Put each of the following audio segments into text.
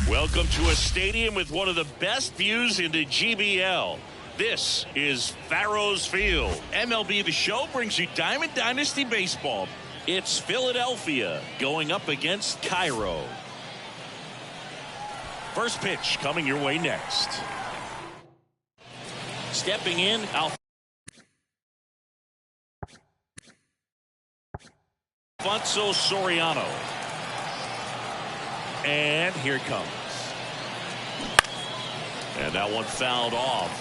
Welcome to a stadium with one of the best views in the GBL. This is Farrow's Field. MLB The Show brings you Diamond Dynasty Baseball. It's Philadelphia going up against Cairo. First pitch coming your way next. Stepping in, Alfonso Soriano. And here it comes. And that one fouled off.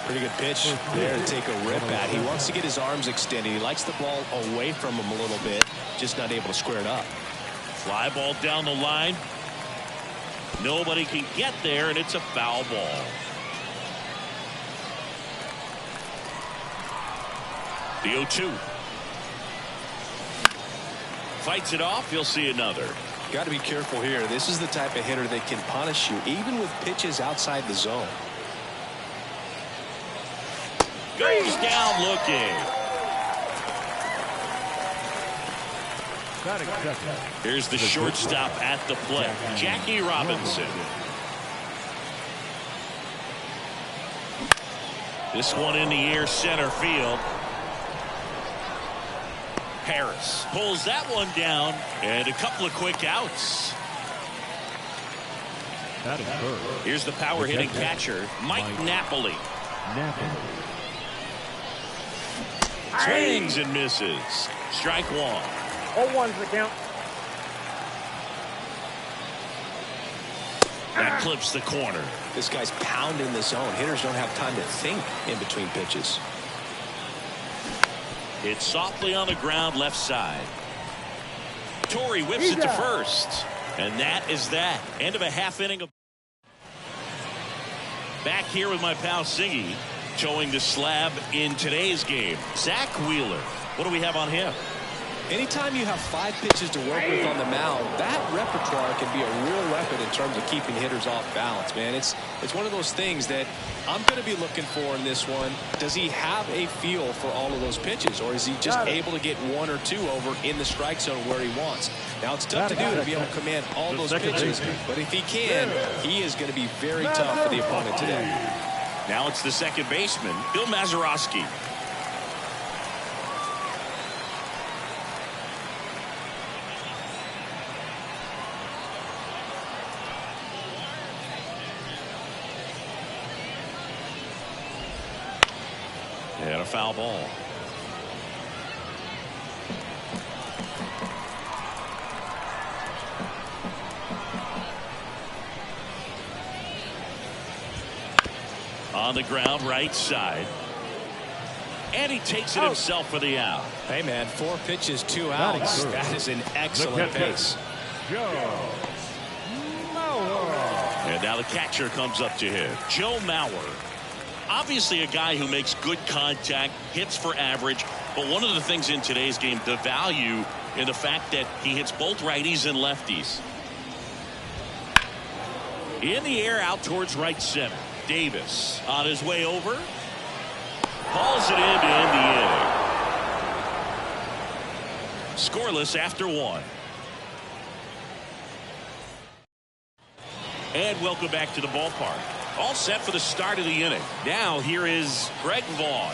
Pretty good pitch there to take a rip at. He wants to get his arms extended. He likes the ball away from him a little bit. Just not able to square it up. Fly ball down the line. Nobody can get there, and it's a foul ball. The 0-2. Fights it off. You'll see another. Got to be careful here. This is the type of hitter that can punish you, even with pitches outside the zone. Goes down looking. Here's the shortstop at the plate, Jackie Robinson. This one in the air, center field. Harris pulls that one down, and a couple of quick outs. Here's the power hitting catcher, Mike Napoli. Swings and misses. Strike one. 0-1's the count. That clips the corner. This guy's pounding the zone. Hitters don't have time to think in between pitches. It's softly on the ground, left side. Torrey whips it to first. And that is that. End of a half inning. Back here with my pal Siggy, showing the slab in today's game. Zach Wheeler. What do we have on him? Anytime you have 5 pitches to work with on the mound, that repertoire can be a real weapon in terms of keeping hitters off balance, man. It's one of those things that I'm going to be looking for in this one. Does he have a feel for all of those pitches, or is he just able to get 1 or 2 over in the strike zone where he wants? Now, it's tough to do to be able to command all those pitches, but if he can, he is going to be very tough for the opponent today. Now it's the second baseman, Bill Mazeroski. And a foul ball. On the ground, right side. And he takes it himself for the out. Hey, man, 4 pitches, 2 outs. That is an excellent pace. And now the catcher comes up to him, Joe Mauer. Obviously a guy who makes good contact, hits for average, but one of the things in today's game, the value in the fact that he hits both righties and lefties. In the air, out towards right center. Davis on his way over. Hauls it in to end the inning. Scoreless after 1. And welcome back to the ballpark. All set for the start of the inning. Now here is Greg Vaughn.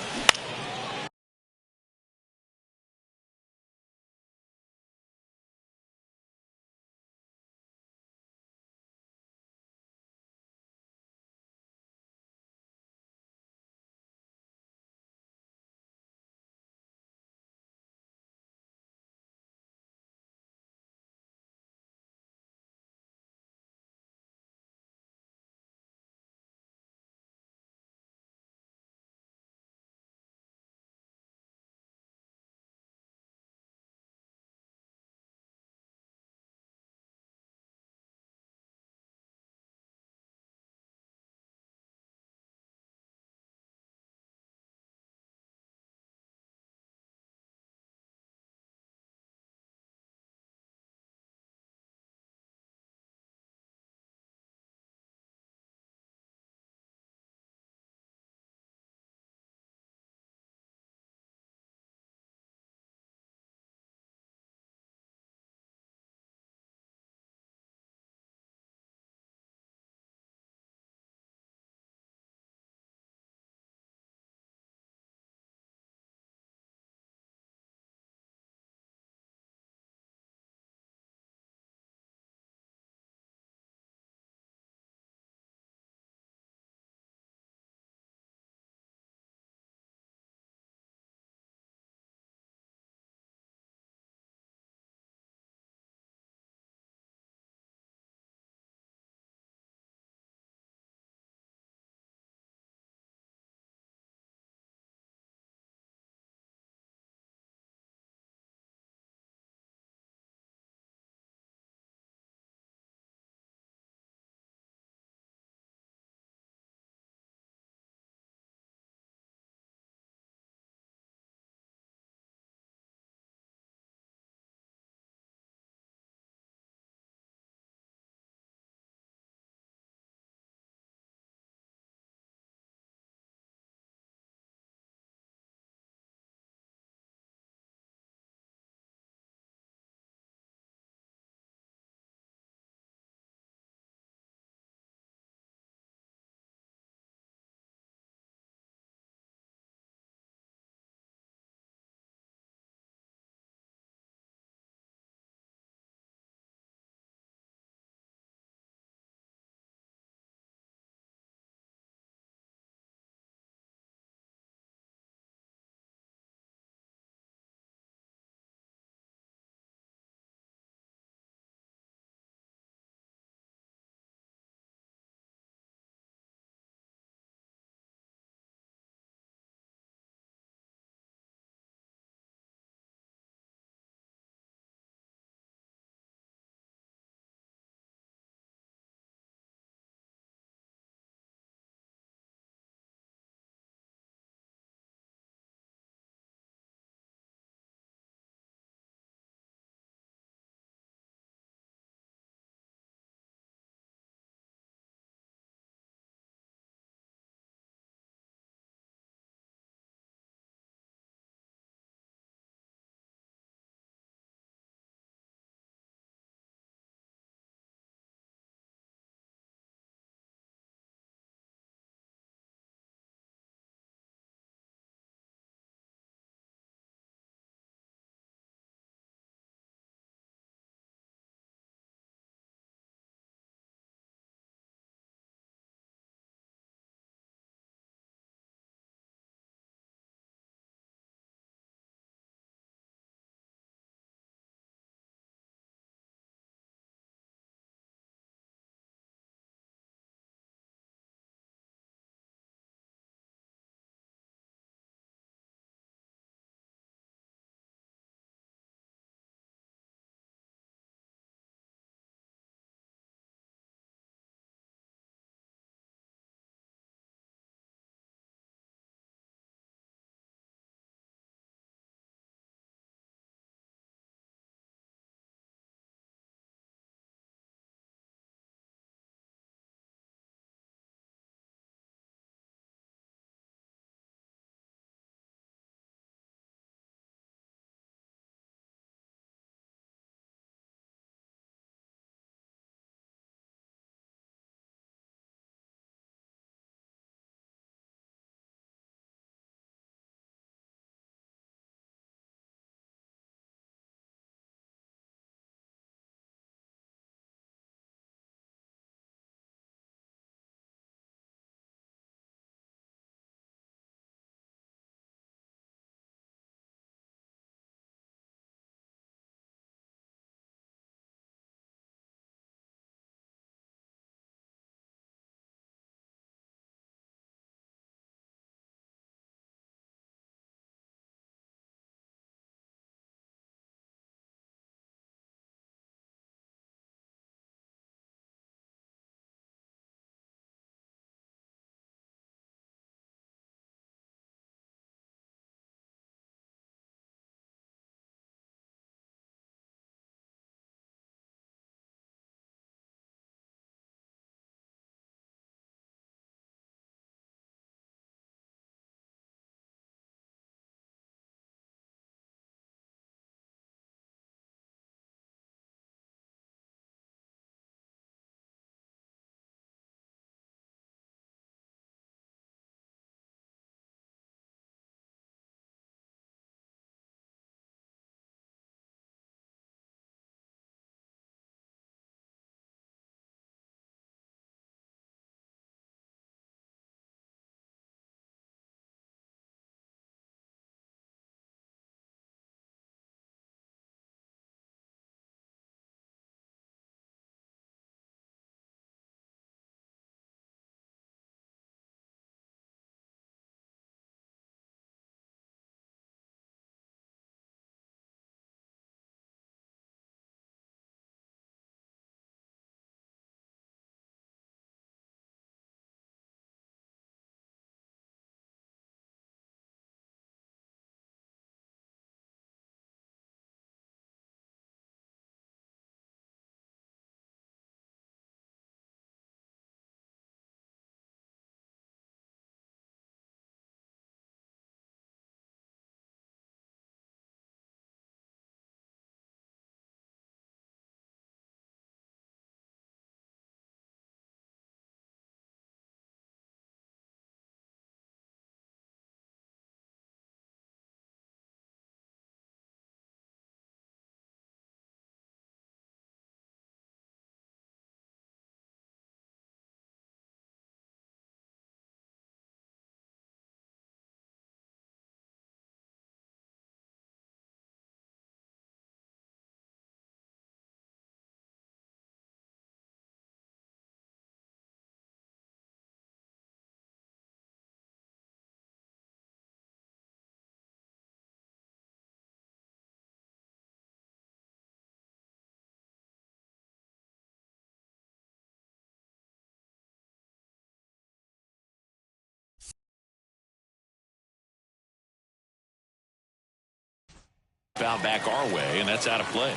Foul back our way, and that's out of play.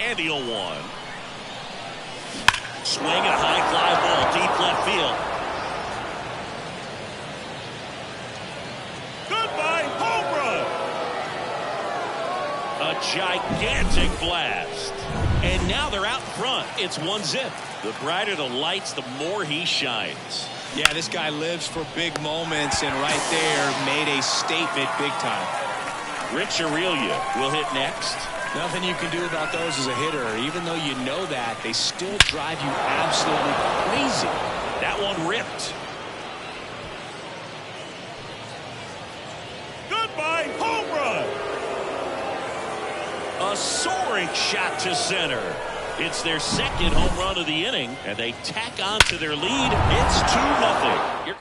And the 0-1. Swing and a high fly ball deep left field. Goodbye, home run. A gigantic blast. And now they're out front. It's 1-0. The brighter the lights, the more he shines. Yeah, this guy lives for big moments, and right there made a statement big time. Rich Aurelia will hit next. Nothing you can do about those as a hitter. Even though you know that, they still drive you absolutely crazy. That one ripped. Goodbye, home run. A soaring shot to center. It's their second home run of the inning, and they tack on to their lead. It's 2-0.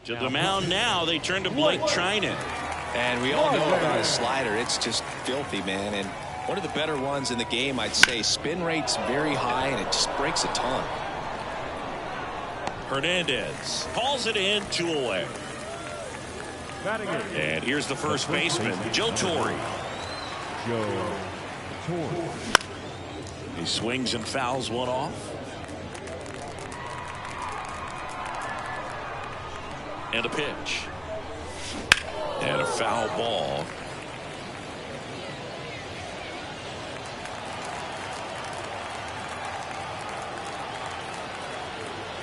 To the mound now, they turn to Blake Trinan. And we all know about his slider. It's just filthy, man. And one of the better ones in the game, I'd say. Spin rate's very high, and it just breaks a ton. Hernandez calls it in, 2 away. And here's the first baseman, Joe Torre. He swings and fouls one off. And a pitch. And a foul ball.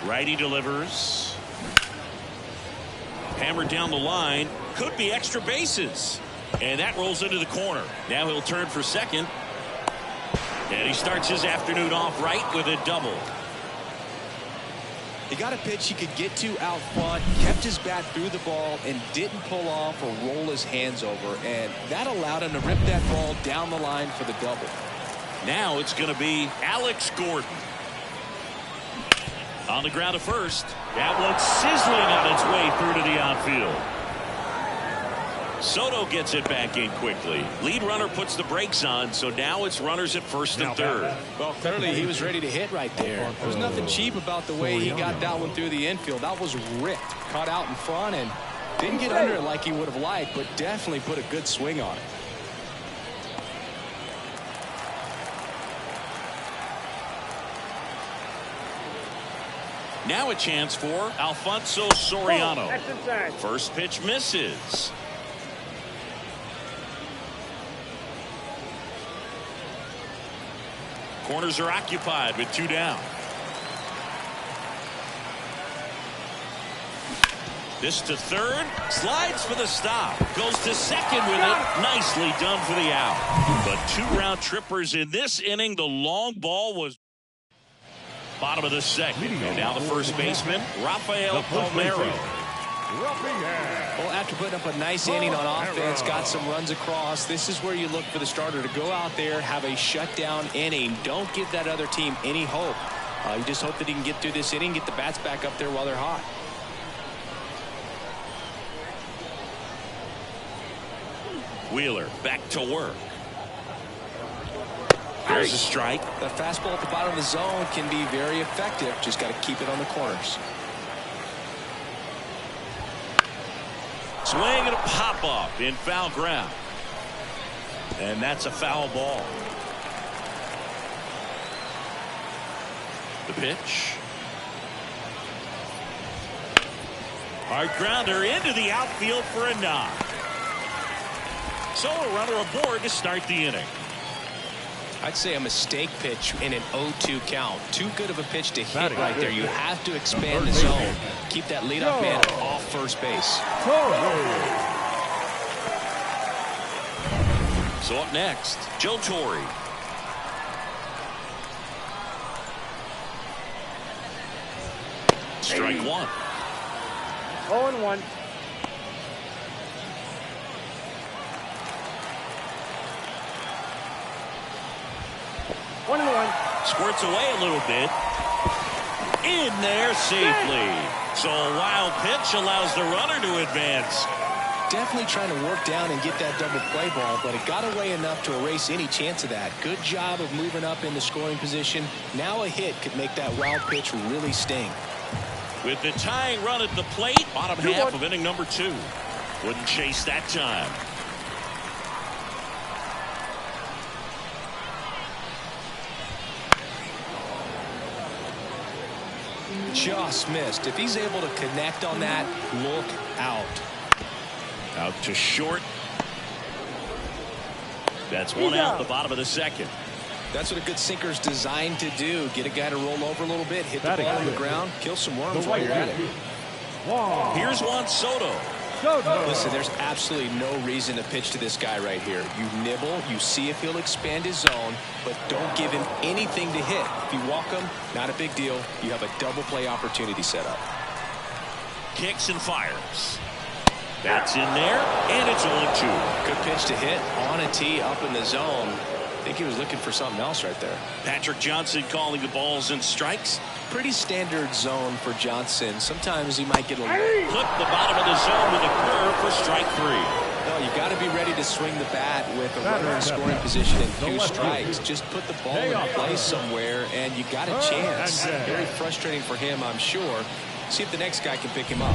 Righty delivers. Hammered down the line. Could be extra bases. And that rolls into the corner. Now he'll turn for second. And he starts his afternoon off right with a double. He got a pitch he could get to out front, kept his bat through the ball, and didn't pull off or roll his hands over. And that allowed him to rip that ball down the line for the double. Now it's going to be Alex Gordon. On the ground to first. That one sizzling on its way through to the outfield. Soto gets it back in quickly. Lead runner puts the brakes on, so now it's runners at first and third. Well, clearly he was ready to hit right there. There's nothing cheap about the way he got that one through the infield. That was ripped, caught out in front, and didn't get under it like he would have liked, but definitely put a good swing on it. Now a chance for Alfonso Soriano. First pitch misses. Corners are occupied with 2 down. This to third. Slides for the stop. Goes to second with it. Nicely done for the out. But 2 round trippers in this inning. The long ball was bottom of the second. And now the first baseman, Rafael Palmeiro. Well, after putting up a nice inning on offense, got some runs across, this is where you look for the starter to go out there, have a shutdown inning. Don't give that other team any hope. You just hope that he can get through this inning, get the bats back up there while they're hot. Wheeler back to work. There's a strike. That fastball at the bottom of the zone can be very effective. Just got to keep it on the corners. Swing and a pop-up in foul ground. And that's a foul ball. The pitch. Hard grounder into the outfield for a knock. So a runner aboard to start the inning. I'd say a mistake pitch in an 0-2 count. Too good of a pitch to hit right there. You have to expand the zone. Keep that leadoff man off first base. So up next, Joe Torre. Strike 1. 0-1. Squirts away a little bit. In there safely. So a wild pitch allows the runner to advance. Definitely trying to work down and get that double play ball, but it got away enough to erase any chance of that. Good job of moving up in the scoring position. Now a hit could make that wild pitch really sting. With the tying run at the plate, bottom half of inning number 2. Wouldn't chase that time. Just missed. If he's able to connect on that, look out. Out to short. That's one out the bottom of the second. That's what a good sinker's designed to do. Get a guy to roll over a little bit, hit the ball on the ground, kill some worms while you're at it. Here's Juan Soto. Listen, there's absolutely no reason to pitch to this guy right here. You nibble, you see if he'll expand his zone, but don't give him anything to hit. If you walk him, not a big deal. You have a double play opportunity set up. Kicks and fires. That's in there, and it's 0-2. Good pitch to hit on a tee up in the zone. I think he was looking for something else right there. Patrick Johnson calling the balls and strikes. Pretty standard zone for Johnson. Sometimes he might get a Clip the bottom of the zone with a curve for strike 3. Well, you got to be ready to swing the bat with a runner in scoring position and 2 strikes. Just put the ball in play somewhere, and you got a chance. Very frustrating for him, I'm sure. See if the next guy can pick him up.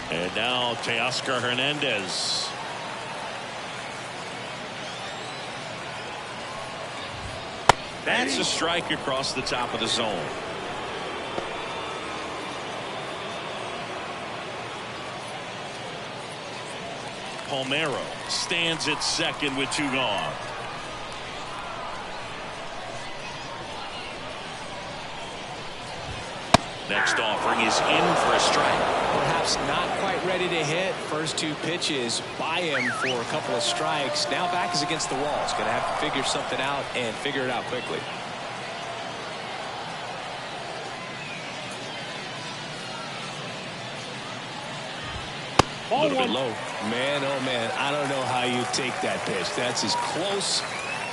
And now Teoscar Hernandez. That's a strike across the top of the zone. Palmeiro stands at second with 2 gone. Next offering is in for a strike. Perhaps not quite ready to hit. First 2 pitches by him for a couple of strikes. Now back is against the wall. He's going to have to figure something out and figure it out quickly. A little bit low. Man, oh man, I don't know how you take that pitch. That's as close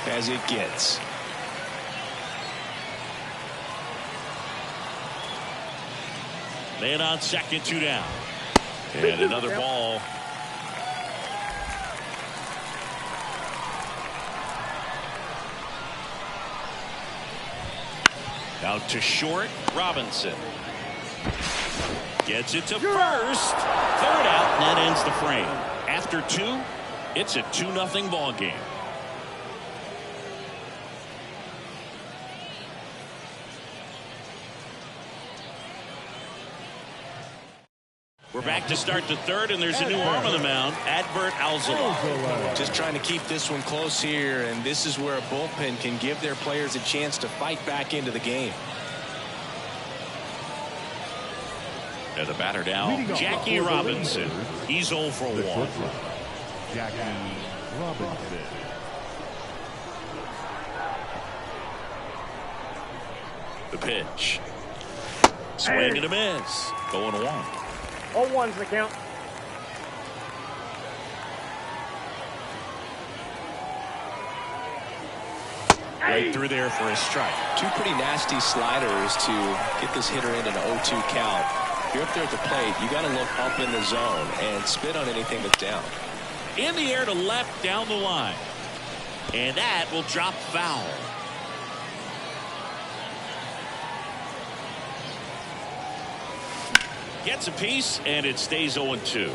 as it gets. Man on second, 2 down. And another ball. Out to short, Robinson. Gets it to first. 3rd out, and that ends the frame. After 2, it's a 2-0 ball game. We're back to start the 3rd, and there's a new arm on the mound, Adbert Alzolay. Just trying to keep this one close here, and this is where a bullpen can give their players a chance to fight back into the game. And the batter now, Jackie Robinson. He's 0 for 1. Jackie Robinson. The pitch. Swing and a miss. Going 1. 0-1's the count. Right through there for a strike. 2 pretty nasty sliders to get this hitter in an 0-2 count. If you're up there at the plate, you got to look up in the zone and spit on anything that's down. In the air to left down the line. And that will drop foul. Gets a piece, and it stays 0-2.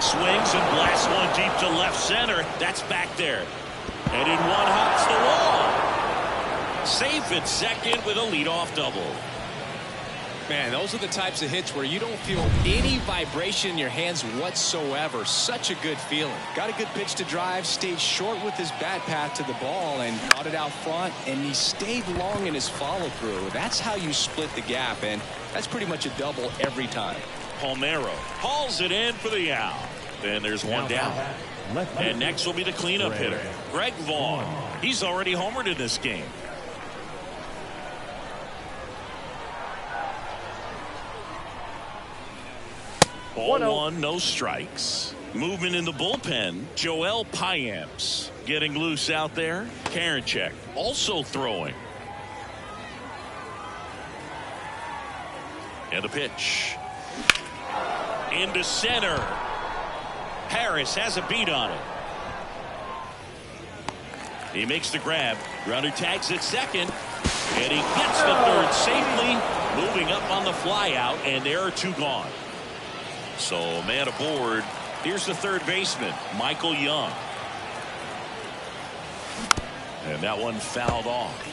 Swings and blasts one deep to left center. That's back there. And in one hops the wall. Safe at second with a leadoff double. Man, those are the types of hits where you don't feel any vibration in your hands whatsoever. Such a good feeling. Got a good pitch to drive, stayed short with his bat path to the ball and caught it out front, and he stayed long in his follow through. That's how you split the gap, and that's pretty much a double every time. Palmeiro hauls it in for the out. Then there's one down. And next will be the cleanup hitter, Greg Vaughn. He's already homered in this game. Ball 1, no strikes. Movement in the bullpen. Joel Payamps getting loose out there. Karinchak also throwing. And the pitch. Into center. Harris has a beat on it. He makes the grab. Grounder tags at second. And he gets the third safely. Moving up on the fly out. And there are two gone. So man aboard. Here's the third baseman, Michael Young. And that one fouled off.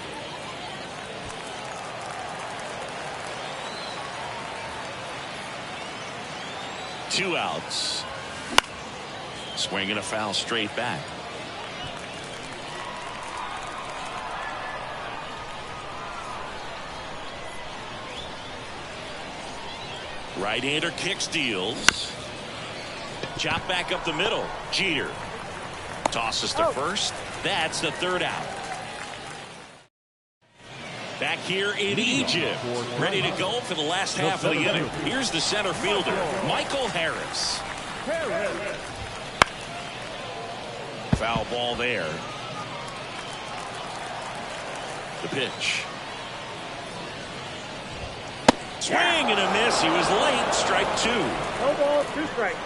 Two outs. Swing and a foul straight back. Right-hander kicks, deals. Chop back up the middle. Jeter tosses to first. That's the third out. Back here in Egypt, ready to go for the last half of the inning. Here's the center fielder, Michael Harris. Foul ball there. The pitch. Swing and a miss. He was late. Strike two. No ball, 2 strikes.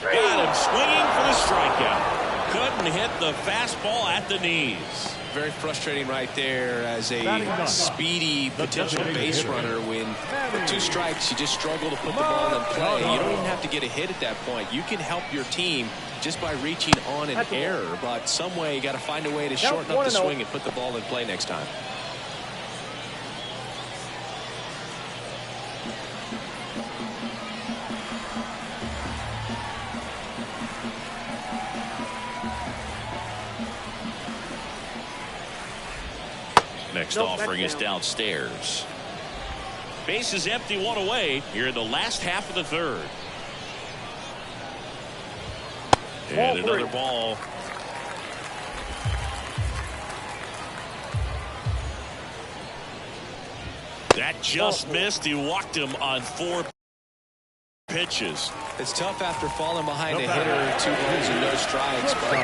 Got him swinging for the strikeout. Couldn't hit the fastball at the knees. Very frustrating right there as a speedy potential base runner. When with 2 strikes, you just struggle to put the ball in play. You don't even have to get a hit at that point. You can help your team just by reaching on an error. But some way, you got to find a way to shorten up the swing and put the ball in play next time. Next offering is downstairs. Base is empty, 1 away here in the last half of the third. And another ball. That just missed. He walked him on 4 pitches. It's tough after falling behind a hitter, 2 balls and no strikes. But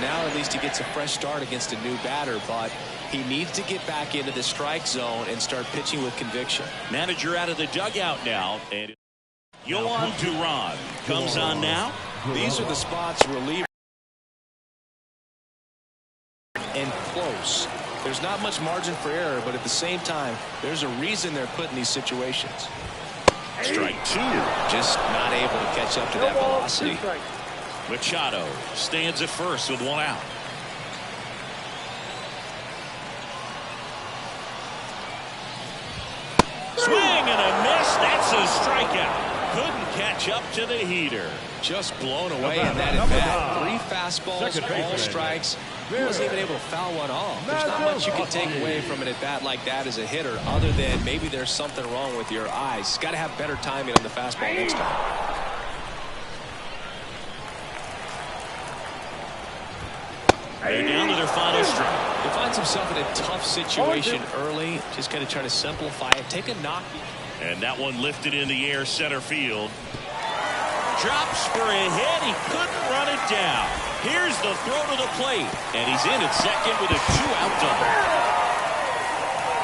now at least he gets a fresh start against a new batter, but he needs to get back into the strike zone and start pitching with conviction. Manager out of the dugout now, and Yohan Duran comes on now. These are the spots reliever and close. There's not much margin for error, but at the same time, there's a reason they're put in these situations. Strike 2. Just not able to catch up to that velocity. Machado stands at first with 1 out. Swing and a miss. That's a strikeout. Couldn't catch up to the heater. Just blown away in that at bat. 3 fastballs, all strikes. He wasn't even able to foul one off. There's not much you can take away from an at bat like that as a hitter, other than maybe there's something wrong with your eyes. Got to have better timing on the fastball next time. They're down to their final strike. He finds himself in a tough situation early. Just got to try to simplify it. Take a knock. And that one lifted in the air center field. Drops for a hit. He couldn't run it down. Here's the throw to the plate. And he's in at second with a 2-out double.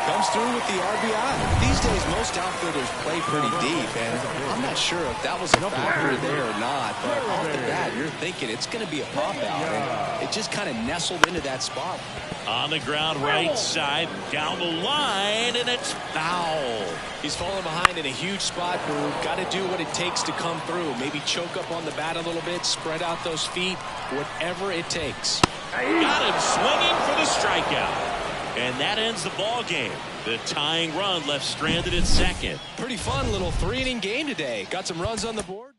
Comes through with the RBI. These days, most outfielders play pretty deep, and I'm not sure if that was a factor there or not, but off the bat, you're thinking it's going to be a pop out, and it just kind of nestled into that spot. On the ground, right side, down the line, and it's foul. He's falling behind in a huge spot. Got to do what it takes to come through. Maybe choke up on the bat a little bit, spread out those feet, whatever it takes. Got him swinging for the strikeout. And that ends the ball game. The tying run left stranded at second. Pretty fun little 3-inning game today. Got some runs on the board.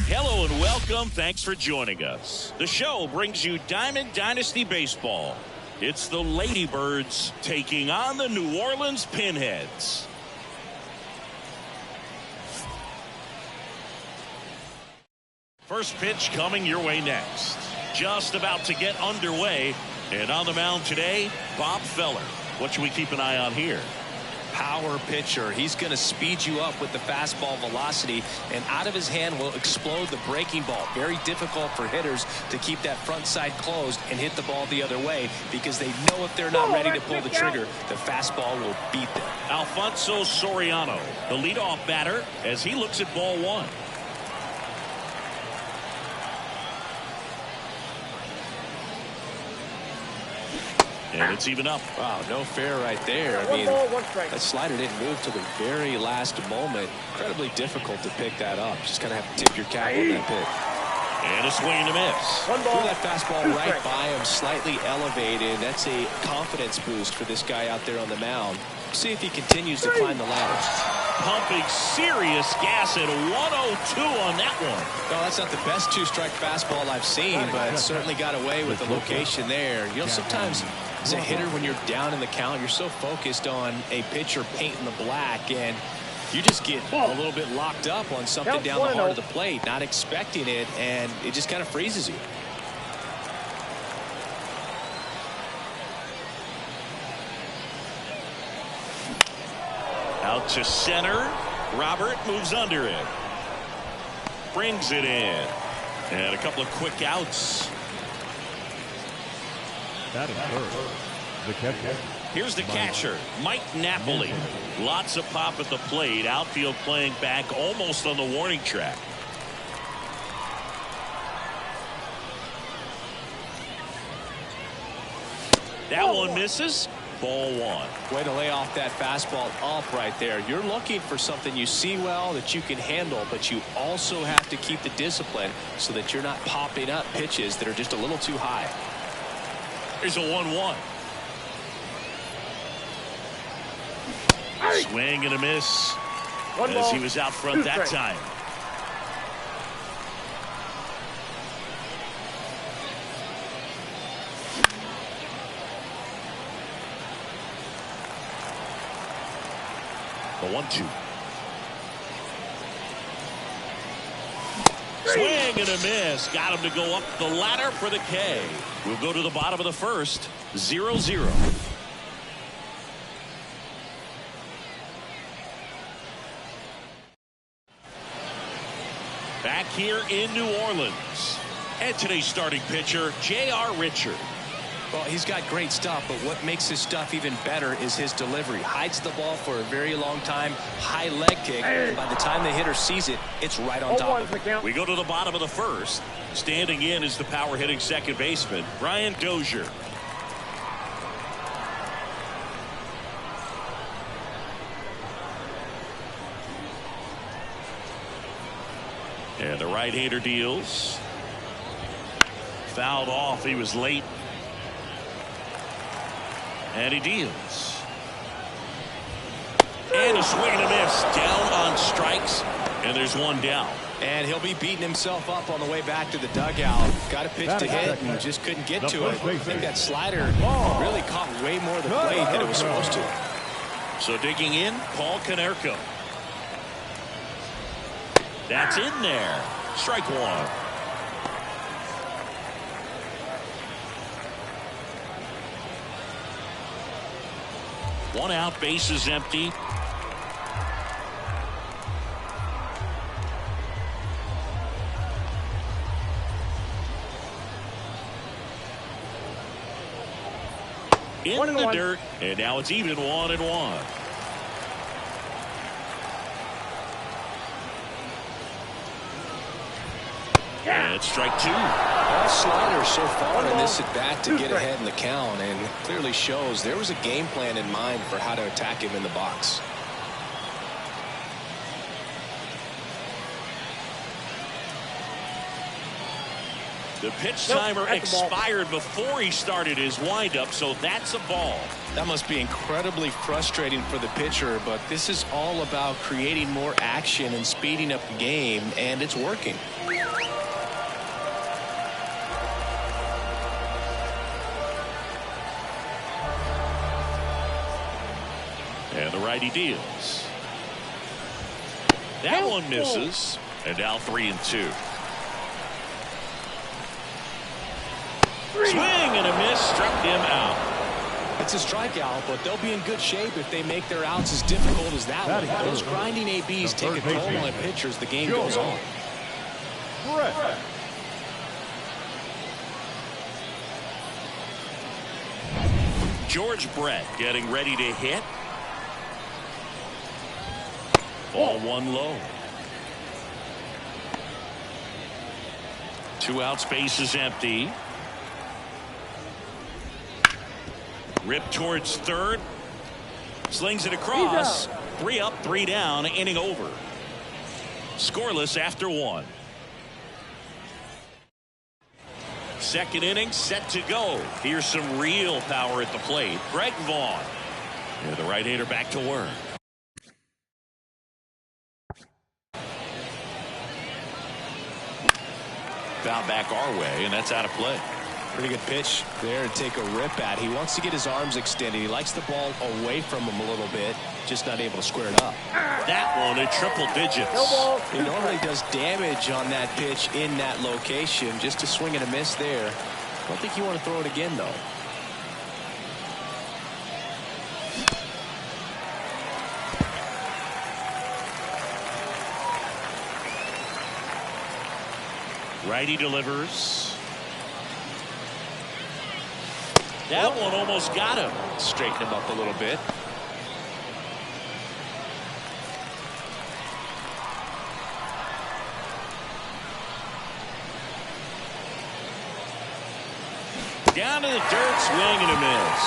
Hello and welcome. Thanks for joining us. The show brings you Diamond Dynasty Baseball. It's the Ladybirds taking on the New Orleans Pinheads. First pitch coming your way next. Just about to get underway. And on the mound today, Bob Feller. What should we keep an eye on here? Power pitcher. He's going to speed you up with the fastball velocity, and out of his hand will explode the breaking ball. Very difficult for hitters to keep that front side closed and hit the ball the other way, because they know if they're not ready to pull the trigger, the fastball will beat them. Alfonso Soriano, the leadoff batter, as he looks at ball one. And it's even up. Wow, no fair right there. I mean, that slider didn't move till the very last moment. Incredibly difficult to pick that up. Just kind of have to tip your cap on that pick. And a swing and a miss. Threw that fastball right by him, slightly elevated. That's a confidence boost for this guy out there on the mound. See if he continues to climb the ladder. Pumping serious gas at 102 on that one. No, that's not the best two-strike fastball I've seen, but certainly got away with the location there. You know, sometimes as a hitter, when you're down in the count, you're so focused on a pitcher painting the black, and you just get a little bit locked up on something down the heart of the plate, not expecting it, and it just kind of freezes you. Out to center. Robert moves under it. Brings it in. And a couple of quick outs. That is first. The catcher. Here's the catcher, Mike Napoli. Lots of pop at the plate. Outfield playing back almost on the warning track. That one misses. Ball one. Way to lay off that fastball up right there. You're looking for something you see well that you can handle, but you also have to keep the discipline so that you're not popping up pitches that are just a little too high. Here's a 1-1. Swing and a miss. As he was out front that time. The 1-2. Swing and a miss. Got him to go up the ladder for the K. We'll go to the bottom of the first. 0-0. Back here in New Orleans. And today's starting pitcher, J.R. Richard. Well, he's got great stuff, but what makes his stuff even better is his delivery. Hides the ball for a very long time. High leg kick. And by the time the hitter sees it, it's right on top of him. We go to the bottom of the first. Standing in is the power hitting second baseman, Brian Dozier. And the right-hander deals. Fouled off. He was late. And he deals. And a swing and a miss. Down on strikes. And there's one down. And he'll be beating himself up on the way back to the dugout. Got a pitch to hit and just couldn't get to it. I think that slider really caught way more of the plate than it was supposed to. So digging in, Paul Konerko. That's in there. Strike one. One out, base is empty. In the dirt, and now it's even 1-1. And strike two. All sliders so far in this at bat to get ahead in the count, and it clearly shows there was a game plan in mind for how to attack him in the box. The pitch timer expired before he started his windup, so that's a ball. That must be incredibly frustrating for the pitcher, but this is all about creating more action and speeding up the game, and it's working. And the righty deals. That one misses. And now 3-2. Swing and a miss, struck him out. It's a strikeout, but they'll be in good shape if they make their outs as difficult as that one. Those grinding ABs take a toll on pitchers. The game goes on. George Brett getting ready to hit. Ball one low. 2 outs, base is empty. Rip towards third. Slings it across. 3 up, 3 down, inning over. Scoreless after 1. Second inning set to go. Here's some real power at the plate. Greg Vaughn. The right-hander back to work. Foul back our way, and that's out of play. Pretty good pitch there to take a rip at. He wants to get his arms extended. He likes the ball away from him a little bit, just not able to square it up. That one in triple digits. He normally does damage on that pitch in that location. Just a swing and a miss there. I don't think you want to throw it again, though. Righty delivers. That one almost got him. Straighten him up a little bit. Down to the dirt, swing and a miss.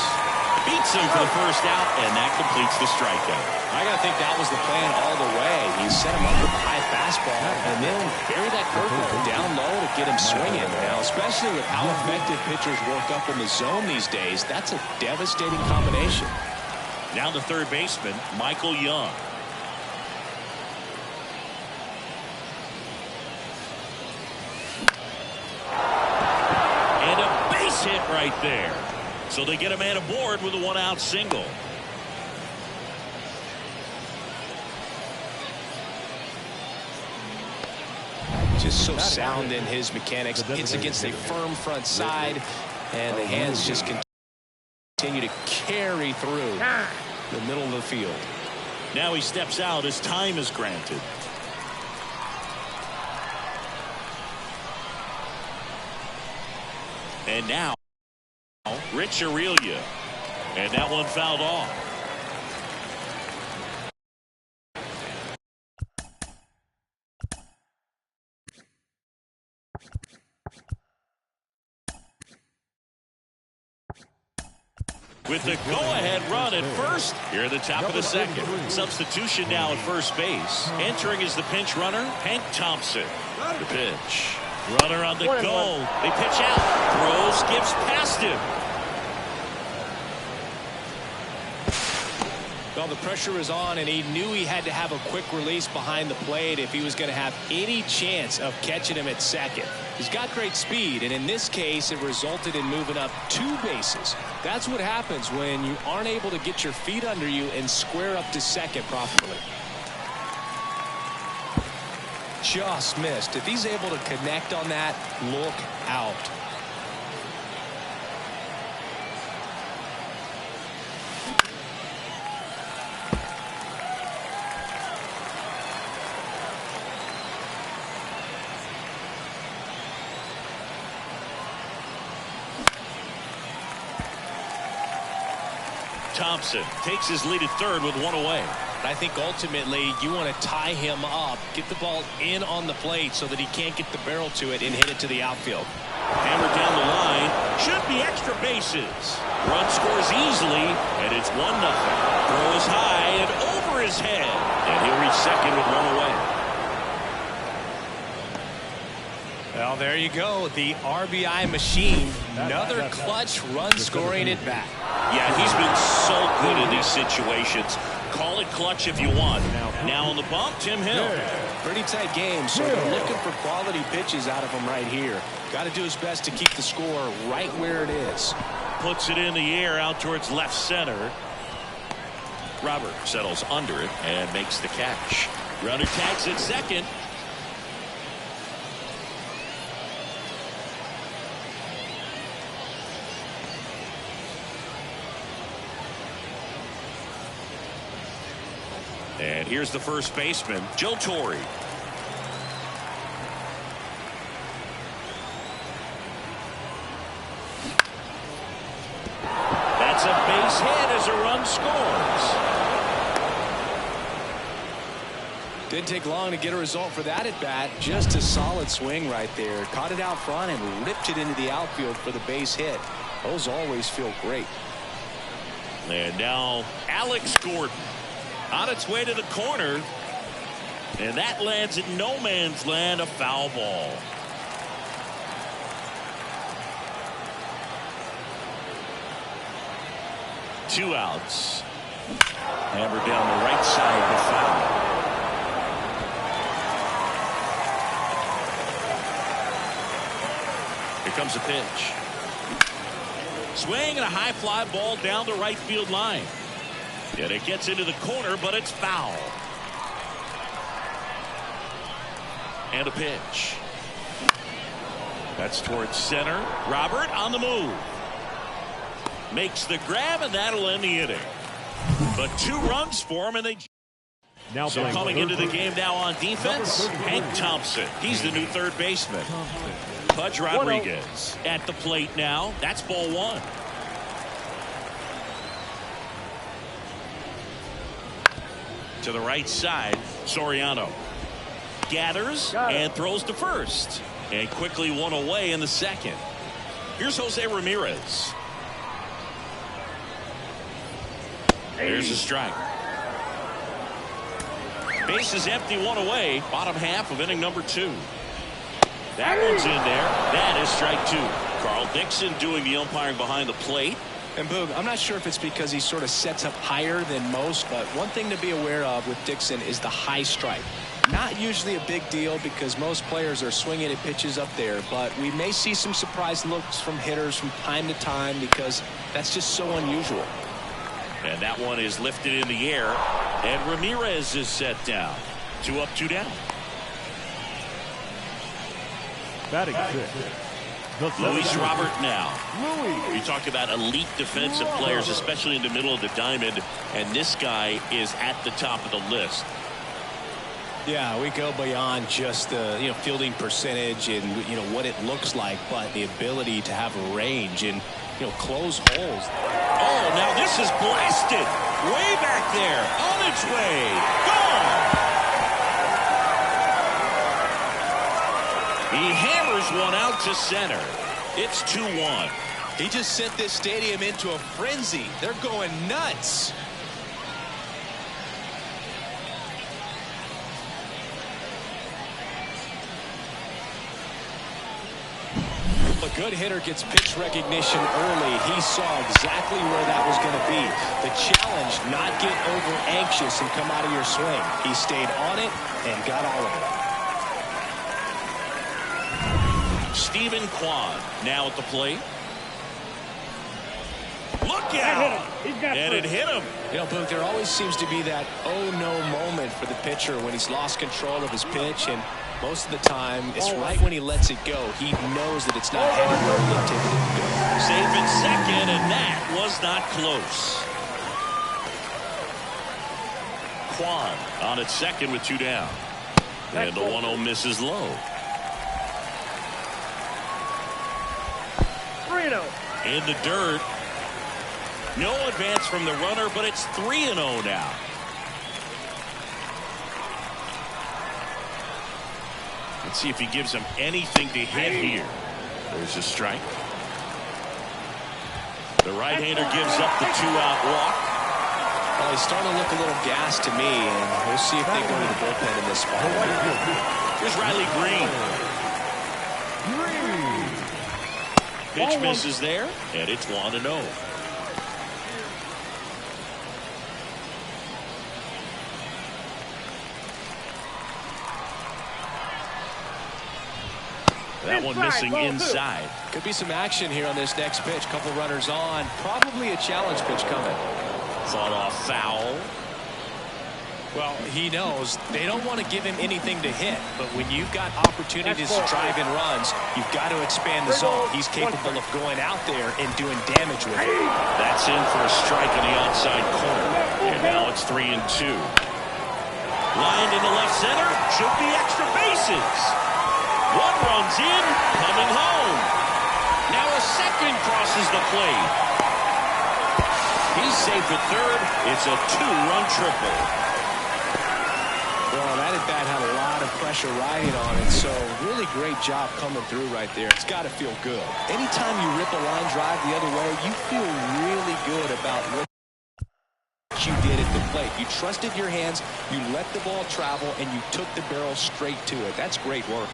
Beats him for the first out, and that completes the strikeout. I got to think that was the plan all the way. He set him up with a high fastball and then bury that curveball down low to get him swinging. Now, especially with how effective pitchers work up in the zone these days, that's a devastating combination. Now the third baseman, Michael Young. And a base hit right there. So they get a man aboard with a 1-out single. Just so sound in his mechanics. Hits against a firm front side, and the hands just continue to carry through the middle of the field. Now he steps out as time is granted. And now Rich Aurelia, and that one fouled off. With the go-ahead run at first here at the top of the second. Substitution now at first base. Entering is the pinch runner, Hank Thompson. The pitch. Runner on the go. They pitch out. Throws, gives past him. Well, the pressure was on, and he knew he had to have a quick release behind the plate if he was going to have any chance of catching him at second. He's got great speed, and in this case, it resulted in moving up 2 bases. That's what happens when you aren't able to get your feet under you and square up to second properly. Just missed. If he's able to connect on that, look out. Thompson takes his lead at third with 1 away. I think ultimately you want to tie him up, get the ball in on the plate so that he can't get the barrel to it and hit it to the outfield. Hammered down the line. Should be extra bases. Run scores easily, and it's 1-0. Throws high and over his head, and he'll reach second with 1 away. Well, there you go. The RBI machine. Another clutch run scoring at bat. Yeah, he's been so good in these situations. Call it clutch if you want. Now on the bump, Tim Hill. Pretty tight game, so they're looking for quality pitches out of him right here. Got to do his best to keep the score right where it is. Puts it in the air out towards left center. Robert settles under it and makes the catch. Runner tags at second. And here's the first baseman, Joe Torre. That's a base hit as a run scores. Didn't take long to get a result for that at bat. Just a solid swing right there. Caught it out front and ripped it into the outfield for the base hit. Those always feel great. And now Alex Gordon on its way to the corner, and that lands in no man's land, a foul ball. Two outs. Hammered down the right side, the foul. Here comes a pitch. Swing and a high fly ball down the right field line. And it gets into the corner, but it's foul. And a pitch. That's towards center. Robert on the move. Makes the grab, and that'll end the inning. But 2 runs for him, and they... Now so coming into the game now on defense, Hank Thompson. He's the new third baseman. Pudge Rodriguez at the plate now. That's ball 1. To the right side, Soriano gathers and throws to first, and quickly one away in the second. Here's Jose Ramirez. There's a strike. Base is empty, 1 away. Bottom half of inning number 2. That one's in there. That is strike 2. Carl Dixon doing the umpiring behind the plate. And Boog, I'm not sure if it's because he sort of sets up higher than most, but one thing to be aware of with Dixon is the high strike. Not usually a big deal because most players are swinging at pitches up there, but we may see some surprise looks from hitters from time to time because that's just so unusual. And that one is lifted in the air, and Ramirez is set down. 2 up, 2 down. Batting 6. Luis Robert now. You talk about elite defensive players, especially in the middle of the diamond, and this guy is at the top of the list. Yeah, we go beyond just the fielding percentage and what it looks like, but the ability to have a range and close holes. Oh, now this is blasted way back there, on its way, gone. He hammers one out to center. It's 2-1. He just sent this stadium into a frenzy. They're going nuts. A good hitter gets pitch recognition early. He saw exactly where that was going to be. The challenge, not get over anxious and come out of your swing. He stayed on it and got all of it. Stephen Kwan now at the plate. Look out! And it hit him. Boog, there always seems to be that oh no moment for the pitcher when he's lost control of his pitch, and most of the time it's right when he lets it go. He knows that it's not headed where he intended it to go. Safe at second, and that was not close. Kwan on at second with 2 down. And the 1-0 misses low. 3-0. In the dirt. No advance from the runner, but it's 3-0 now. Let's see if he gives him anything to hit here. There's a strike. The right-hander gives up the 2-out walk. Well, he's starting to look a little gassed to me, and we'll see if they go to the bullpen in this spot. Here's Riley Green. Pitch misses there, and it's 1-0. That one missing inside. Could be some action here on this next pitch. Couple runners on. Probably a challenge pitch coming. Fought off foul. Well, he knows they don't want to give him anything to hit, but when you've got opportunities to drive in runs, you've got to expand the zone. He's capable of going out there and doing damage with it. That's in for a strike in the outside corner. And now it's 3-2. Lined into left center. Should be extra bases. One runs in, coming home. Now a second crosses the plate. He's safe at third. It's a 2-run triple. Well, that at bat had a lot of pressure riding on it, so really great job coming through right there. It's got to feel good. Anytime you rip a line drive the other way, you feel really good about what you did at the plate. You trusted your hands, you let the ball travel, and you took the barrel straight to it. That's great work.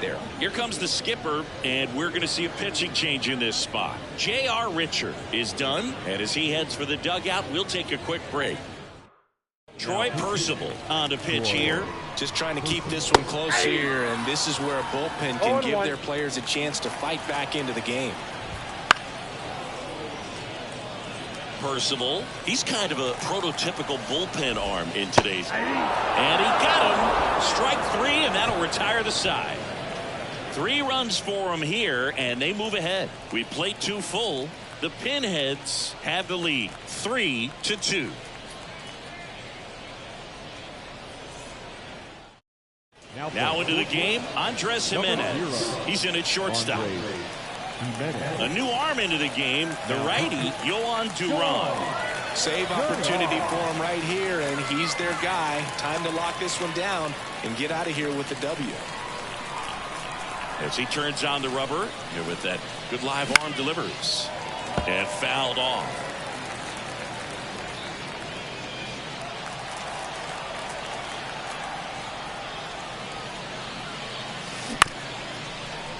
There. Here comes the skipper, and we're going to see a pitching change in this spot. J.R. Richard is done, and as he heads for the dugout, we'll take a quick break. Troy Percival on to pitch here. Just trying to keep this one close here, and this is where a bullpen can give their players a chance to fight back into the game. Percival, he's kind of a prototypical bullpen arm in today's game. And he got him. Strike 3, and that'll retire the side. 3 runs for him here, and they move ahead. We play 2 full. The Pinheads have the lead, 3-2. Now into the game, Andres Jimenez. He's in at shortstop. A new arm into the game, the righty, Yohan Duran. Save opportunity for him right here, and he's their guy. Time to lock this one down and get out of here with the W. As he turns on the rubber, here with that good live arm delivers. And fouled off.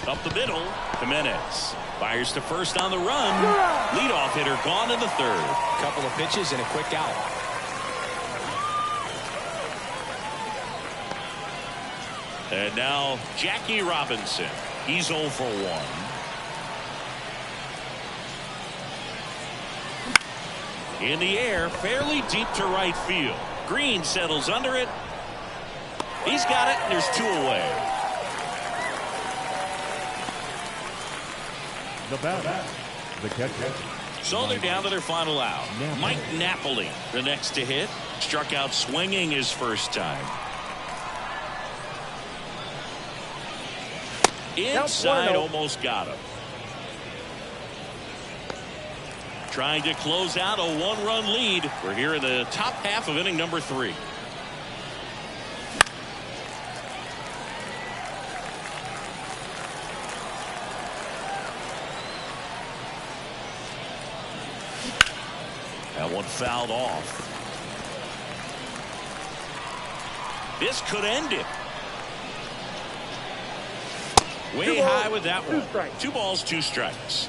Up the middle, Jimenez fires to first on the run. Leadoff hitter gone in the third. Couple of pitches and a quick out. And now Jackie Robinson. He's 0 for 1. In the air, fairly deep to right field. Green settles under it. He's got it, and there's 2 away. The batter, the catcher. So they're down to their final out. Mike Napoli, the next to hit. Struck out swinging his first time. Inside, almost got him. Trying to close out a 1-run lead. We're here in the top half of inning number 3. That one fouled off. This could end it. Way high with that one. 2 balls, 2 strikes.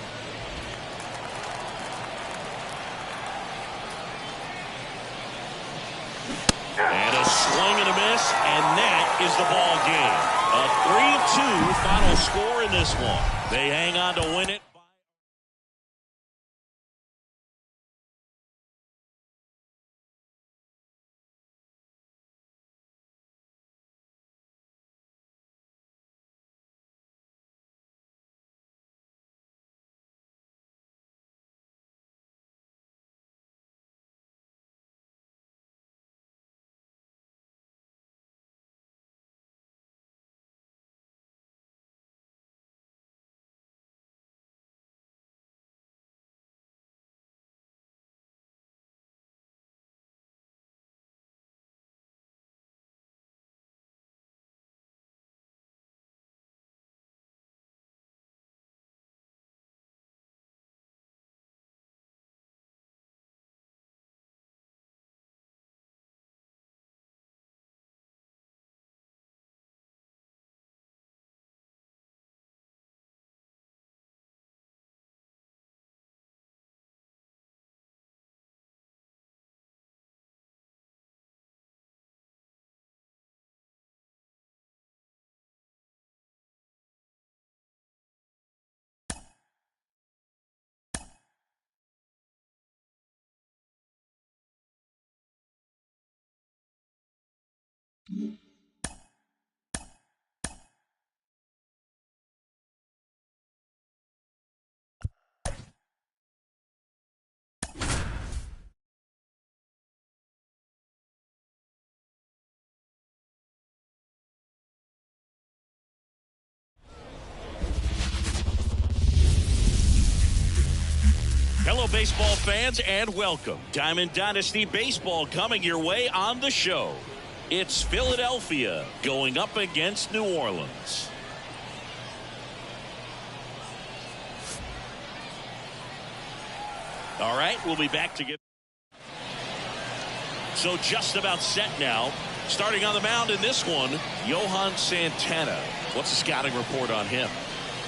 And a swing and a miss, and that is the ball game. A 3-2 final score in this one. They hang on to win it. Hello, baseball fans, and welcome. Diamond Dynasty Baseball coming your way on the show. It's Philadelphia going up against New Orleans. All right, we'll be back to get. So just about set now. Starting on the mound in this one, Johan Santana. What's the scouting report on him?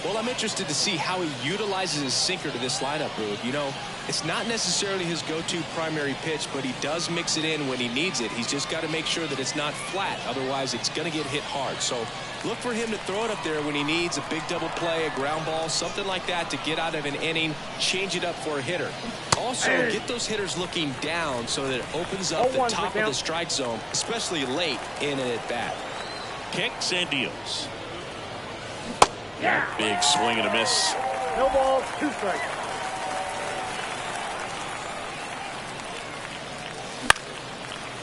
Well, I'm interested to see how he utilizes his sinker to this lineup, Boog. You know, it's not necessarily his go-to primary pitch, but he does mix it in when he needs it. He's just got to make sure that it's not flat. Otherwise, it's going to get hit hard. So look for him to throw it up there when he needs a big double play, a ground ball, something like that to get out of an inning, change it up for a hitter. Also, get those hitters looking down so that it opens up the top of the strike zone, especially late in an at-bat. Kicks and deals. Big swing and a miss. No balls, 2 strikes.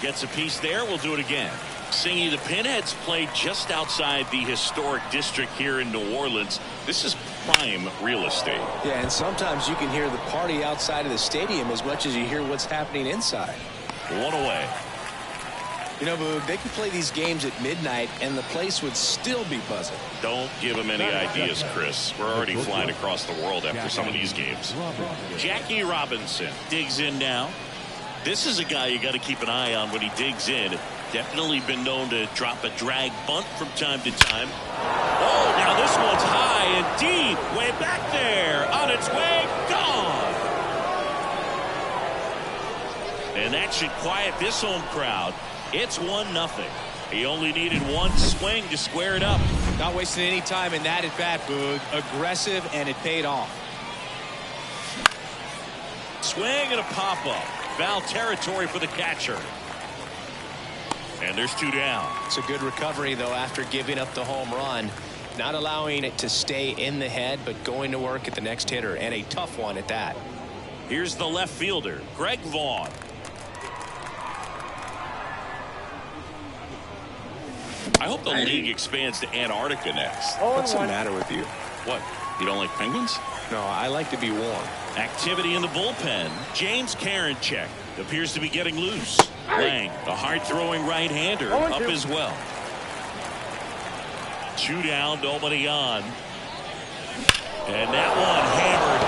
Gets a piece there. We'll do it again. Singy, the Pinheads played just outside the historic district here in New Orleans. This is prime real estate. Yeah, and sometimes you can hear the party outside of the stadium as much as you hear what's happening inside. One away. You know, Boog, they could play these games at midnight and the place would still be buzzing. Don't give them any ideas, Chris. We're already flying across the world after some of these games. Jackie Robinson digs in now. This is a guy you got to keep an eye on when he digs in. Definitely been known to drop a drag bunt from time to time. Oh, now this one's high and deep. Way back there. On its way. Gone. And that should quiet this home crowd. It's 1-0. He only needed one swing to square it up. Not wasting any time in that at bat, Boog. Aggressive, and it paid off. Swing and a pop-up. Foul territory for the catcher. And there's 2 down. It's a good recovery, though, after giving up the home run. Not allowing it to stay in the head, but going to work at the next hitter, and a tough one at that. Here's the left fielder, Greg Vaughn. I hope the league expands to Antarctica next. What's the matter with you? What? You don't like penguins? No, I like to be warm. Activity in the bullpen. James Karinchak appears to be getting loose. Lang, the hard-throwing right-hander, up as well. 2 down, nobody on. And that one hammered.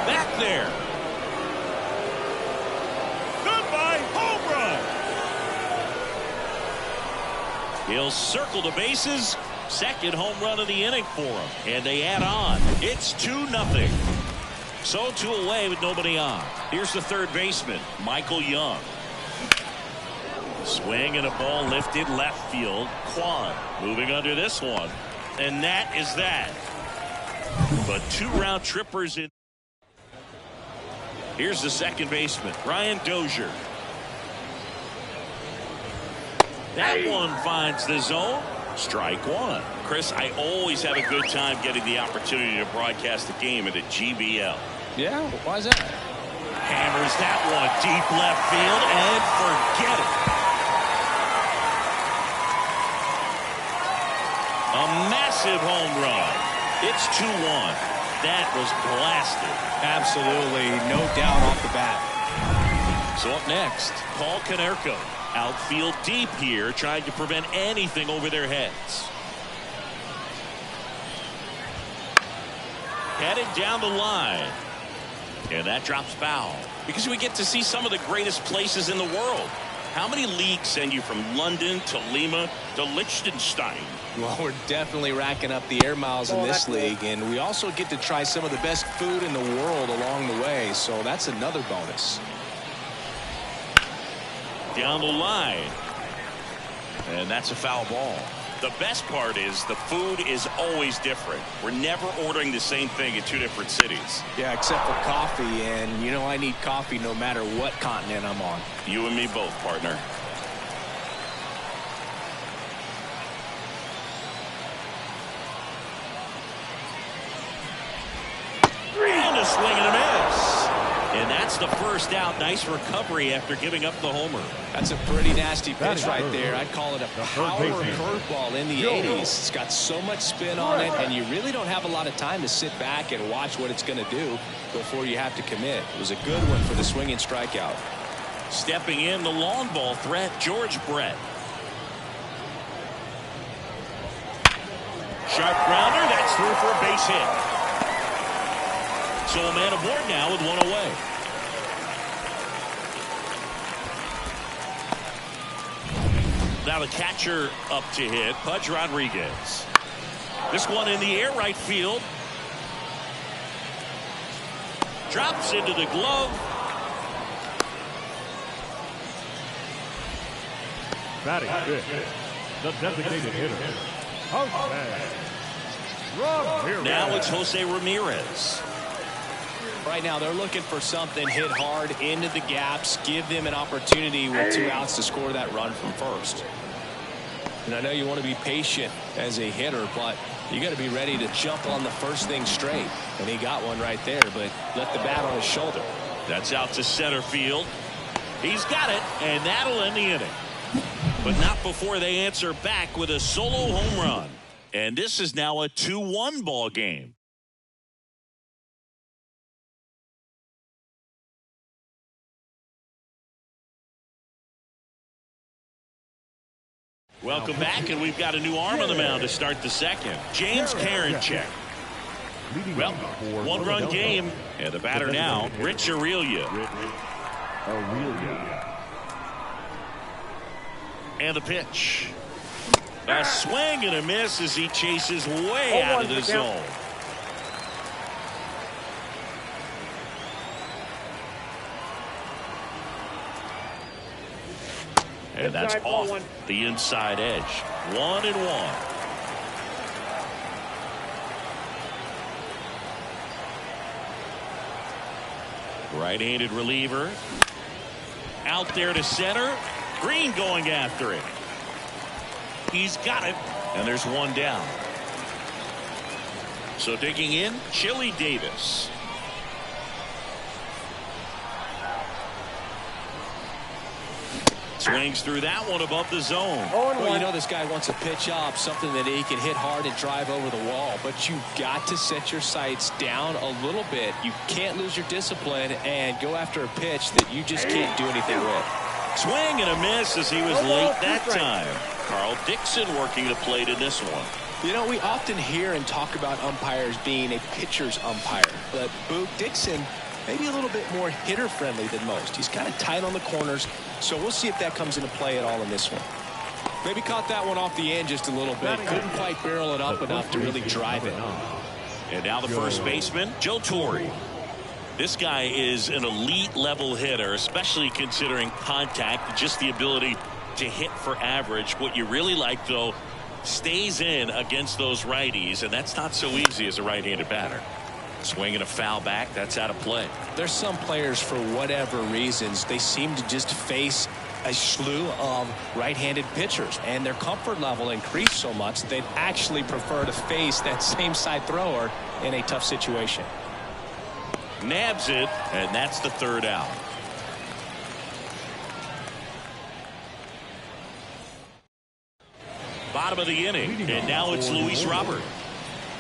Back there. Goodbye, home run. He'll circle the bases. Second home run of the inning for him. And they add on. It's 2-0. So 2 away with nobody on. Here's the third baseman, Michael Young. Swing and a ball lifted left field. Kwan moving under this one. And that is that. But 2 round trippers in. Here's the second baseman, Ryan Dozier. That one finds the zone. Strike 1. Chris, I always have a good time getting the opportunity to broadcast the game at a GBL. Yeah, why is that? Hammers that one deep left field and forget it. A massive home run. It's 2-1. That was blasted. Absolutely, no doubt off the bat. So up next, Paul Konerko. Outfield deep here, trying to prevent anything over their heads. Headed down the line. And that drops foul. Because we get to see some of the greatest places in the world. How many leagues send you from London to Lima to Liechtenstein? Well, we're definitely racking up the air miles in this league. And we also get to try some of the best food in the world along the way. So that's another bonus. Down the line. And that's a foul ball. The best part is the food is always different. We're never ordering the same thing in 2 different cities. Yeah, except for coffee. And, you know, I need coffee no matter what continent I'm on. You and me both, partner. a swing and a miss. And that's the first out. Nice recovery after giving up the homer. That's a pretty nasty pitch right there. I'd call it a power curveball in the 80s. It's got so much spin on it, and you really don't have a lot of time to sit back and watch what it's going to do before you have to commit. It was a good one for the swinging strikeout. Stepping in, the long ball threat, George Brett. Sharp grounder, that's through for a base hit. So a man aboard now with one away. Now the catcher up to hit, Pudge Rodriguez. This one in the air, right field. Drops into the glove. Batting fifth, the designated hitter, Now it's Jose Ramirez. Right now they're looking for something, hit hard into the gaps, give them an opportunity with 2 outs to score that run from first. And I know you want to be patient as a hitter, but you got to be ready to jump on the first thing straight. And he got one right there, but left the bat on his shoulder. That's out to center field. He's got it, and that'll end the inning. But not before they answer back with a solo home run. And this is now a 2-1 ball game. Welcome back, and we've got a new arm on the mound to start the second. James Karinchak. Well, 1-run game, and the batter now, Rich Aurelia. And the pitch. A swing and a miss as he chases way out of the zone. And that's off the inside edge. 1-1. Right-handed reliever. Out there to center. Green going after it. He's got it. And there's one down. So digging in, Chili Davis. Swings through that one above the zone. Well, you know this guy wants a pitch up, something that he can hit hard and drive over the wall. But you've got to set your sights down a little bit. You can't lose your discipline and go after a pitch that you just can't do anything with. Swing and a miss as he was late that time. Carl Dixon working the plate in this one. You know, we often hear and talk about umpires being a pitcher's umpire. But Boog Dixon, maybe a little bit more hitter-friendly than most. He's kind of tight on the corners, so we'll see if that comes into play at all in this one. Maybe caught that one off the end just a little bit. Couldn't quite barrel it up enough to really drive it. And now the first baseman, Joe Torre. This guy is an elite-level hitter, especially considering contact, just the ability to hit for average. What you really like, though, stays in against those righties, and that's not so easy as a right-handed batter. Swinging a foul back, that's out of play. There's some players, for whatever reasons, they seem to just face a slew of right-handed pitchers, and their comfort level increased so much they'd actually prefer to face that same side thrower in a tough situation. Nabs it, and that's the third out. Bottom of the inning, and now it's Luis Robert.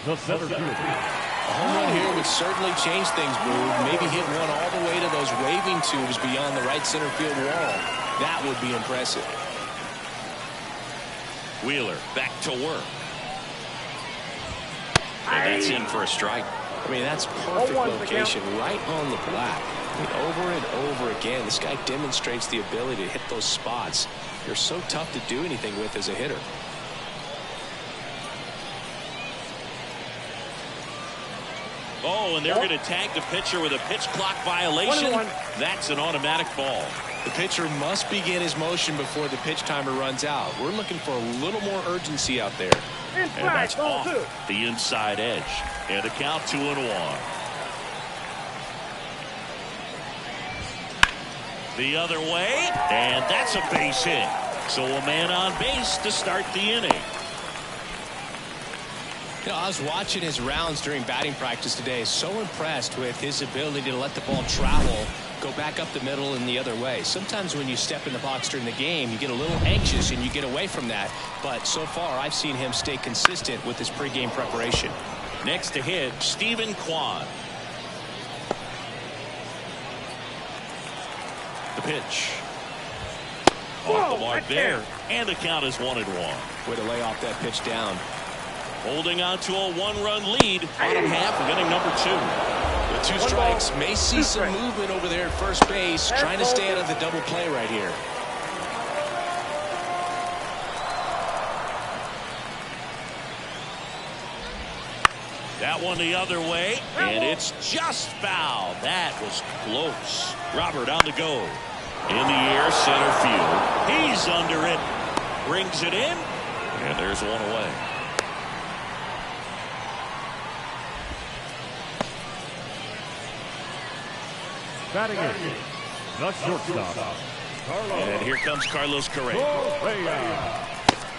The center fielder. A home run here would certainly change things, Boog. Maybe hit one all the way to those waving tubes beyond the right center field wall. That would be impressive. Wheeler back to work. And that's in for a strike. I mean, that's perfect location, right on the black. I mean, over and over again, this guy demonstrates the ability to hit those spots. You're so tough to do anything with as a hitter. Oh, and they're going to tag the pitcher with a pitch clock violation. That's an automatic ball. The pitcher must begin his motion before the pitch timer runs out. We're looking for a little more urgency out there. And that's off the inside edge. And the count 2-1. The other way, and that's a base hit. So a man on base to start the inning. You know, I was watching his rounds during batting practice today. So impressed with his ability to let the ball travel, go back up the middle and the other way. Sometimes when you step in the box during the game, you get a little anxious and you get away from that. But so far, I've seen him stay consistent with his pregame preparation. Next to hit, Stephen Kwan. The pitch. Off the mark there. And the count is 1-1. Way to lay off that pitch down. Holding on to a 1-run lead. Bottom half of inning number 2. With 2 strikes, may see some movement over there at first base, trying to stay out of the double play right here. That one the other way, and it's just foul. That was close. Robert on the go. In the air, center field. He's under it. Brings it in, and there's one away. Batting it, the shortstop. And here comes Carlos Correa.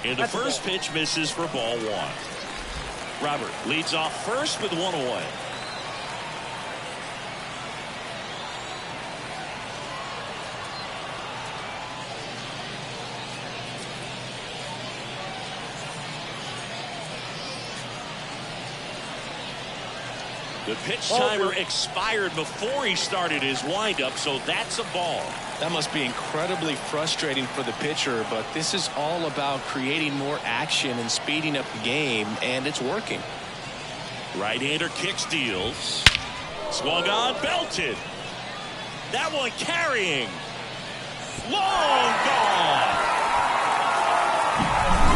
And the first pitch misses for ball 1. Robert leads off first with 1 away. The pitch timer expired before he started his windup, so that's a ball. That must be incredibly frustrating for the pitcher, but this is all about creating more action and speeding up the game, and it's working. Right-hander kicks, deals. Swung on, belted. That one carrying. Long gone.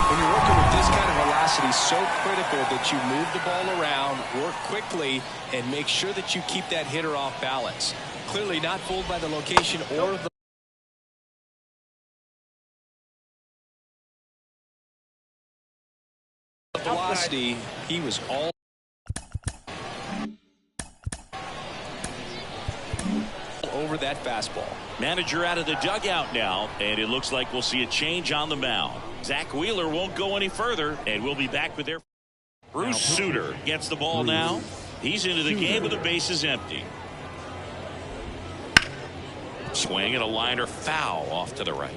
When you're working with this kind of velocity, so critical that you move the ball around, work quickly, and make sure that you keep that hitter off balance. Clearly not fooled by the location or the velocity. He was all over that fastball. Manager out of the dugout now, and it looks like we'll see a change on the mound. Zach Wheeler won't go any further, and we'll be back with their Bruce Sutter gets the ball now. He's into the game with the bases empty. Swing and a liner foul off to the right.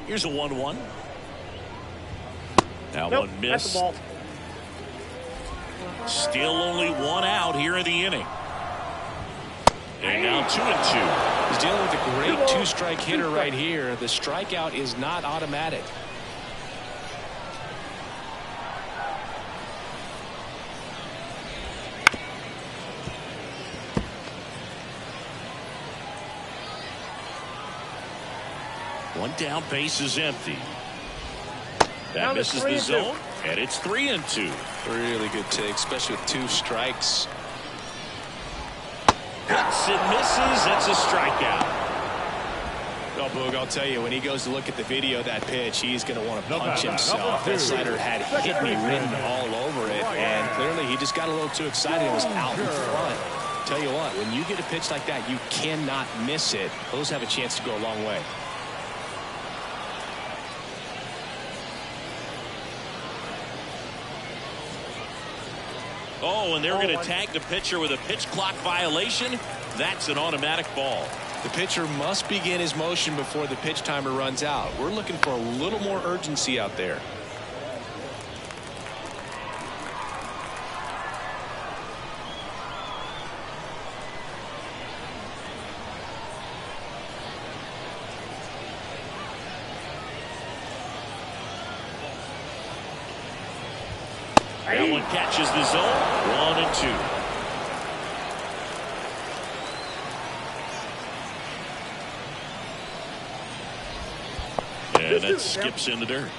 Here's a 1-1. That one missed. Still only 1 out here in the inning. And now 2-2. He's dealing with a great 2-strike hitter right here. The strikeout is not automatic. One down, base is empty. That misses the zone, and it's 3-2. Really good take, especially with 2 strikes. Hits and misses. It's a strikeout. Well, Boog, I'll tell you, when he goes to look at the video of that pitch, he's going to want to punch himself. That slider had hit me written all over it, and clearly he just got a little too excited and was out in front. Tell you what, when you get a pitch like that, you cannot miss it. Those have a chance to go a long way. Oh, and they're going to tag the pitcher with a pitch clock violation. That's an automatic ball. The pitcher must begin his motion before the pitch timer runs out. We're looking for a little more urgency out there. That one catches the zone. 1-2. And that skips in the dirt.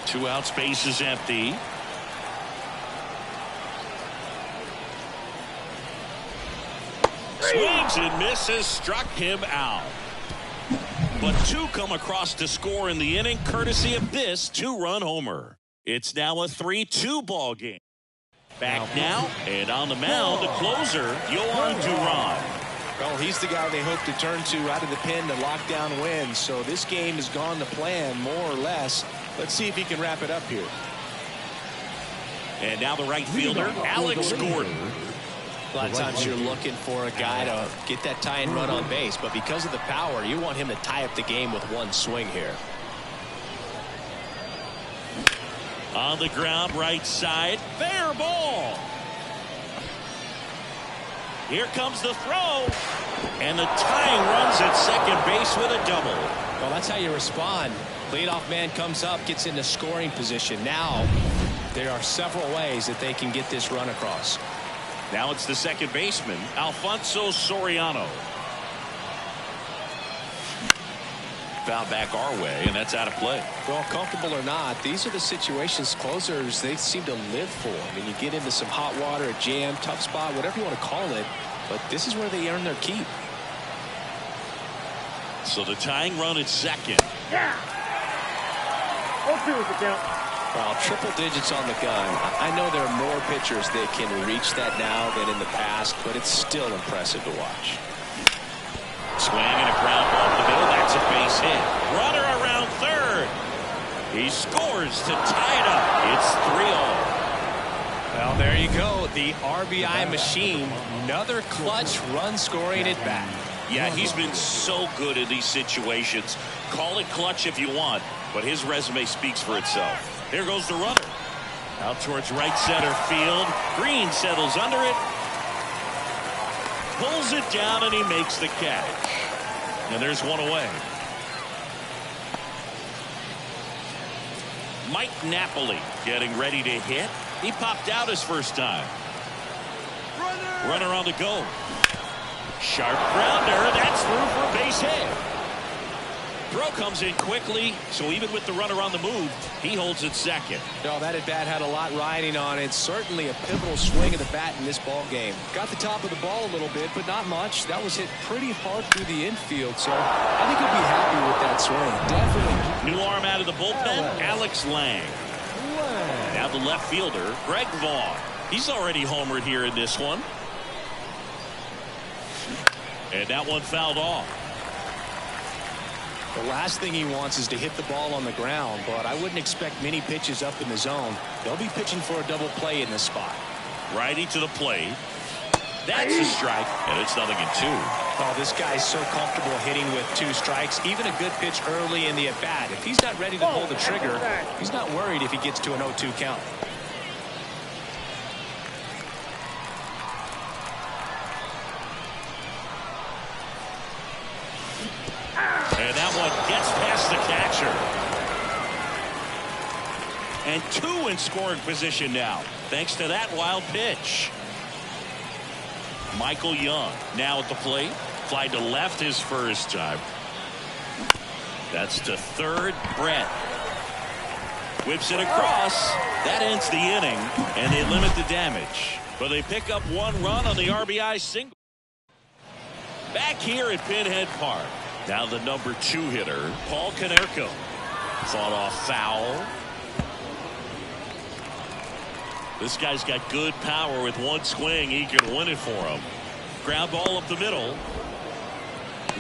2 out, space is empty. Swings and misses, struck him out. But 2 come across to score in the inning, courtesy of this 2-run homer. It's now a 3-2 ball game. Back now, and on the mound, the closer, Yohan Duran. Well, he's the guy they hope to turn to out of the pen to lock down wins. So this game has gone to plan, more or less. Let's see if he can wrap it up here. And now the right fielder, Alex Gordon. A lot of times you're looking for a guy to get that tie-in run on base, but because of the power, you want him to tie up the game with one swing here. On the ground, right side, fair ball. Here comes the throw, and the tying runs at second base with a double. Well, that's how you respond. Leadoff man comes up, gets into scoring position. Now, there are several ways that they can get this run across. Now it's the second baseman, Alfonso Soriano. Foul back our way, and that's out of play. Well, comfortable or not, these are the situations closers they seem to live for. I mean, you get into some hot water, a jam, tough spot, whatever you want to call it, but this is where they earn their keep. So the tying run at second. Yeah. 0-2 is the count. Well, triple digits on the gun. I know there are more pitchers that can reach that now than in the past, but it's still impressive to watch. Swing and a ground ball up the middle. That's a base hit. Runner around third. He scores to tie it up. It's 3-all. Well, there you go. The RBI machine. Another clutch run scoring at bat. Yeah, he's been so good in these situations. Call it clutch if you want, but his resume speaks for itself. Here goes the runner. Out towards right center field. Green settles under it. Pulls it down, and he makes the catch. And there's one away. Mike Napoli getting ready to hit. He popped out his first time. Runner on the go. Sharp grounder. That's through for a base hit. Throw comes in quickly, so even with the runner on the move, he holds it second. No, that at bat had a lot riding on it. Certainly a pivotal swing of the bat in this ball game. Got the top of the ball a little bit, but not much. That was hit pretty hard through the infield, so I think he'll be happy with that swing. Definitely. New arm out of the bullpen, Alex Lang. Now the left fielder, Greg Vaughn. He's already homered here in this one. And that one fouled off. The last thing he wants is to hit the ball on the ground, but I wouldn't expect many pitches up in the zone. They'll be pitching for a double play in this spot. Righty to the plate. That's a strike, and it's 0-2. Oh, this guy's so comfortable hitting with 2 strikes. Even a good pitch early in the at-bat. If he's not ready to pull the trigger, he's not worried if he gets to an 0-2 count. And that one gets past the catcher. And 2 in scoring position now, thanks to that wild pitch. Michael Young now at the plate. Fly to left his first time. That's to third. Brett whips it across. That ends the inning, and they limit the damage. But they pick up 1 run on the RBI single. Back here at Pinhead Park. Now the number 2 hitter, Paul Konerko. Fought off foul. This guy's got good power. With 1 swing, he can win it for him. Ground ball up the middle.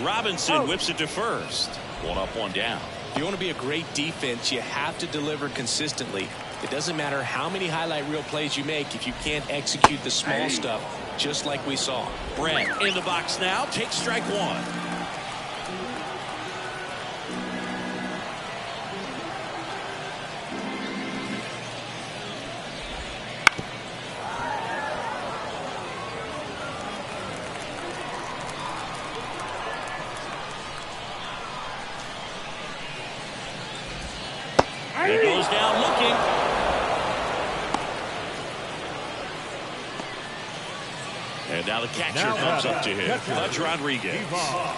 Robinson whips it to first. 1 up, 1 down. If you want to be a great defense, you have to deliver consistently. It doesn't matter how many highlight reel plays you make if you can't execute the small stuff, just like we saw. Brett in the box now. Takes strike 1. It goes down looking. And now the catcher comes up to him. That's Rodriguez.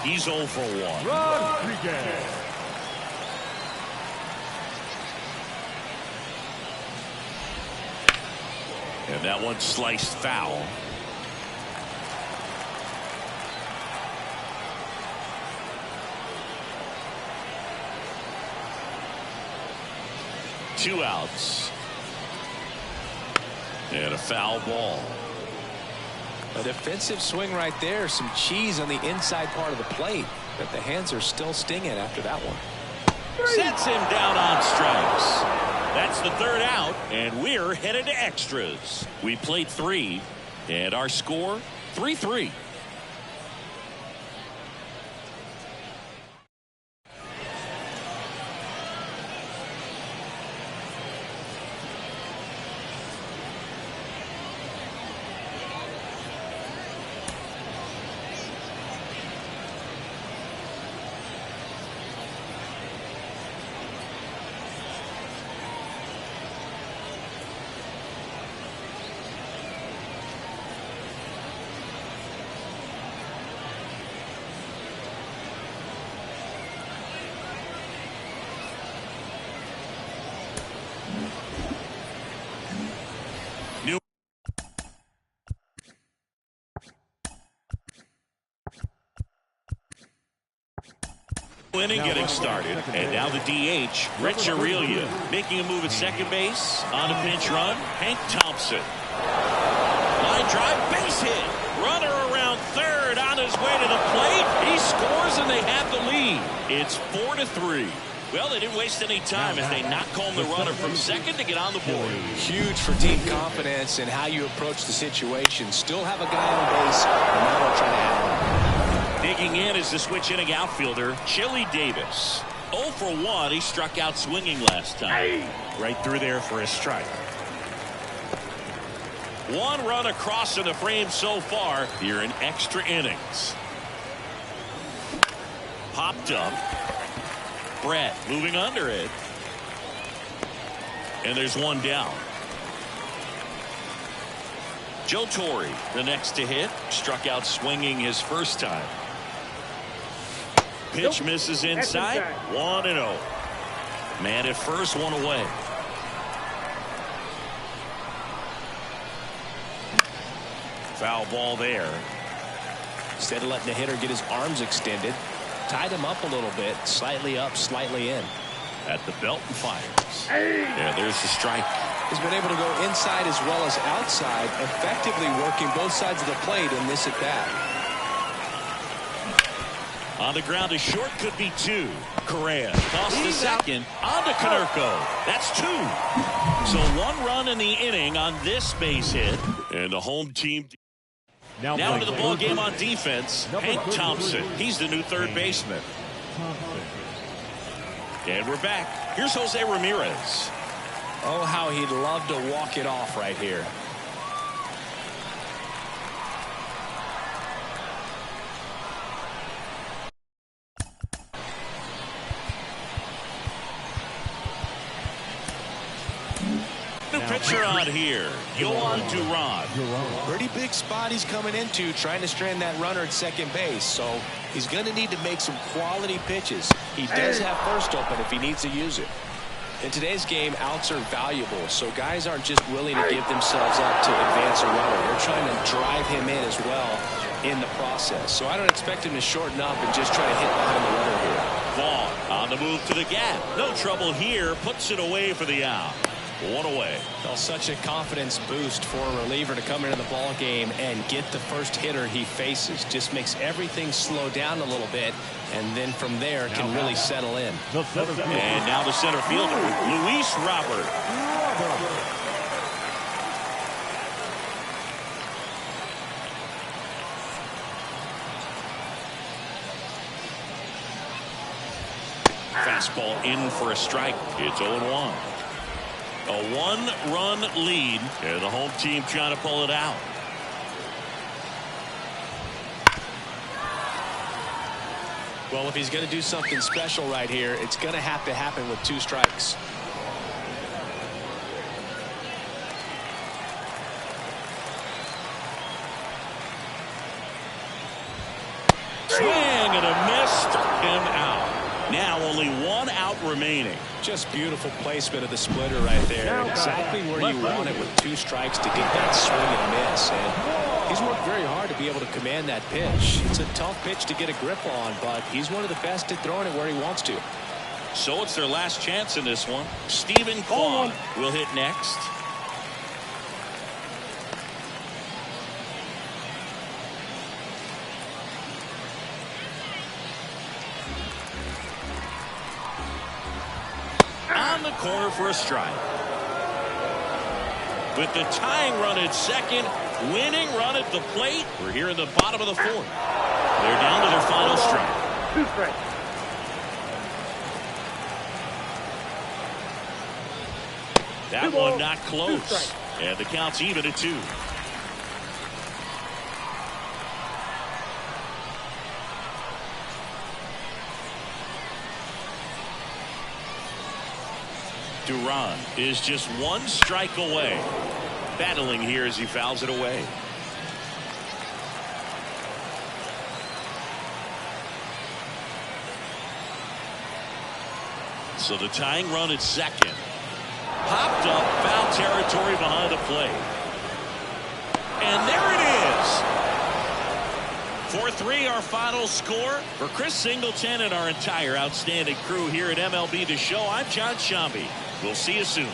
He's 0 for 1. Rodriguez. And that one sliced foul. Two outs. And a foul ball. A defensive swing right there. Some cheese on the inside part of the plate. But the hands are still stinging after that one. Sets him down on strikes. That's the 3rd out. And we're headed to extras. We played 3, and our score 3-3. Inning getting started, and now the DH, Rich Aurelia, making a move at second base on a pinch run. Hank Thompson, line drive, base hit, runner around third on his way to the plate. He scores, and they have the lead. It's 4-3. Well, they didn't waste any time as they knock home the runner from second to get on the board. Huge for team confidence and how you approach the situation. Still have a guy on base, and now they're trying to add on. Digging in is the switch inning outfielder, Chili Davis. 0 for 1. He struck out swinging last time. Right through there for a strike. 1 run across in the frame so far here in extra innings. Popped up. Brett moving under it. And there's 1 down. Joe Torre, the next to hit, struck out swinging his first time. Pitch misses inside. 1-0. Man at first, 1 away. Foul ball there. Instead of letting the hitter get his arms extended, tied him up a little bit, slightly up, slightly in. At the belt and fires. Yeah, there's the strike. He's been able to go inside as well as outside, effectively working both sides of the plate in this at bat. On the ground, a short could be 2. Correa tossed to second. On to Konerko. That's 2. So 1 run in the inning on this base hit. And the home team now into the ball game on defense. Hank Thompson. He's the new third baseman. And we're back. Here's Jose Ramirez. Oh, how he'd love to walk it off right here. New pitcher on here, Yohan Duran. Pretty big spot he's coming into, trying to strand that runner at second base. So he's going to need to make some quality pitches. He does have first open if he needs to use it. In today's game, outs are valuable, so guys aren't just willing to give themselves up to advance a runner. They're trying to drive him in as well in the process. So I don't expect him to shorten up and just try to hit behind the runner here. Vaughn on the move to the gap. No trouble here. Puts it away for the out. 1 away. Well, such a confidence boost for a reliever to come into the ball game and get the first hitter he faces. Just makes everything slow down a little bit, and then from there can really settle in. And now the center fielder, Luis Robert. Fastball in for a strike. It's 0-1. A 1-run lead, and the home team trying to pull it out. Well, if he's going to do something special right here, it's going to have to happen with 2 strikes. Swing and a miss, struck him out. Now only 1 out remaining. Just beautiful placement of the splitter right there. Exactly where you want it with 2 strikes to get that swing and miss. And he's worked very hard to be able to command that pitch. It's a tough pitch to get a grip on, but he's one of the best at throwing it where he wants to. So it's their last chance in this one. Stephen Kwan will hit next. On the corner for a strike. with the tying run at second, winning run at the plate. We're here in the bottom of the fourth. They're down to their final strike. 2 strikes. That one not close. And the count's even at 2. Duran is just 1 strike away. Battling here as he fouls it away. So the tying run at second. Popped up, foul territory behind the plate. And there it is. 4-3 our final score. For Chris Singleton and our entire outstanding crew here at MLB The Show, I'm John Shambi. We'll see you soon.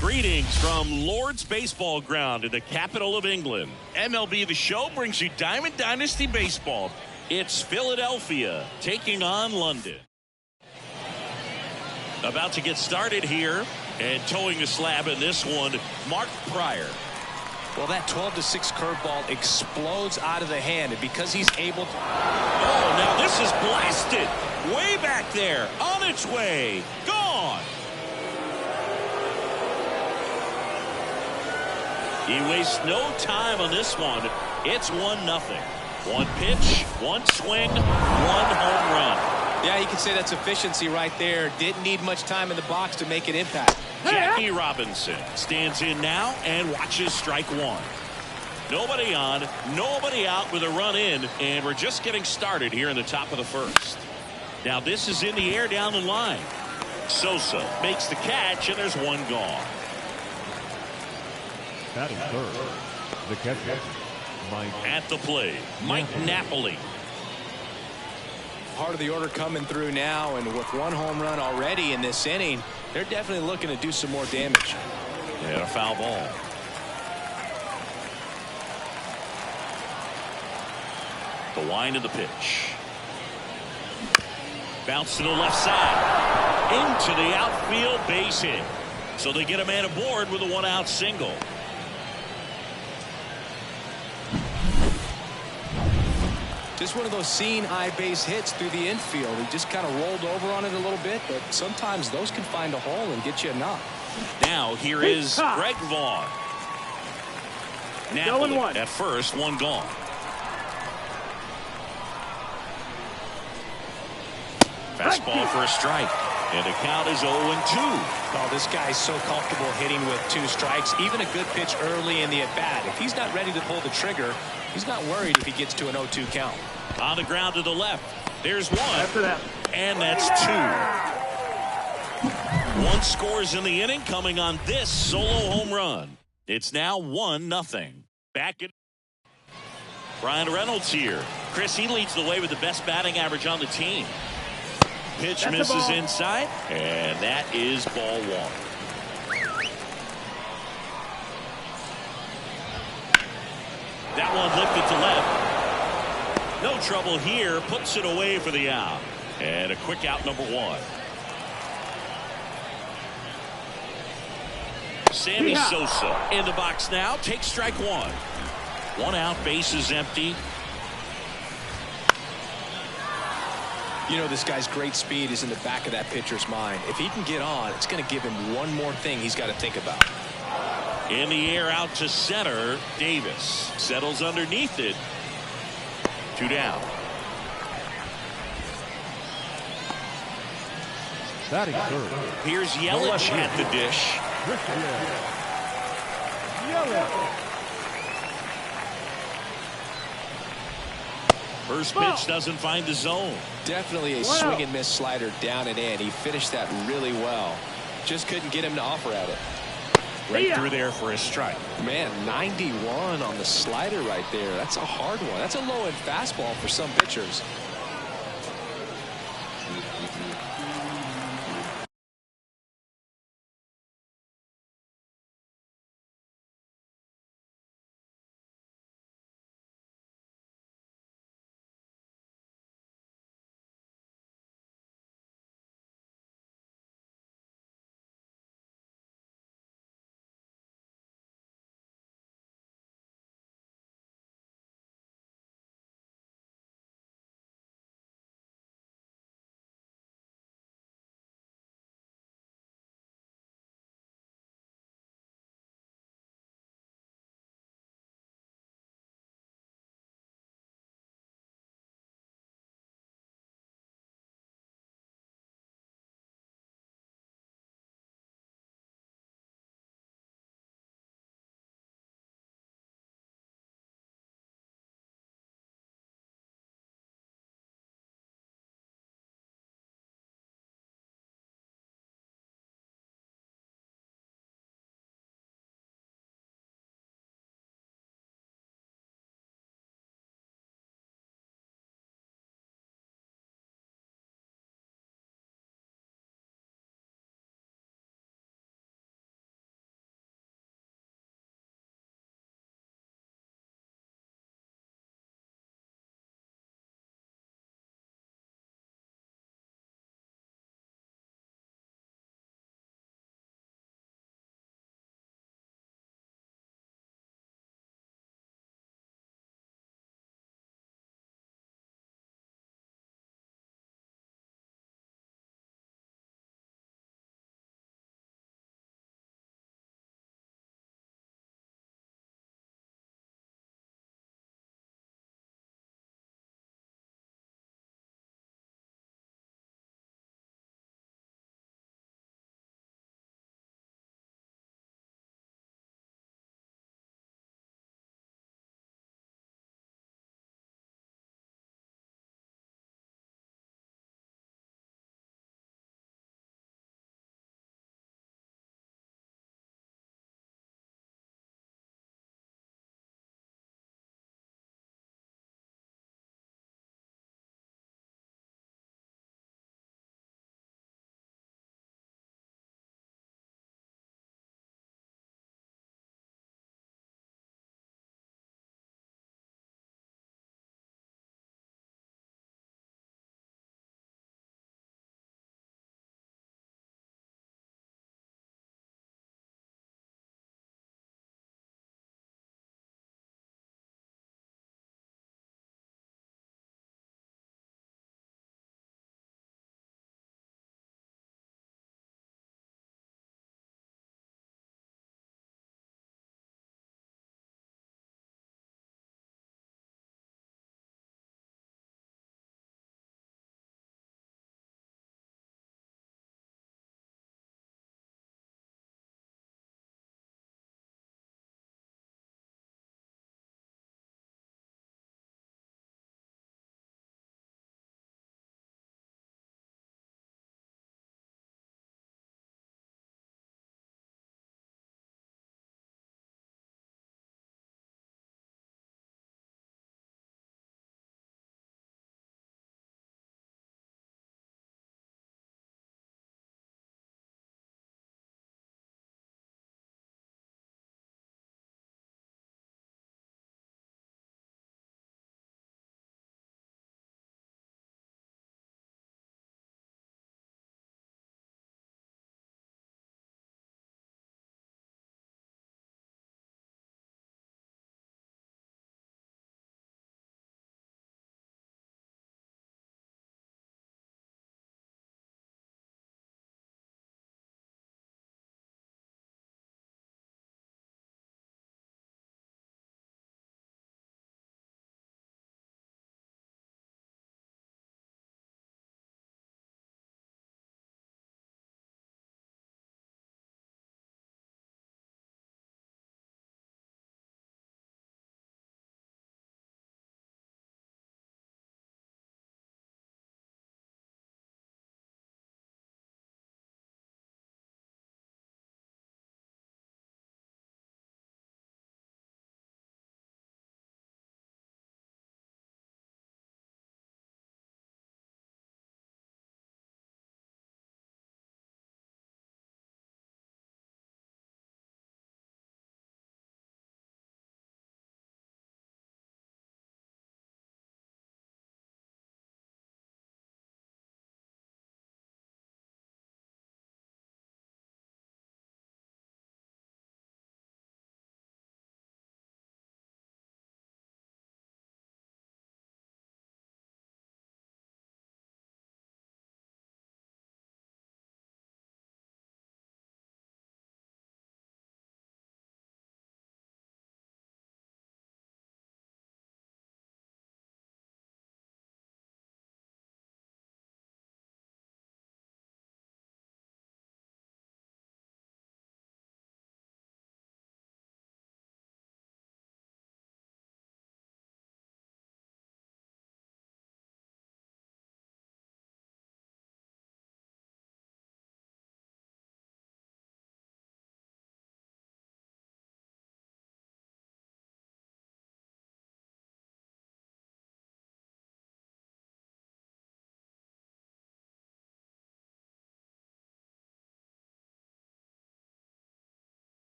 Greetings from Lord's Baseball Ground in the capital of England. MLB The Show brings you Diamond Dynasty Baseball. It's Philadelphia taking on London. About to get started here, and towing the slab in this one, Mark Pryor. Well, that 12-6 curveball explodes out of the hand, and because he's able to... Oh, now this is blasted. Way back there. On its way. Gone. He wastes no time on this one. It's 1-0. One pitch, one swing, one home run. Yeah, you can say that's efficiency right there. Didn't need much time in the box to make an impact. Jackie Robinson stands in now and watches strike one. Nobody on, nobody out with a run in, and we're just getting started here in the top of the first. Now this is in the air down the line. Sosa makes the catch, and there's one gone. Batting third, the catcher, Mike. At the plate, Mike Napoli. Part of the order coming through now, and with one home run already in this inning, they're definitely looking to do some more damage. And a foul ball. The wind of the pitch. Bounce to the left side. Into the outfield, base hit. So they get a man aboard with a one-out single. Just one of those seeing eye base hits through the infield. He just kind of rolled over on it a little bit, but sometimes those can find a hole and get you a knock. Now here is Greg Vaughn. Napoli at first, one gone. Fastball for a strike. And the count is 0-2. Oh, this guy's so comfortable hitting with 2 strikes. Even a good pitch early in the at-bat. If he's not ready to pull the trigger, he's not worried if he gets to an 0-2 count. On the ground to the left. There's one. After that. And that's 2. One scores in the inning coming on this solo home run. It's now 1-0. Back in. Brian Reynolds here. Chris, he leads the way with the best batting average on the team. Pitch misses inside, and that is ball one. That one lifted to left. No trouble here. Puts it away for the out. And a quick out, number 1. Sammy Sosa in the box now. Takes strike 1. One out, base is empty. You know, this guy's great speed is in the back of that pitcher's mind. If he can get on, it's going to give him one more thing he's got to think about. In the air out to center. Davis settles underneath it. 2 down. Batting third. Here's Yelich at the dish. Yelich. First pitch doesn't find the zone. Definitely a swing and miss slider down and in. He finished that really well. Just couldn't get him to offer at it. Right through there for a strike. Man, 91 on the slider right there. That's a hard one. That's a low-end fastball for some pitchers.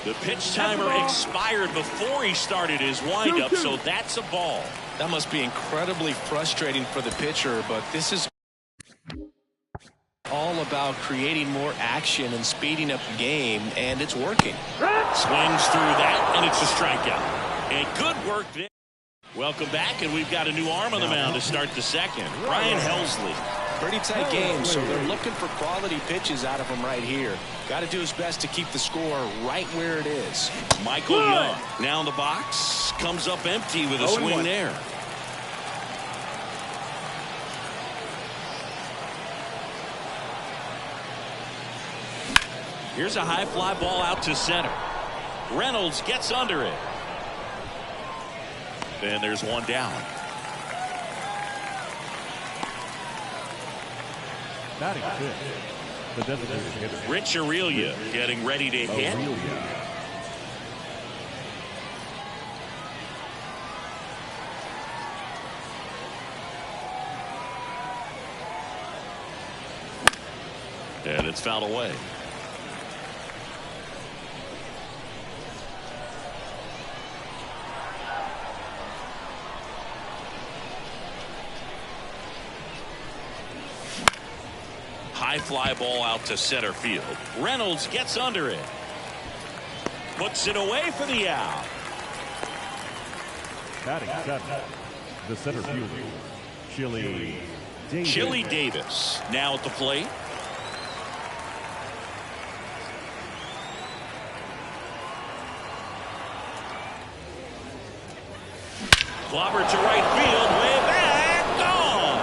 The pitch timer expired before he started his windup, so that's a ball. That must be incredibly frustrating for the pitcher, but this is all about creating more action and speeding up the game, and it's working. Swings through that, and it's a strikeout. And good work there. Welcome back, and we've got a new arm on the mound to start the second. Ryan Helsley. Pretty tight game, so they're looking for quality pitches out of him right here. Got to do his best to keep the score right where it is. Michael Young now in the box. Comes up empty with a swing there. Here's a high fly ball out to center. Reynolds gets under it. And there's one down. Batting fifth, the designated hitter. Rich Aurelia getting ready to hit. And it's fouled away. High fly ball out to center field. Reynolds gets under it. Puts it away for the out. Batting seventh, the center fielder, Chili Davis now at the plate. Clobber to right field, way back, gone.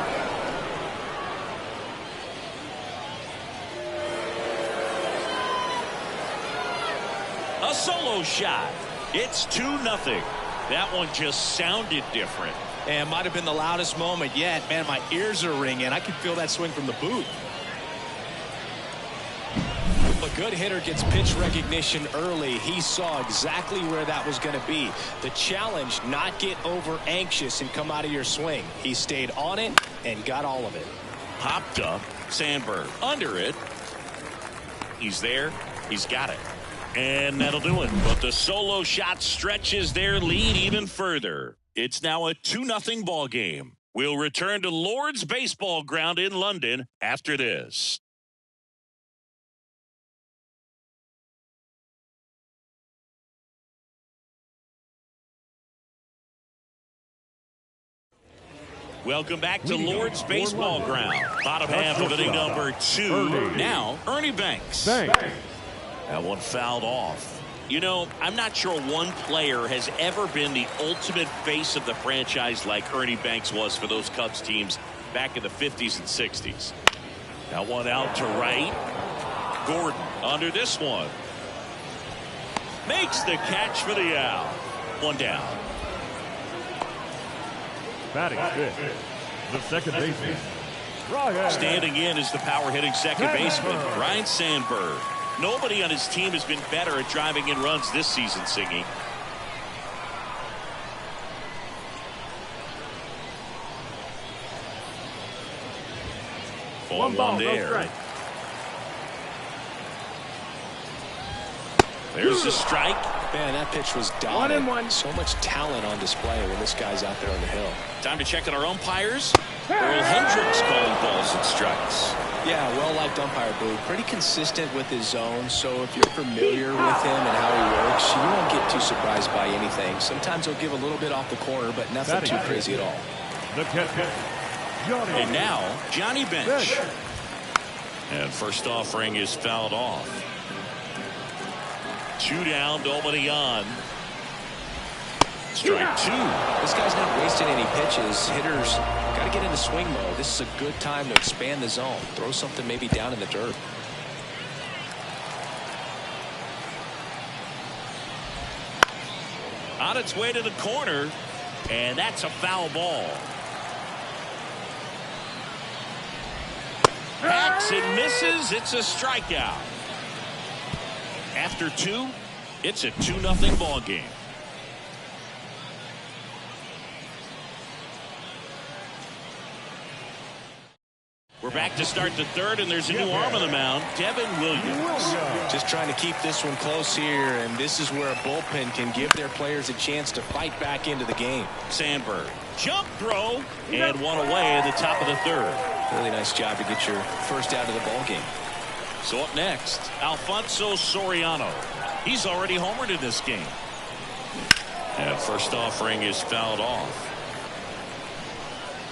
A solo shot. It's 2-0. That one just sounded different. And might have been the loudest moment yet. Man, my ears are ringing. I can feel that swing from the booth. A good hitter gets pitch recognition early. He saw exactly where that was going to be. The challenge, not get over anxious and come out of your swing. He stayed on it and got all of it. Popped up. Sandberg under it. He's there. He's got it. And that'll do it. But the solo shot stretches their lead even further. It's now a 2-0 ball game. We'll return to Lord's Baseball Ground in London after this. Welcome back to Lord's Baseball Ground. Bottom half of inning number 2. Now, Ernie Banks. That one fouled off. You know, I'm not sure one player has ever been the ultimate face of the franchise like Ernie Banks was for those Cubs teams back in the 50s and 60s. That one out to right. Gordon under this one. Makes the catch for the out. One down. batting fifth, the second baseman. Standing in is the power-hitting second baseman, Ryan Sandberg. Nobody on his team has been better at driving in runs this season, Singy. Ball one there. There's the strike. Man, that pitch was dominant. 1-1. So much talent on display when this guy's out there on the hill. Time to check on our umpires. Earl Hendricks calling balls and strikes. Yeah, well-liked umpire, Boo. Pretty consistent with his zone, so if you're familiar with him and how he works, you won't get too surprised by anything. Sometimes he'll give a little bit off the corner, but nothing too crazy at all. And now, Johnny Bench. And first offering is fouled off. 2 down, nobody on. Strike 2. This guy's not wasting any pitches. Hitters got to get into swing mode. This is a good time to expand the zone. Throw something maybe down in the dirt. On its way to the corner, and that's a foul ball. Hacks and misses. It's a strikeout. After 2, it's a 2-0 ball game. We're We're back to start the third, and there's a new arm on the mound, Devin Williams. Just trying to keep this one close here, and this is where a bullpen can give their players a chance to fight back into the game. Sandberg, jump throw, and one away at the top of the third. Really nice job to get your first out of the ball game. So up next, Alfonso Soriano. He's already homered in this game. And first offering is fouled off.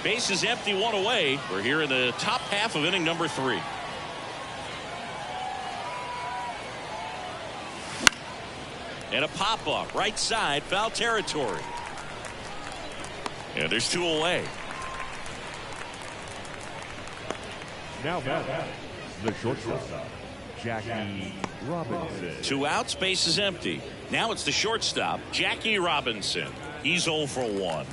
Base is empty, one away. We're here in the top half of inning number 3. And a pop-up, right side, foul territory. And there's 2 away. Now batting, the shortstop, Jackie Robinson. 2 outs, base is empty. Now it's the shortstop, Jackie Robinson. He's 0 for 1.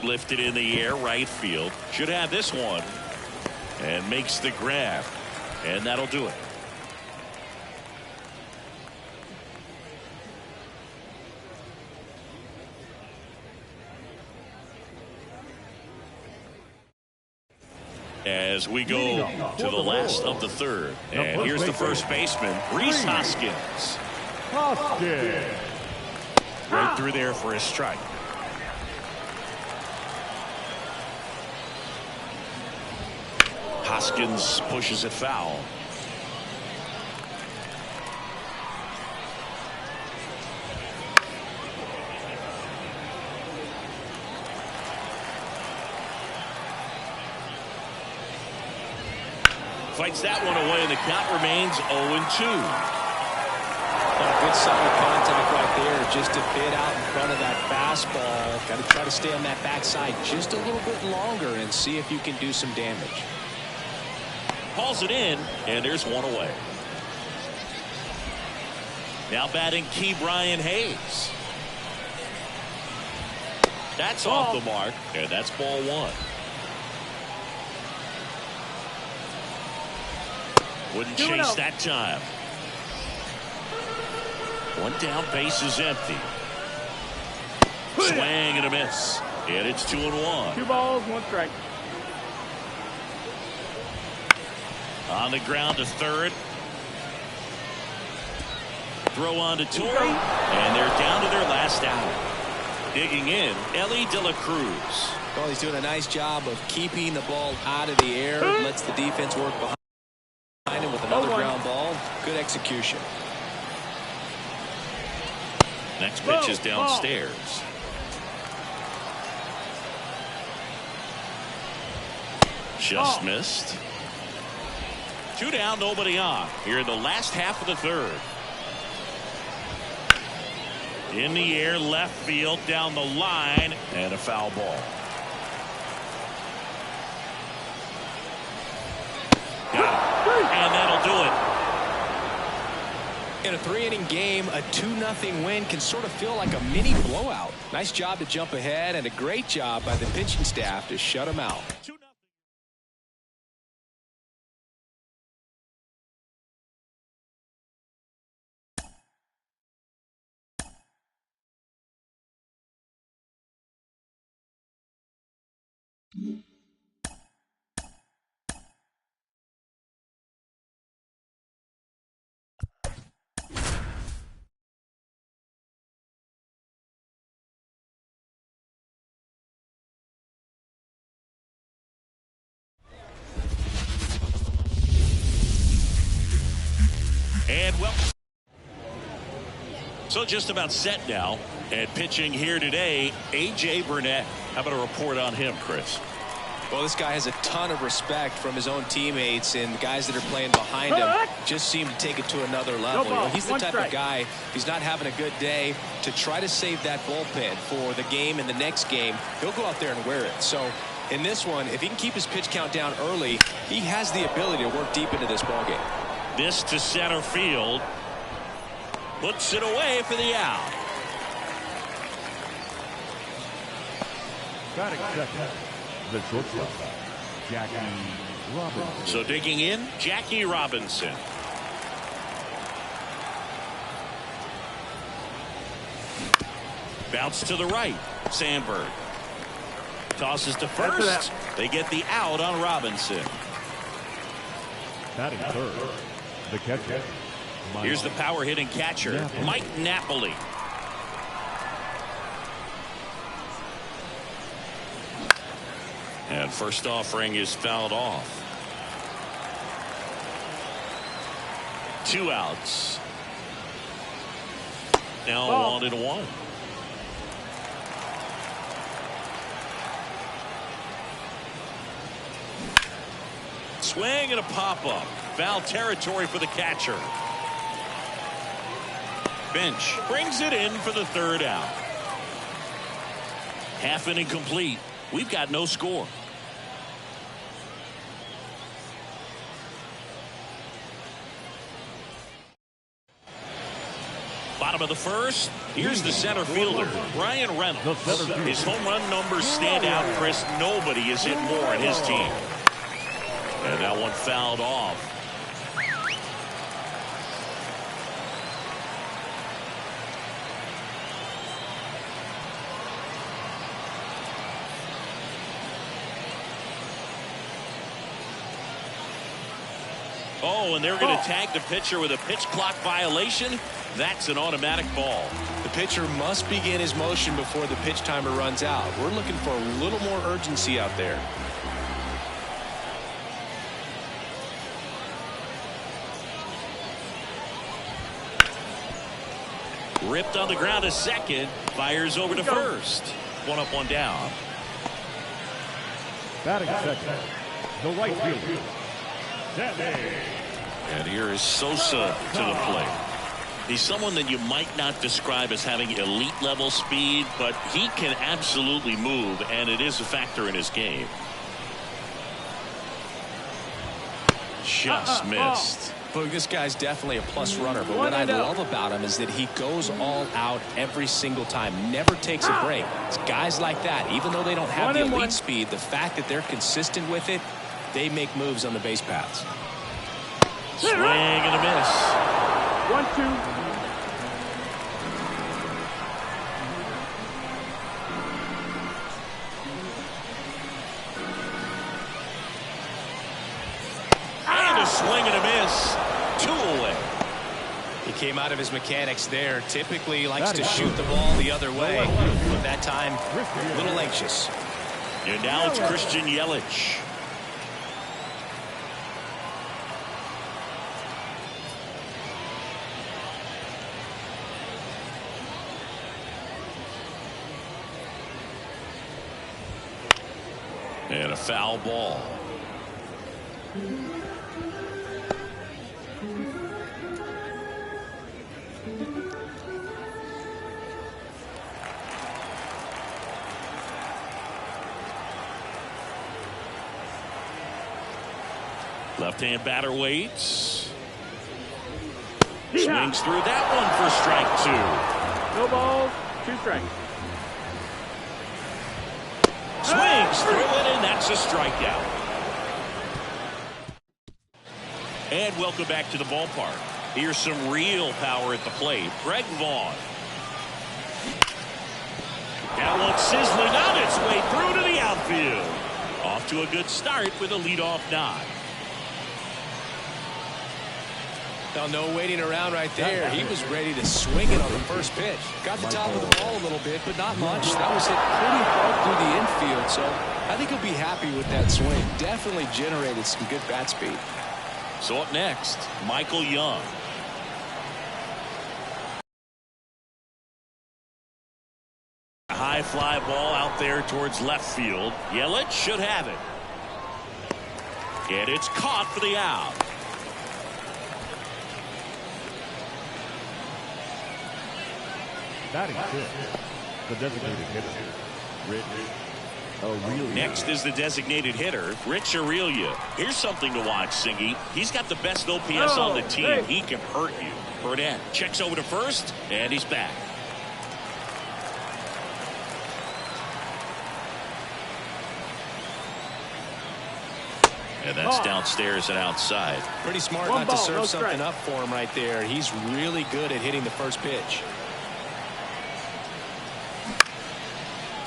Lifted in the air, right field. Should have this one. And makes the grab. And that'll do it. As we go to the last of the third. And here's the first baseman, Rhys Hoskins. Right through there for a strike. Hoskins pushes it foul. Fights that one away, and the count remains 0-2. Good solid contact right there, just a bit out in front of that fastball. Got to try to stay on that backside just a little bit longer and see if you can do some damage. Hauls it in, and there's one away. Now batting Key Brian Hayes. That's off the mark, and that's ball 1. Wouldn't chase that time. 1 down, base is empty. Swing and a miss. And it's 2-1. 2 balls, 1 strike. On the ground to third. Throw on to Torrey. And they're down to their last out. Digging in, Ellie De La Cruz. Well, he's doing a nice job of keeping the ball out of the air. Lets the defense work behind him with another ground ball. Good execution. Next pitch is downstairs. Just missed. 2 down, nobody on. Here in the last half of the third. In the air, left field, down the line, and a foul ball. Got it. And that'll do it. In a 3-inning game, a 2-0 win can sort of feel like a mini blowout. Nice job to jump ahead, and a great job by the pitching staff to shut them out. And well, so just about set now. And pitching here today, A.J. Burnett. How about a report on him, Chris? Well, this guy has a ton of respect from his own teammates, and the guys that are playing behind him just seem to take it to another level. You know, he's the type of guy, if he's not having a good day, to try to save that bullpen for the game and the next game, he'll go out there and wear it. So in this one, if he can keep his pitch count down early, he has the ability to work deep into this ballgame. This to center field. Puts it away for the out. Batting second, the shortstop, Jackie Robinson. So digging in, Jackie Robinson. Bounce to the right. Sandberg tosses to first. They get the out on Robinson. Batting third, the catcher. Here's the power hitting catcher, Mike Napoli. And first offering is fouled off. 2 outs. Now 1-1. Swing and a pop-up. Foul territory for the catcher. Bench brings it in for the 3rd out. Half inning complete. We've got no score. Bottom of the 1st. Here's the center fielder, Brian Reynolds. His home run numbers stand out, Chris. Nobody has hit more in his team. And that one fouled off. Oh, and they're going to tag the pitcher with a pitch clock violation. That's an automatic ball. The pitcher must begin his motion before the pitch timer runs out. We're looking for a little more urgency out there. Ripped on the ground to second. Fires over to first. 1 up, 1 down. Batting second, the right fielder. And here is Sosa to the plate. He's someone that you might not describe as having elite level speed, but he can absolutely move, and it is a factor in his game. Just missed. Look, this guy's definitely a plus runner, but what I love about him is that he goes all out every single time, never takes a break. It's guys like that, even though they don't have the elite speed, the fact that they're consistent with it, they make moves on the base paths. Swing and a miss. 1-2. And a swing and a miss. 2 away. He came out of his mechanics there. Typically he likes to shoot the ball the other way, but that time a little anxious. And now it's Christian Yelich. And a foul ball. Left-hand batter waits. Swings through that one for strike 2. No balls, 2 strikes. Swings through it, and that's a strikeout. And welcome back to the ballpark. Here's some real power at the plate. Greg Vaughn. That one sizzling on its way through to the outfield. Off to a good start with a leadoff nod. Now, no waiting around right there. He was ready to swing it on the first pitch. Got the top of the ball a little bit, but not much. That was hit pretty hard through the infield, so I think he'll be happy with that swing. Definitely generated some good bat speed. So up next, Michael Young. A high fly ball out there towards left field. Yelich should have it. And it's caught for the out. Batting fifth, the designated hitter, Rich Aurelia. Next is the designated hitter, Rich Aurelia. Here's something to watch, Singy. He's got the best OPS on the team. He can hurt you. Burnett checks over to first, and he's back. And that's downstairs and outside. Pretty smart not to serve something up for him right there. He's really good at hitting the first pitch.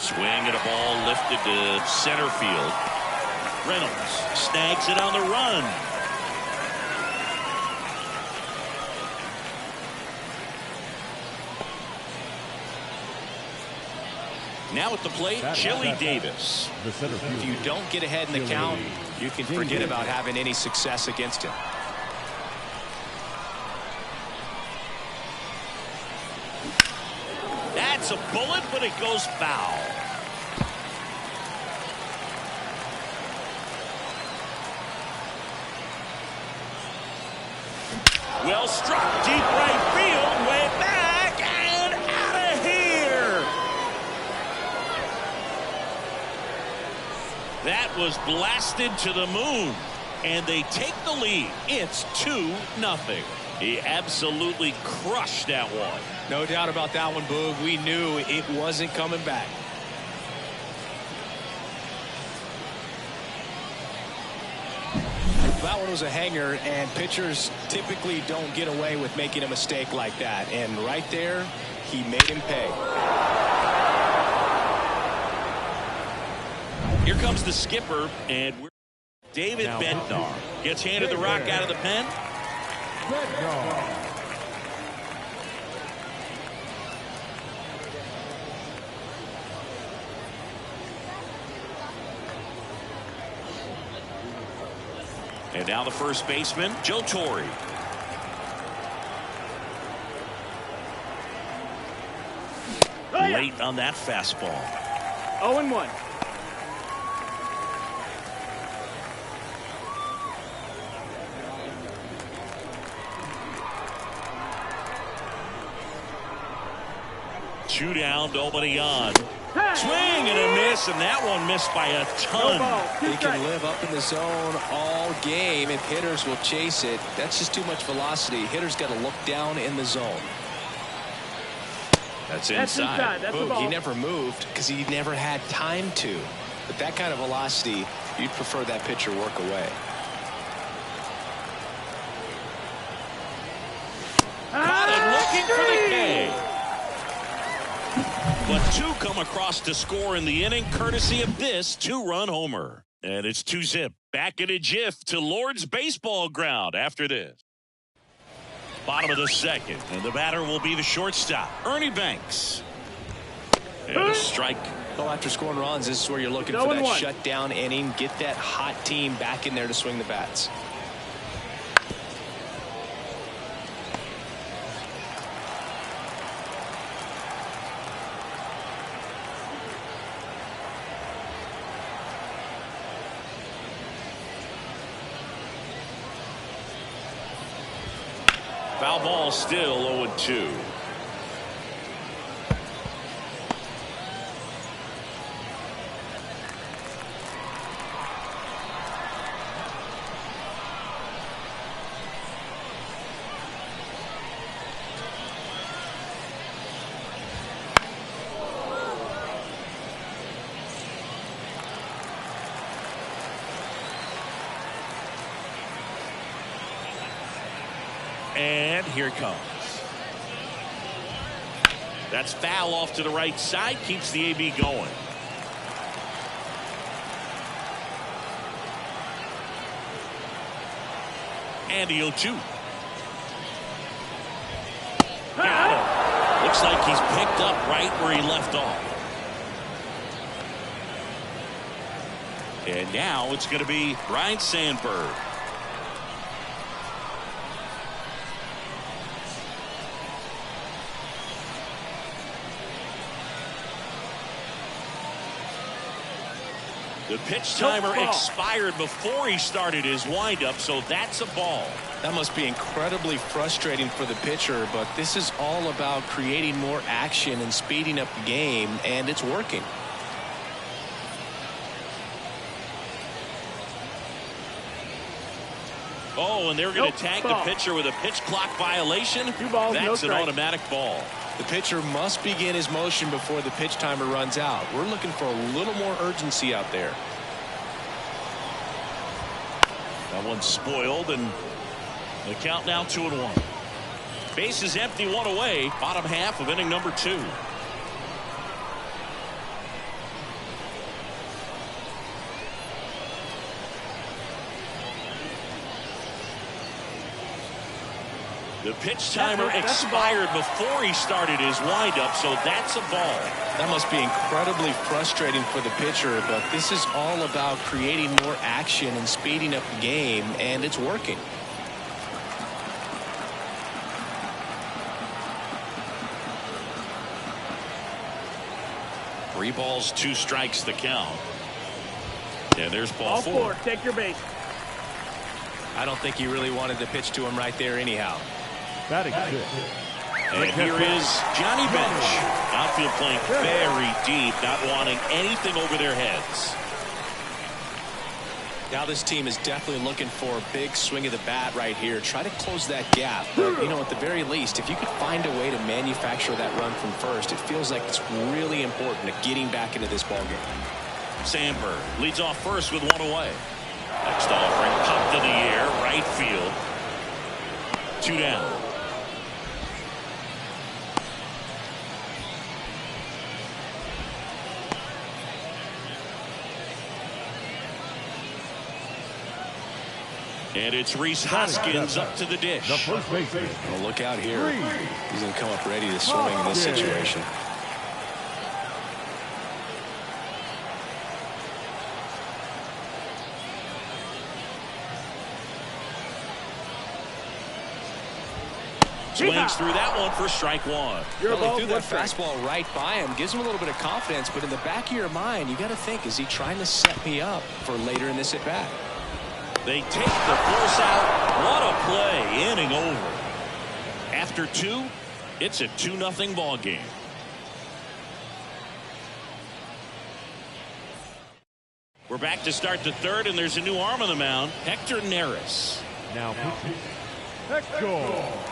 Swing and a ball lifted to center field. Reynolds snags it on the run. Now at the plate, Chili Davis. If you don't get ahead in the count, you can forget about having any success against him. That's a bullet, but it goes foul. Well struck, deep right field, way back and out of here. That was blasted to the moon, and they take the lead. It's 2-0. He absolutely crushed that one. No doubt about that one, Boog. We knew it wasn't coming back. That one was a hanger, and pitchers typically don't get away with making a mistake like that. And right there, he made him pay. Here comes the skipper, and David Bednar gets handed the rock out of the pen. And now the first baseman, Joe Torre. Late on that fastball. 0-1. Two down, nobody on. Swing and a miss, and that one missed by a ton. He can live up in the zone all game if hitters will chase it. That's just too much velocity. Hitters got to look down in the zone. That's inside. That's a ball. He never moved because he never had time to. But that kind of velocity, you'd prefer that pitcher work away. Caught it looking for the K. But two come across to score in the inning, courtesy of this two-run homer. And it's 2-zip. Back in a jiff to Lord's baseball ground after this. Bottom of the second, and the batter will be the shortstop, Ernie Banks. And a strike. Well, after scoring runs, this is where you're looking for that shutdown inning. Get that hot team back in there to swing the bats. Foul ball, still 0-2. And here it comes. That's foul off to the right side. Keeps the AB going. And the 0-2. Got him. Looks like he's picked up right where he left off. And now it's going to be Ryne Sandberg. The pitch timer expired before he started his windup, so that's a ball. That must be incredibly frustrating for the pitcher, but this is all about creating more action and speeding up the game, and it's working. Oh, and they're going to tag the pitcher with a pitch clock violation. That's an automatic ball. The pitcher must begin his motion before the pitch timer runs out. We're looking for a little more urgency out there. That one's spoiled, and the count now 2-1. Base is empty, one away. Bottom half of inning number 2. The pitch timer expired before he started his windup, so that's a ball. That must be incredibly frustrating for the pitcher, but this is all about creating more action and speeding up the game, and it's working. Three balls, 2 strikes the count. And there's ball 4. Take your base. I don't think he really wanted to pitch to him right there anyhow. Batting 6. And here is Johnny Bench. Outfield playing very deep, not wanting anything over their heads. Now this team is definitely looking for a big swing of the bat right here. Try to close that gap. But, you know, at the very least, if you could find a way to manufacture that run from first, it feels like it's really important to getting back into this ballgame. Sandberg leads off first with 1 away. Next offering, popped in the air, right field. 2 down. And it's Rhys Hoskins up to the dish. The first baseman. Well, look out here. He's going to come up ready to swing in this situation. Swings through that one for strike 1. Well, he threw that fastball right by him. Gives him a little bit of confidence, but in the back of your mind, you got to think, is he trying to set me up for later in this at-bat? They take the force out. What a play. Inning over. After 2, it's a 2-0 ball game. We're back to start the 3rd, and there's a new arm on the mound. Hector Neris. Now pitching. Hector Neris.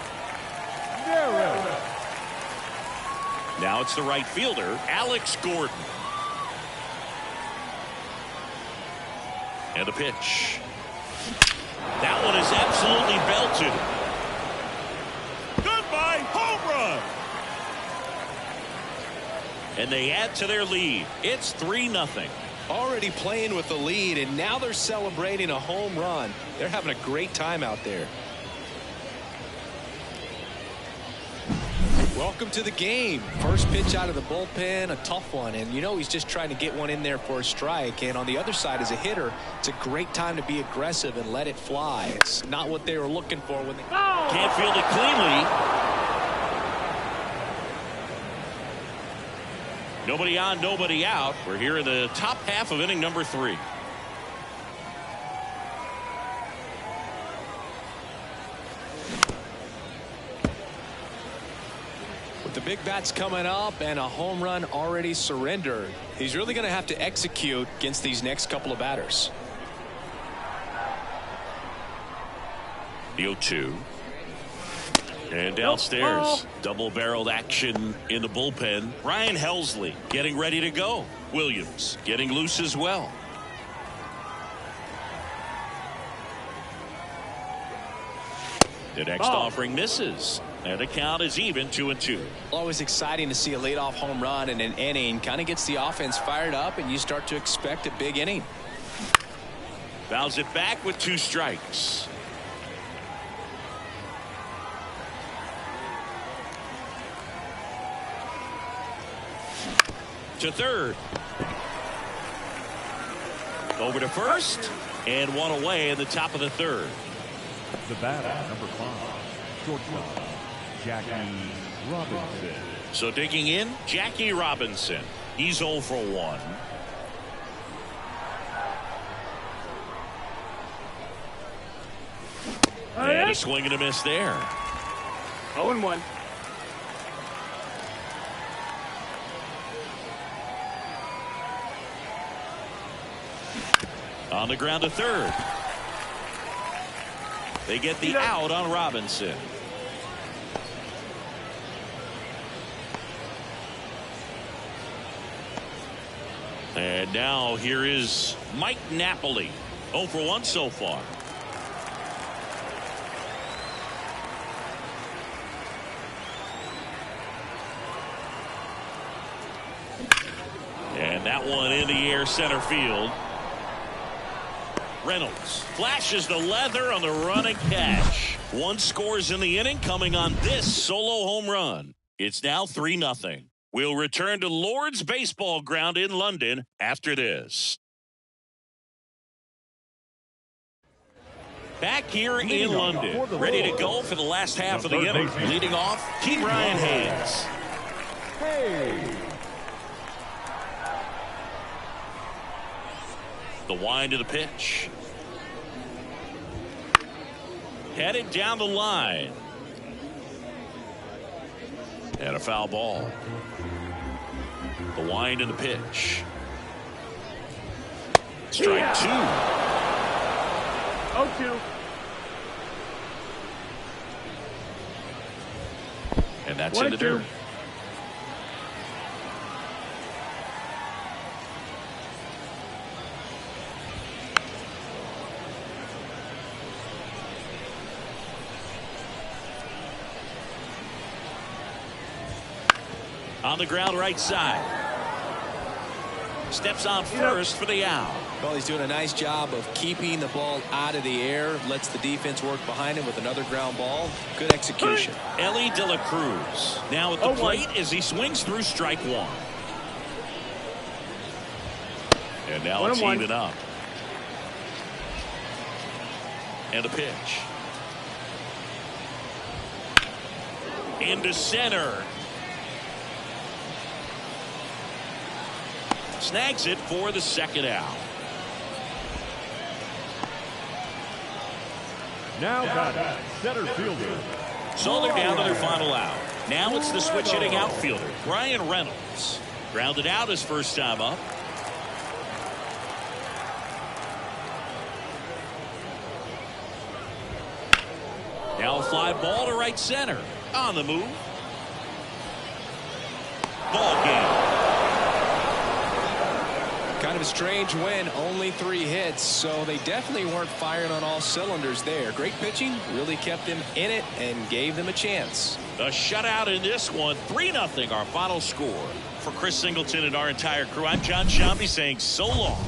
Now it's the right fielder, Alex Gordon. And the pitch. That one is absolutely belted. Goodbye, home run. And they add to their lead. It's 3-0. Already playing with the lead, and now they're celebrating a home run. They're having a great time out there. Welcome to the game. First pitch out of the bullpen, a tough one, and you know he's just trying to get one in there for a strike. And on the other side, as a hitter, it's a great time to be aggressive and let it fly. It's not what they were looking for when they can't field it cleanly. Nobody on, nobody out. We're here in the top half of inning number 3. With the big bats coming up and a home run already surrendered, he's really going to have to execute against these next couple of batters. The 0-2. And downstairs, double-barreled action in the bullpen. Ryan Helsley getting ready to go. Williams getting loose as well. The next offering misses. And the count is even 2-2. Always exciting to see a leadoff home run in an inning. Kind of gets the offense fired up, and you start to expect a big inning. Fouls it back with 2 strikes. To third. Over to first. And 1 away in the top of the 3rd. The batter, number 5, shortstop, Jackie Robinson. So digging in, Jackie Robinson. He's 0 for 1. And a swing and a miss there. 0-1. On the ground to third. They get the out on Robinson. And now here is Mike Napoli. 0 for 1 so far. And that one in the air center field. Reynolds flashes the leather on the running catch. One scores in the inning coming on this solo home run. It's now 3-0. We'll return to Lord's Baseball Ground in London after this. Back here in London, ready to go for the last half of the inning. Leading off, Brian Hayes. The wind of the pitch. Headed down the line. And a foul ball. The wind of the pitch. Strike 2. 0-2. And that's in the dirt. On the ground right side. Steps on first for the out. Well, he's doing a nice job of keeping the ball out of the air. Lets the defense work behind him with another ground ball. Good execution. Ellie De La Cruz now at the plate as he swings through strike 1. And now it's even up. And the pitch. Into center. Snags it for the second out. Now got center fielder. So they're down to their final out. Now it's the switch hitting outfielder, Brian Reynolds. Grounded out his first time up. Now a fly ball to right center. On the move. Ball game. Kind of a strange win, only 3 hits, so they definitely weren't firing on all cylinders there. Great pitching, really kept them in it and gave them a chance. A shutout in this one, 3-0 our final score. For Chris Singleton and our entire crew, I'm John Shambi saying so long.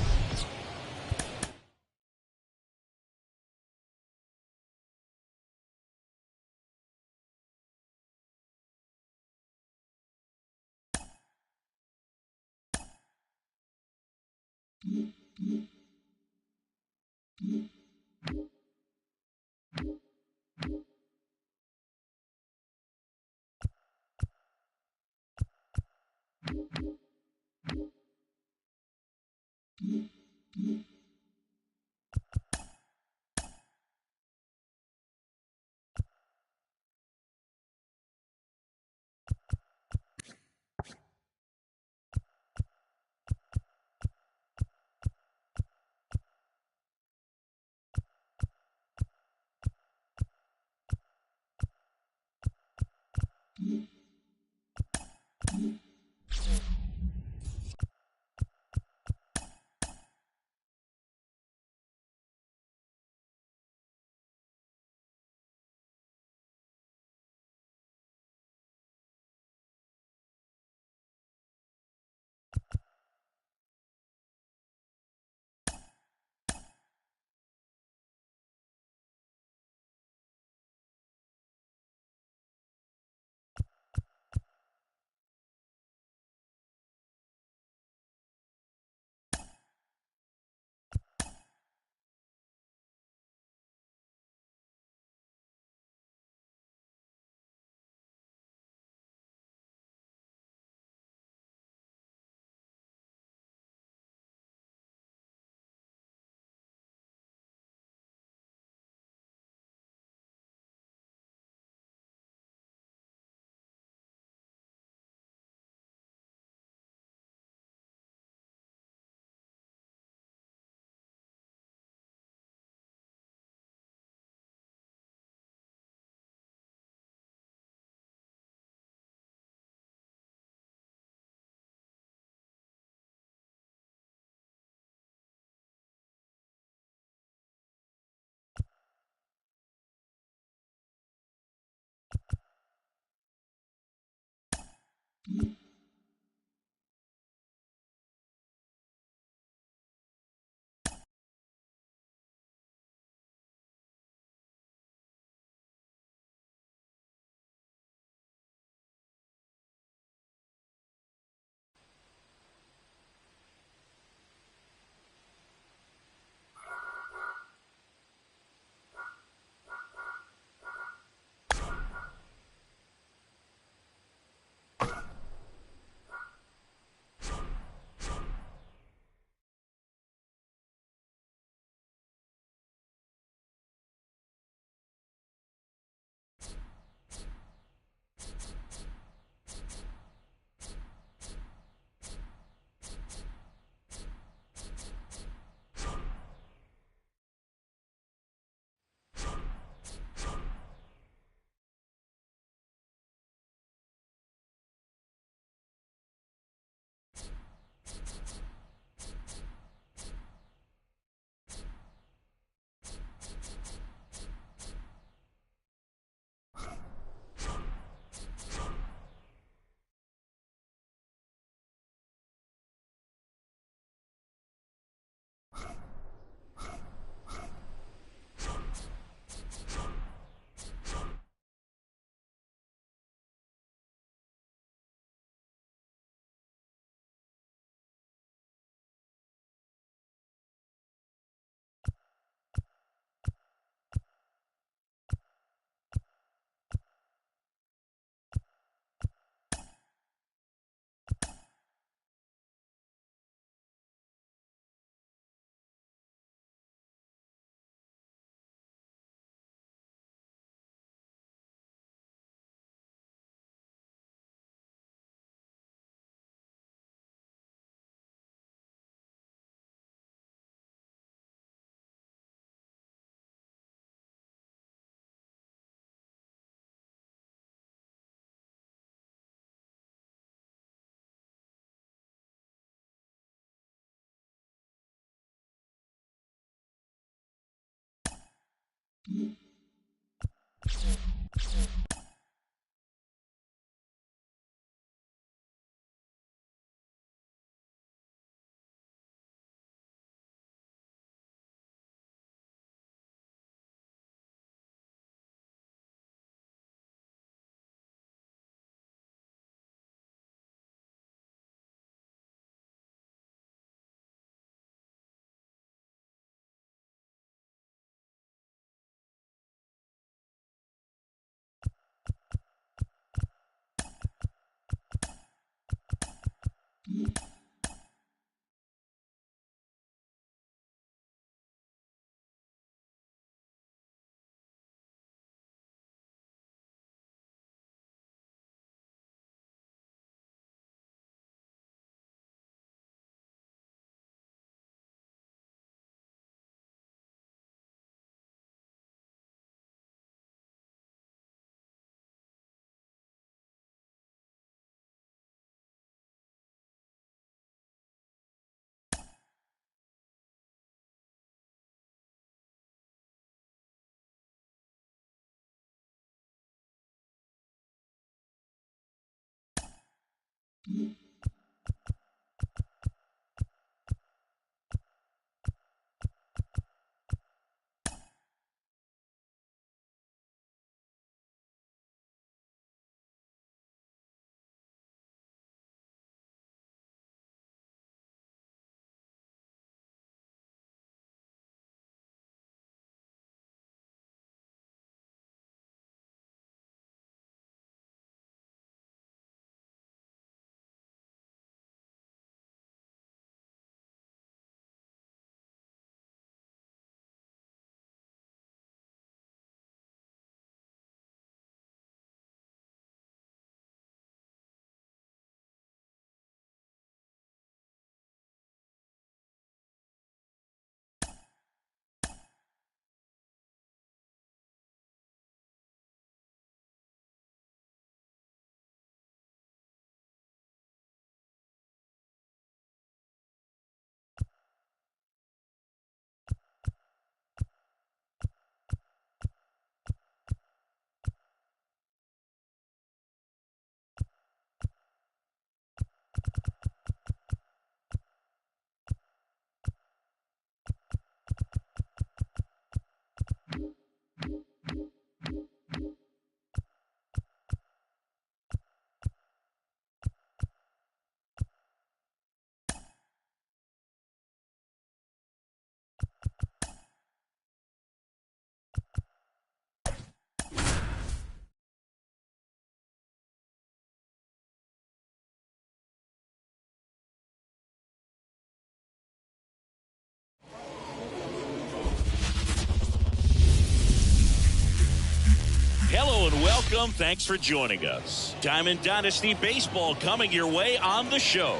Hello and welcome. Thanks for joining us. Diamond Dynasty Baseball coming your way on the show.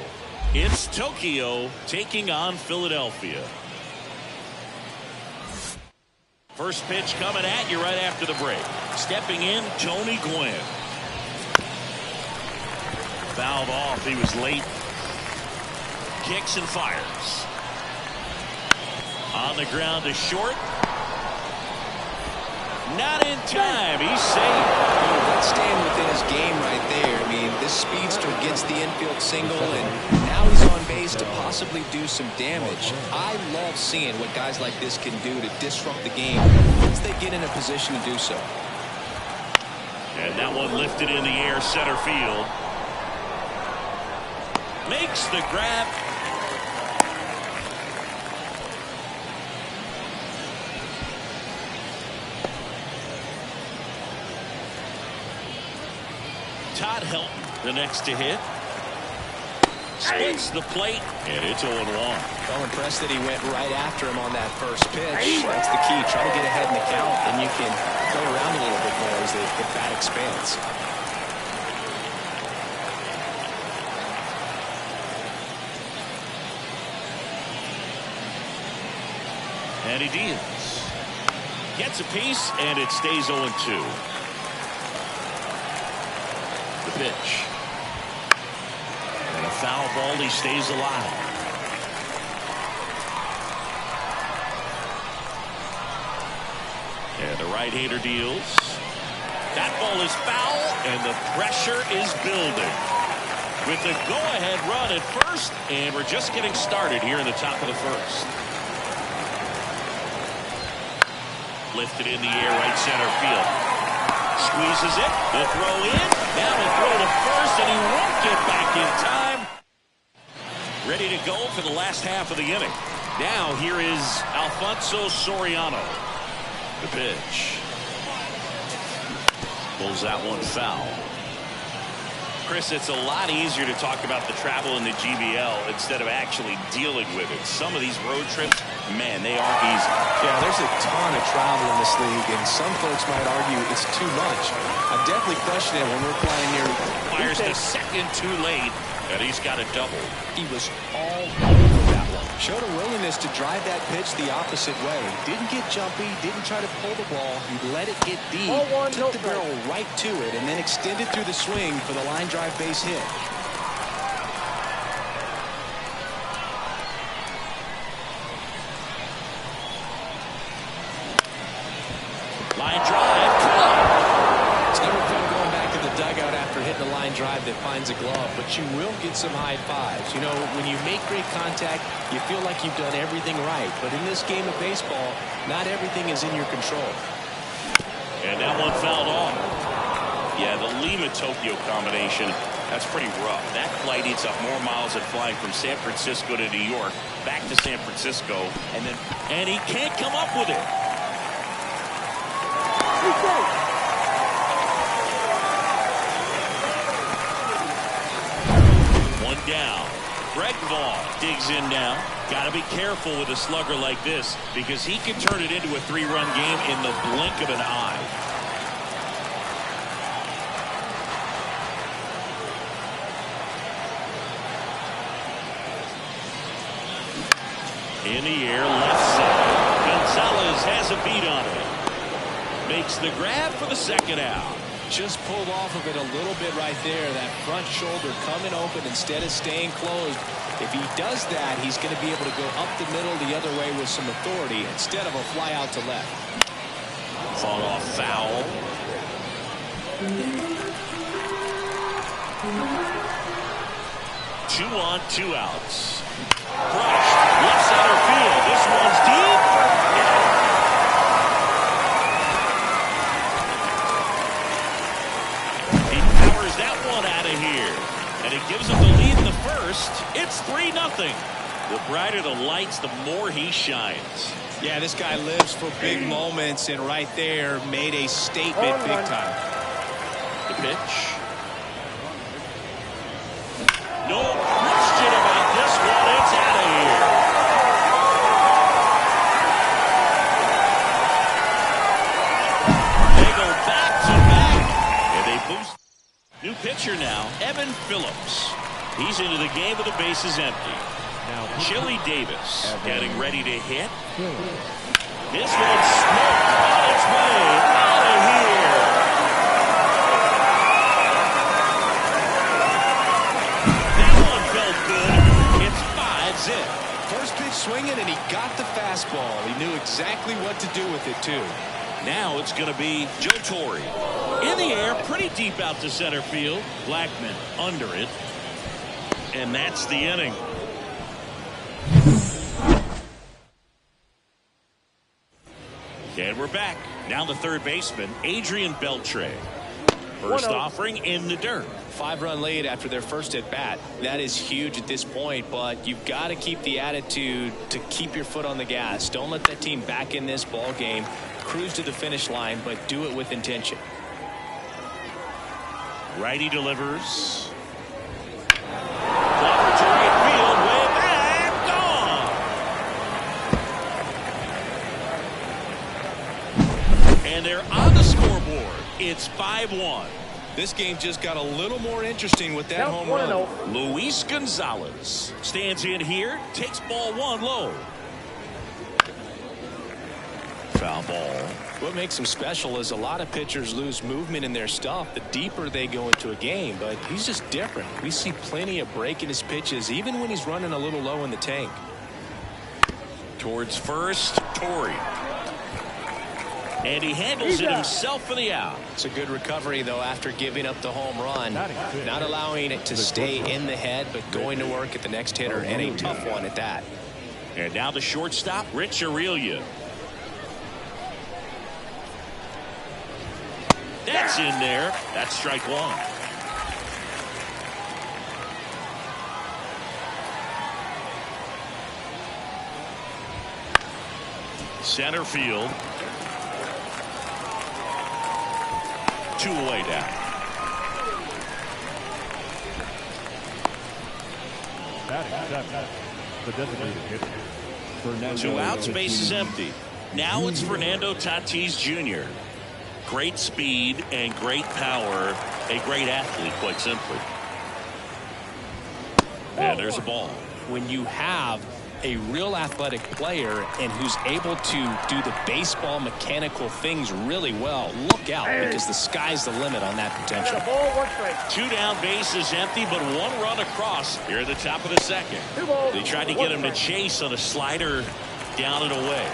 It's Tokyo taking on Philadelphia. First pitch coming at you right after the break. Stepping in, Tony Gwynn. Fouled off. He was late. Kicks and fires. On the ground to short. Not in time. He's safe. That's staying within his game right there. I mean, this speedster gets the infield single, and now he's on base to possibly do some damage. I love seeing what guys like this can do to disrupt the game once they get in a position to do so. And that one lifted in the air, center field. Makes the grab. Todd Helton, the next to hit. Splits the plate, and it's 0-1. I'm impressed that he went right after him on that first pitch. That's the key. Try to get ahead in the count, and you can go around a little bit more as the bat expands. And he deals. Gets a piece, and it stays 0-2. The pitch. And a foul ball. He stays alive. And the right-hander deals. That ball is foul, and the pressure is building. With the go-ahead run at first, and we're just getting started here in the top of the first. Lifted in the air, right center field. Squeezes it. The throw in. Now the throw to first, and he won't get back in time. Ready to go for the last half of the inning. Now here is Alfonso Soriano. The pitch. Pulls that one foul. Chris, it's a lot easier to talk about the travel in the GBL instead of actually dealing with it. Some of these road trips, man, they aren't easy. Yeah, there's a ton of travel in this league, and some folks might argue it's too much. I definitely question it when we're playing here. Fires the second too late, and he's got a double. He was all over that one. Showed a willingness to drive that pitch the opposite way. Didn't get jumpy, didn't try to pull the ball. He let it get deep, took the barrel right to it, and then extended through the swing for the line drive base hit. Line drive. It's never fun going back to the dugout after hitting a line drive that finds a glove, but you will get some high fives. You know, when you make great contact, you feel like you've done everything right. But in this game of baseball, not everything is in your control. And that one fouled off. Yeah, the Lima-Tokyo combination, that's pretty rough. That flight eats up more miles than flying from San Francisco to New York, back to San Francisco, and he can't come up with it. One down. Greg Vaughn digs in now. Got to be careful with a slugger like this because he can turn it into a three-run game in the blink of an eye. In the air, left side. Gonzalez has a beat on it. Makes the grab for the second out. Just pulled off of it a little bit right there. That front shoulder coming open instead of staying closed. If he does that, he's going to be able to go up the middle the other way with some authority instead of a fly out to left. Fought off foul. 2 on, 2 outs. Crushed. Left center field. This one's deep. He powers that one out of here. And it gives him the lead in the first. It's 3-0. The brighter the lights, the more he shines. Yeah, this guy lives for big moments, and right there made a statement big time. The pitch. No question about this one. It's out of here. They go back to back, and they boost. New pitcher now, Evan Phillips. He's into the game with the bases empty. Now Chili Davis getting ready to hit. This one's smoked on its way out of here. That one felt good. It's 5-zip. First pitch swinging, and he got the fastball. He knew exactly what to do with it, too. Now it's going to be Joe Torre. In the air, pretty deep out to center field. Blackman under it. And that's the inning. And we're back. Now the third baseman, Adrian Beltre. First offering in the dirt. 5-run lead after their first at bat. That is huge at this point, but you've got to keep the attitude to keep your foot on the gas. Don't let that team back in this ball game. Cruise to the finish line, but do it with intention. Righty delivers. Clover to right field, way back, gone. And they're on the scoreboard. It's 5-1. This game just got a little more interesting with that home run. Luis Gonzalez stands in here, takes ball 1 low. Foul ball. What makes him special is a lot of pitchers lose movement in their stuff the deeper they go into a game, but he's just different. We see plenty of break in his pitches, even when he's running a little low in the tank. Towards first, Torre. And he handles it himself for the out. It's a good recovery, though, after giving up the home run. Not allowing it to stay in the head, but going to work at the next hitter, and a tough one at that. And now the shortstop, Rich Aurelius. That's in there. That's strike one. Center field. 2 away down. The designated hitter. 2 outs, base is empty. Now it's Fernando Tatis Jr. Great speed and great power. A great athlete, quite simply. And there's a ball. When you have a real athletic player and who's able to do the baseball mechanical things really well, look out, because the sky's the limit on that potential. 2 down, base is empty, but 1 run across here at the top of the second. They tried to get him to chase on a slider down and away.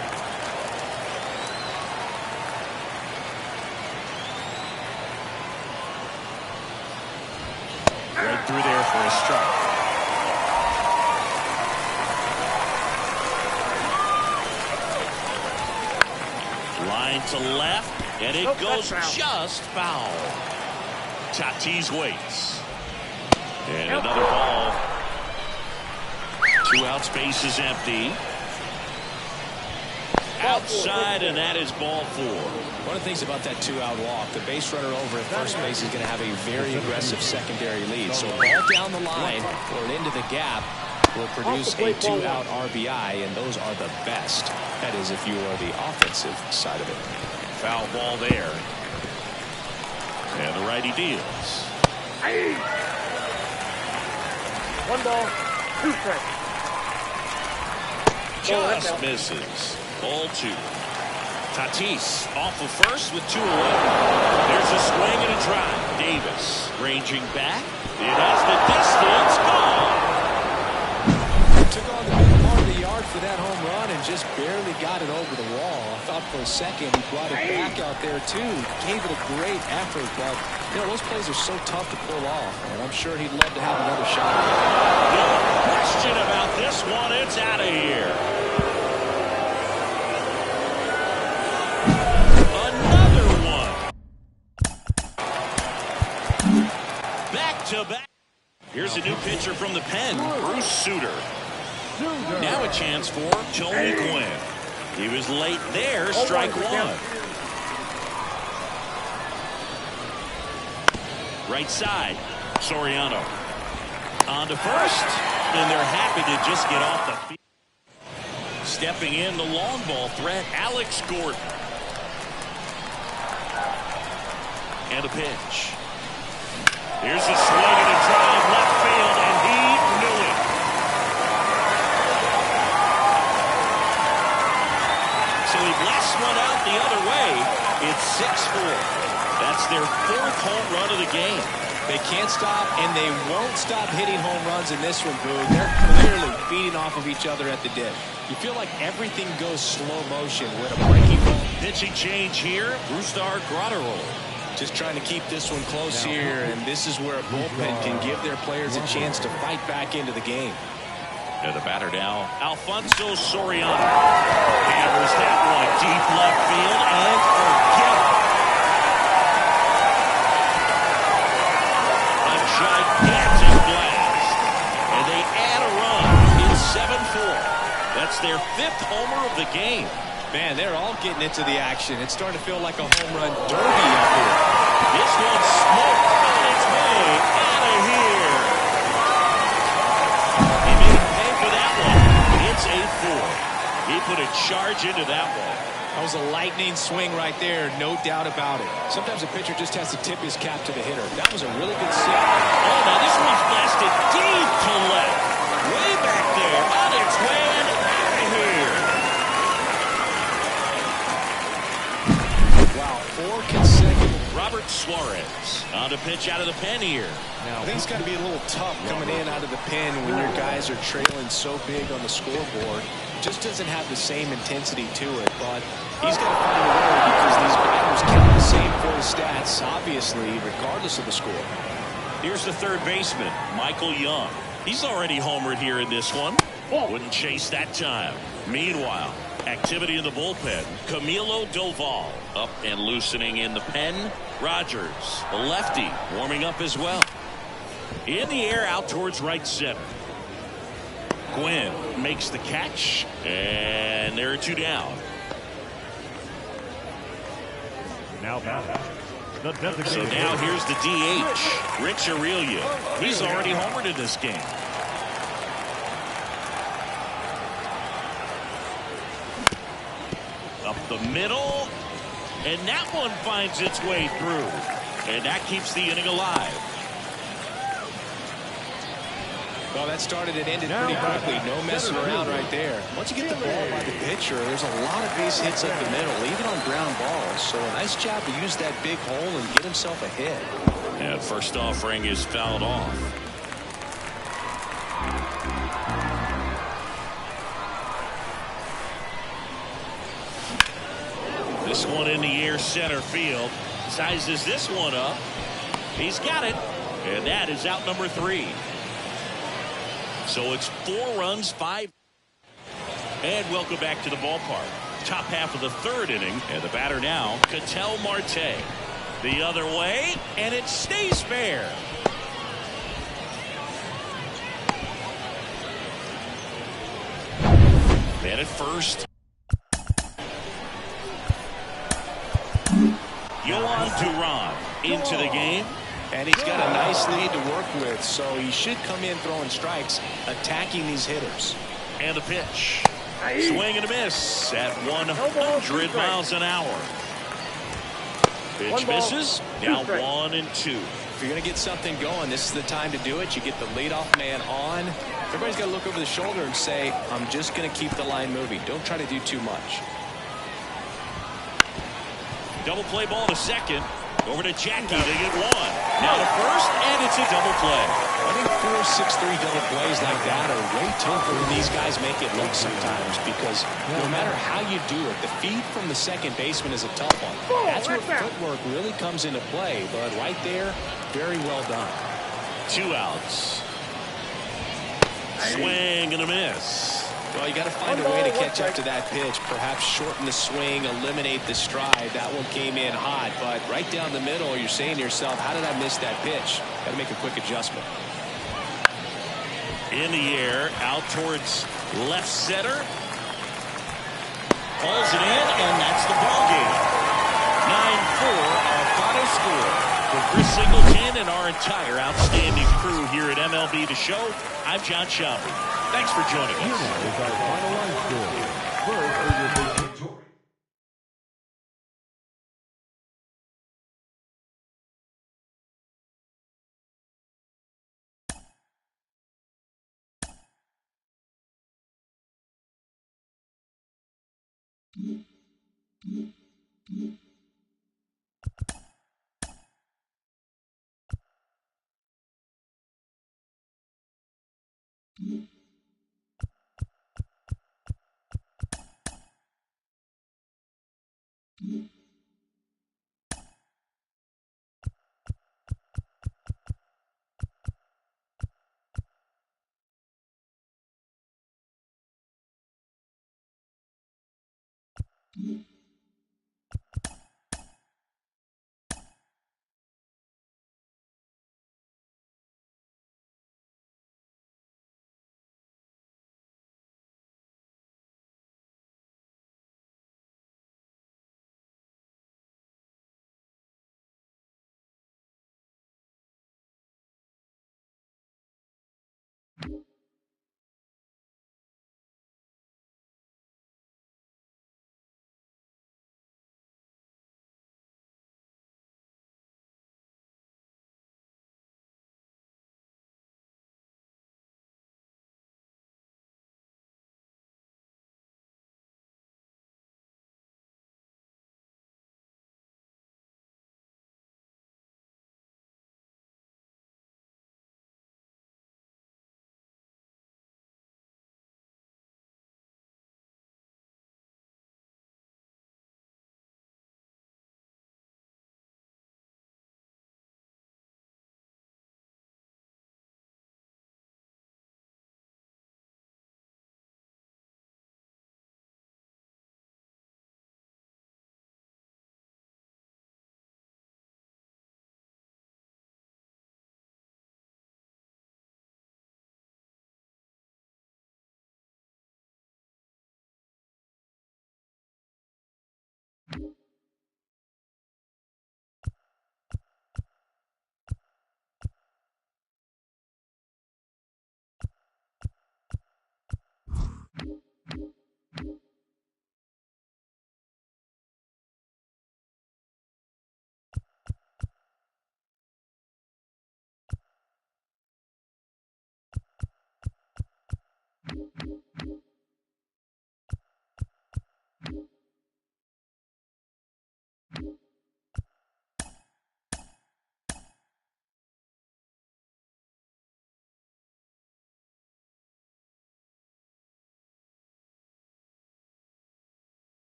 Right through there for a strike. Line to left, and it goes just foul. Tatis waits. And another ball. 2 outs, base is empty. Outside, and that is ball 4. One of the things about that 2-out walk, the base runner over at first base is going to have a very aggressive secondary lead. So a ball down the line or into the gap will produce a 2-out RBI, and those are the best. That is, if you are the offensive side of it. Foul ball there. And the righty deals. 1 ball, 2 strikes. Just misses. Ball 2. Tatis off of first with 2 away. There's a swing and a drive. Davis ranging back. It has the distance. Gone. Took on the middle part of the yard for that home run and just barely got it over the wall. I thought for a second he brought it back out there too. Gave it a great effort, but you know those plays are so tough to pull off, and I'm sure he'd love to have another shot. No question about this one. It's out of here. Another one. Back to back. Here's a new pitcher from the pen, Bruce Sutter. Now a chance for Tony Gwynn. He was late there, strike 1. Right side, Soriano. On to first, and they're happy to just get off the field. Stepping in, the long ball threat, Alex Gordon. And a pitch. Here's a swing and a drive left field, and he knew it. So he blasts one out the other way. It's 6-4. That's their 4th home run of the game. They can't stop, and they won't stop hitting home runs in this one, Boog. They're clearly feeding off of each other at the dip. You feel like everything goes slow motion with a breaking ball. Pitching change here, Brusdar Graterol. Just trying to keep this one close here, and this is where a bullpen can give their players a chance to fight back into the game. And the batter now, Alfonso Soriano. Hammers that one deep left field, and forget it. A gigantic blast. And they add a run. It's 7-4. That's their 5th homer of the game. Man, they're all getting into the action. It's starting to feel like a home run derby up here. This one's smoked on its way out of here. He made him pay for that one. It's 8-4. He put a charge into that one. That was a lightning swing right there, no doubt about it. Sometimes a pitcher just has to tip his cap to the hitter. That was a really good swing. Oh, now this one's blasted deep to left. Way back there, on its way and out of here. Wow, 4 consecutive. Robert Suarez on the pitch out of the pen here. Now, I think it's got to be a little tough coming in out of the pen when your guys are trailing so big on the scoreboard. Just doesn't have the same intensity to it, but he's got to find a way because these batters count the same for the stats, obviously, regardless of the score. Here's the third baseman, Michael Young. He's already homered here in this one. Wouldn't chase that time. Meanwhile, activity in the bullpen. Camilo Doval up and loosening in the pen. Rogers, the lefty, warming up as well. In the air out towards right center. Gwynn makes the catch, and there are 2 down. Now back. So now here's the DH, Rich Aurelio. He's already homered in this game. Up the middle, and that one finds its way through, and that keeps the inning alive. Well, that started and ended pretty quickly. No messing around right there. Once you get the ball by the pitcher, there's a lot of base hits up the middle, even on ground balls. So a nice job to use that big hole and get himself a hit. And first offering is fouled off. This one in the air center field. Sizes this one up. He's got it. And that is out number 3. So it's 4 runs, 5. And welcome back to the ballpark. Top half of the 3rd inning. And the batter now, Ketel Marte. The other way, and it stays fair. Man at first. Yohan Duran into the game. And he's got a nice lead to work with, so he should come in throwing strikes, attacking these hitters. And the pitch. Swing and a miss at 100 miles an hour. Pitch misses. Now 1-2. If you're going to get something going, this is the time to do it. You get the leadoff man on. Everybody's got to look over the shoulder and say, I'm just going to keep the line moving. Don't try to do too much. Double play ball to second. Over to Jackie. They get 1. Now to first, and it's a double play. I think 4-6-3 double plays like that are way tougher than these guys make it look sometimes, because no matter how you do it, the feed from the second baseman is a tough one. That's where footwork really comes into play, but right there, very well done. 2 outs. Swing and a miss. Well, you got to find a way to catch up to that pitch. Perhaps shorten the swing, eliminate the stride. That one came in hot, but right down the middle, you're saying to yourself, how did I miss that pitch? Got to make a quick adjustment. In the air, out towards left center. Pulls it in, and that's the ball game. 9-4, our final score. For Chris Singleton and our entire outstanding crew here at MLB The Show, I'm John Shelby. Thanks for joining us. Here now is our finalized score. First,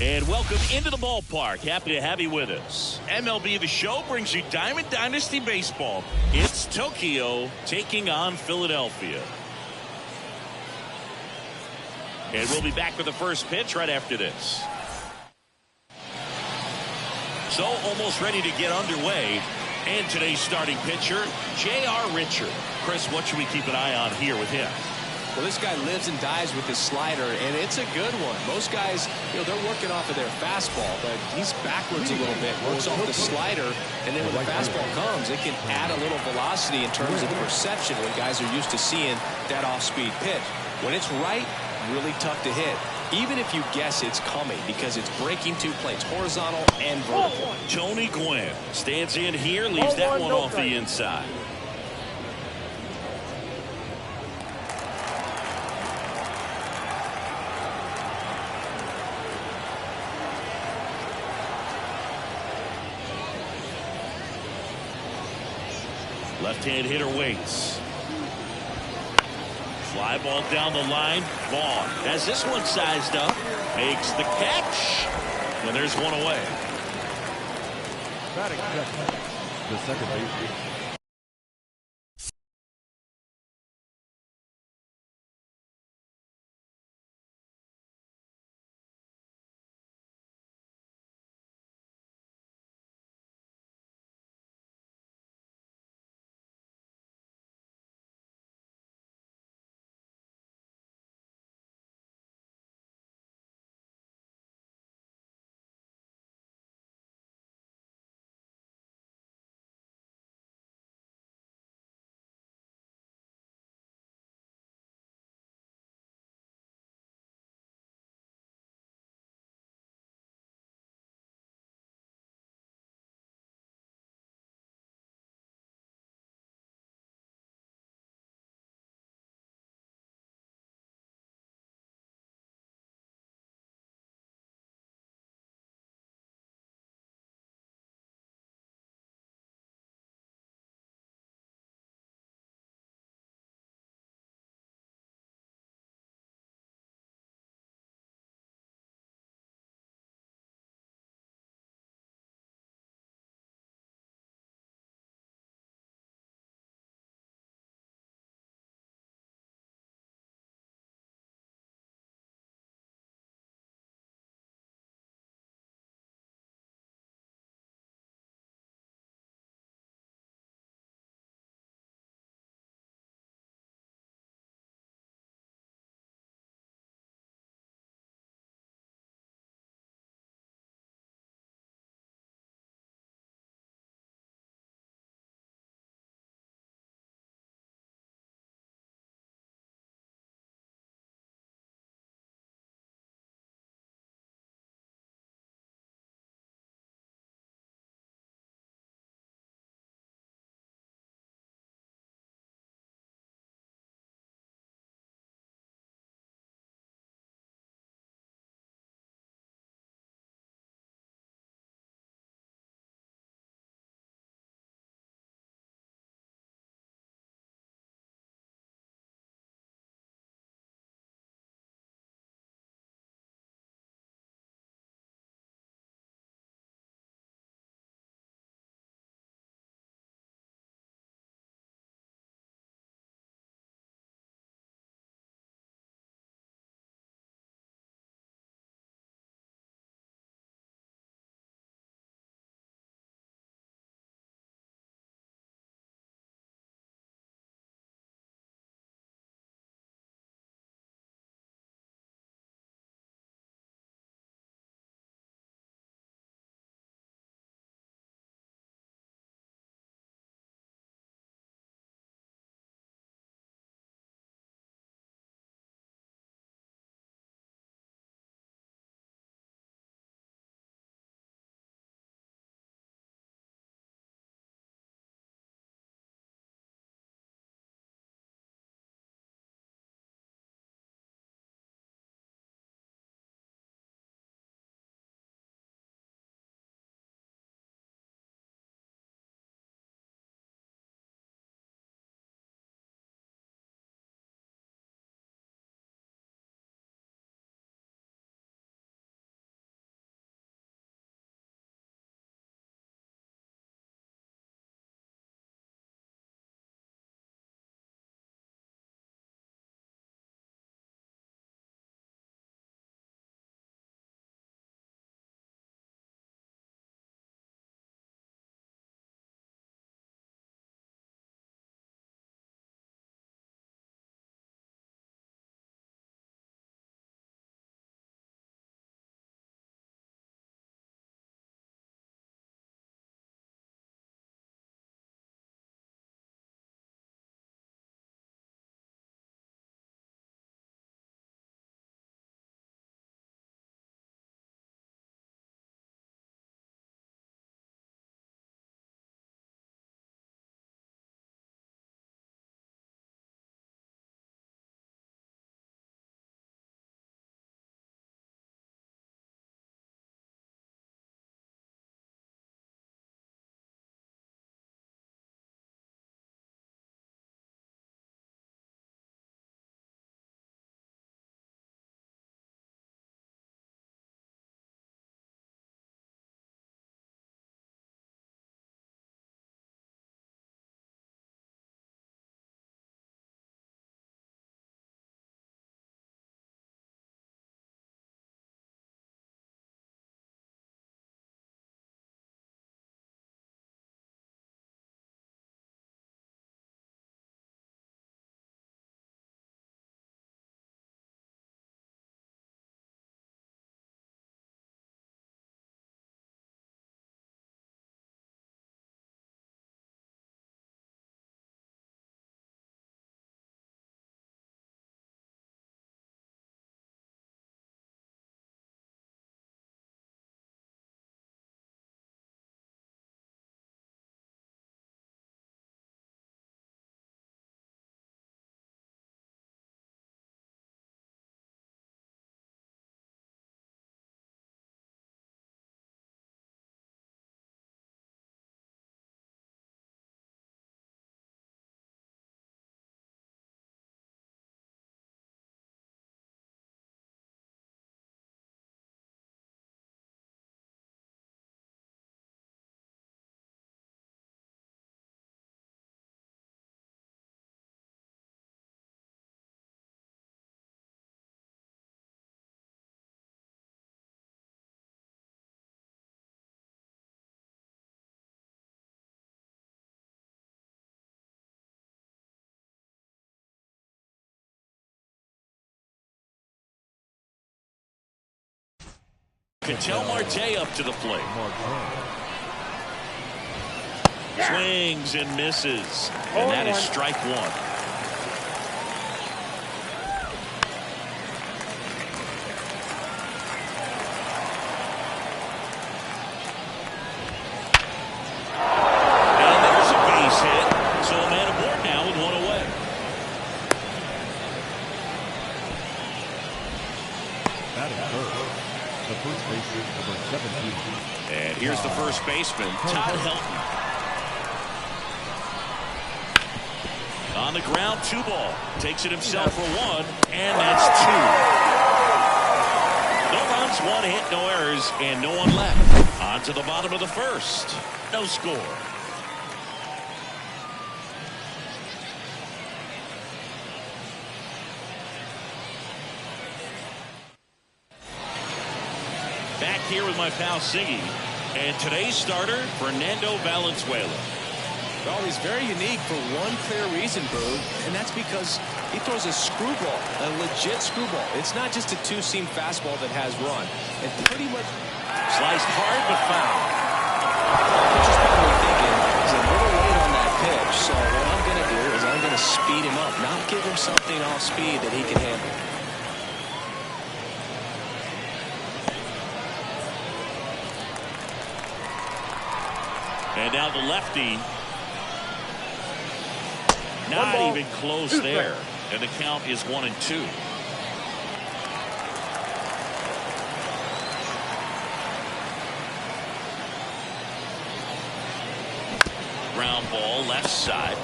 And welcome into the ballpark. Happy to have you with us. MLB The Show brings you Diamond Dynasty Baseball. It's Tokyo taking on Philadelphia. And we'll be back with the first pitch right after this. So almost ready to get underway. And today's starting pitcher, J.R. Richard. Chris, what should we keep an eye on here with him? Well, this guy lives and dies with his slider, and it's a good one. Most guys, they're working off of their fastball, but he's backwards a little bit, works off the slider, and then when the fastball comes, it can add a little velocity in terms of perception when guys are used to seeing that off-speed pitch. When it's right, really tough to hit, even if you guess it's coming, because it's breaking two planes, horizontal and vertical. Tony Gwynn stands in here, leaves that one off the inside. Left-hand hitter waits. Fly ball down the line. Vaughn has this one sized up. Makes the catch. And there's one away. The second baseman. Ketel Marte up to the plate. Swings and misses. And that is strike one. And there's a base hit. So a man aboard now with one away. Batting third, the first baseman, number 17. And here's the first baseman, Todd Helton. On the ground, 2-ball. Takes it himself for one, and that's two. No runs, one hit, no errors, and no one left. On to the bottom of the first. No score. Back here with my pal Siggy. And today's starter, Fernando Valenzuela. Well, he's very unique for one clear reason, Boog, and that's because he throws a screwball, a legit screwball. It's not just a two-seam fastball that has run. And pretty much Sliced hard but foul. pitcher's probably thinking he's a little late on that pitch, so what I'm going to do is I'm going to speed him up, not give him something off speed that he can handle. And now the lefty. Not even close there. And the count is 1-2. Ground ball left side.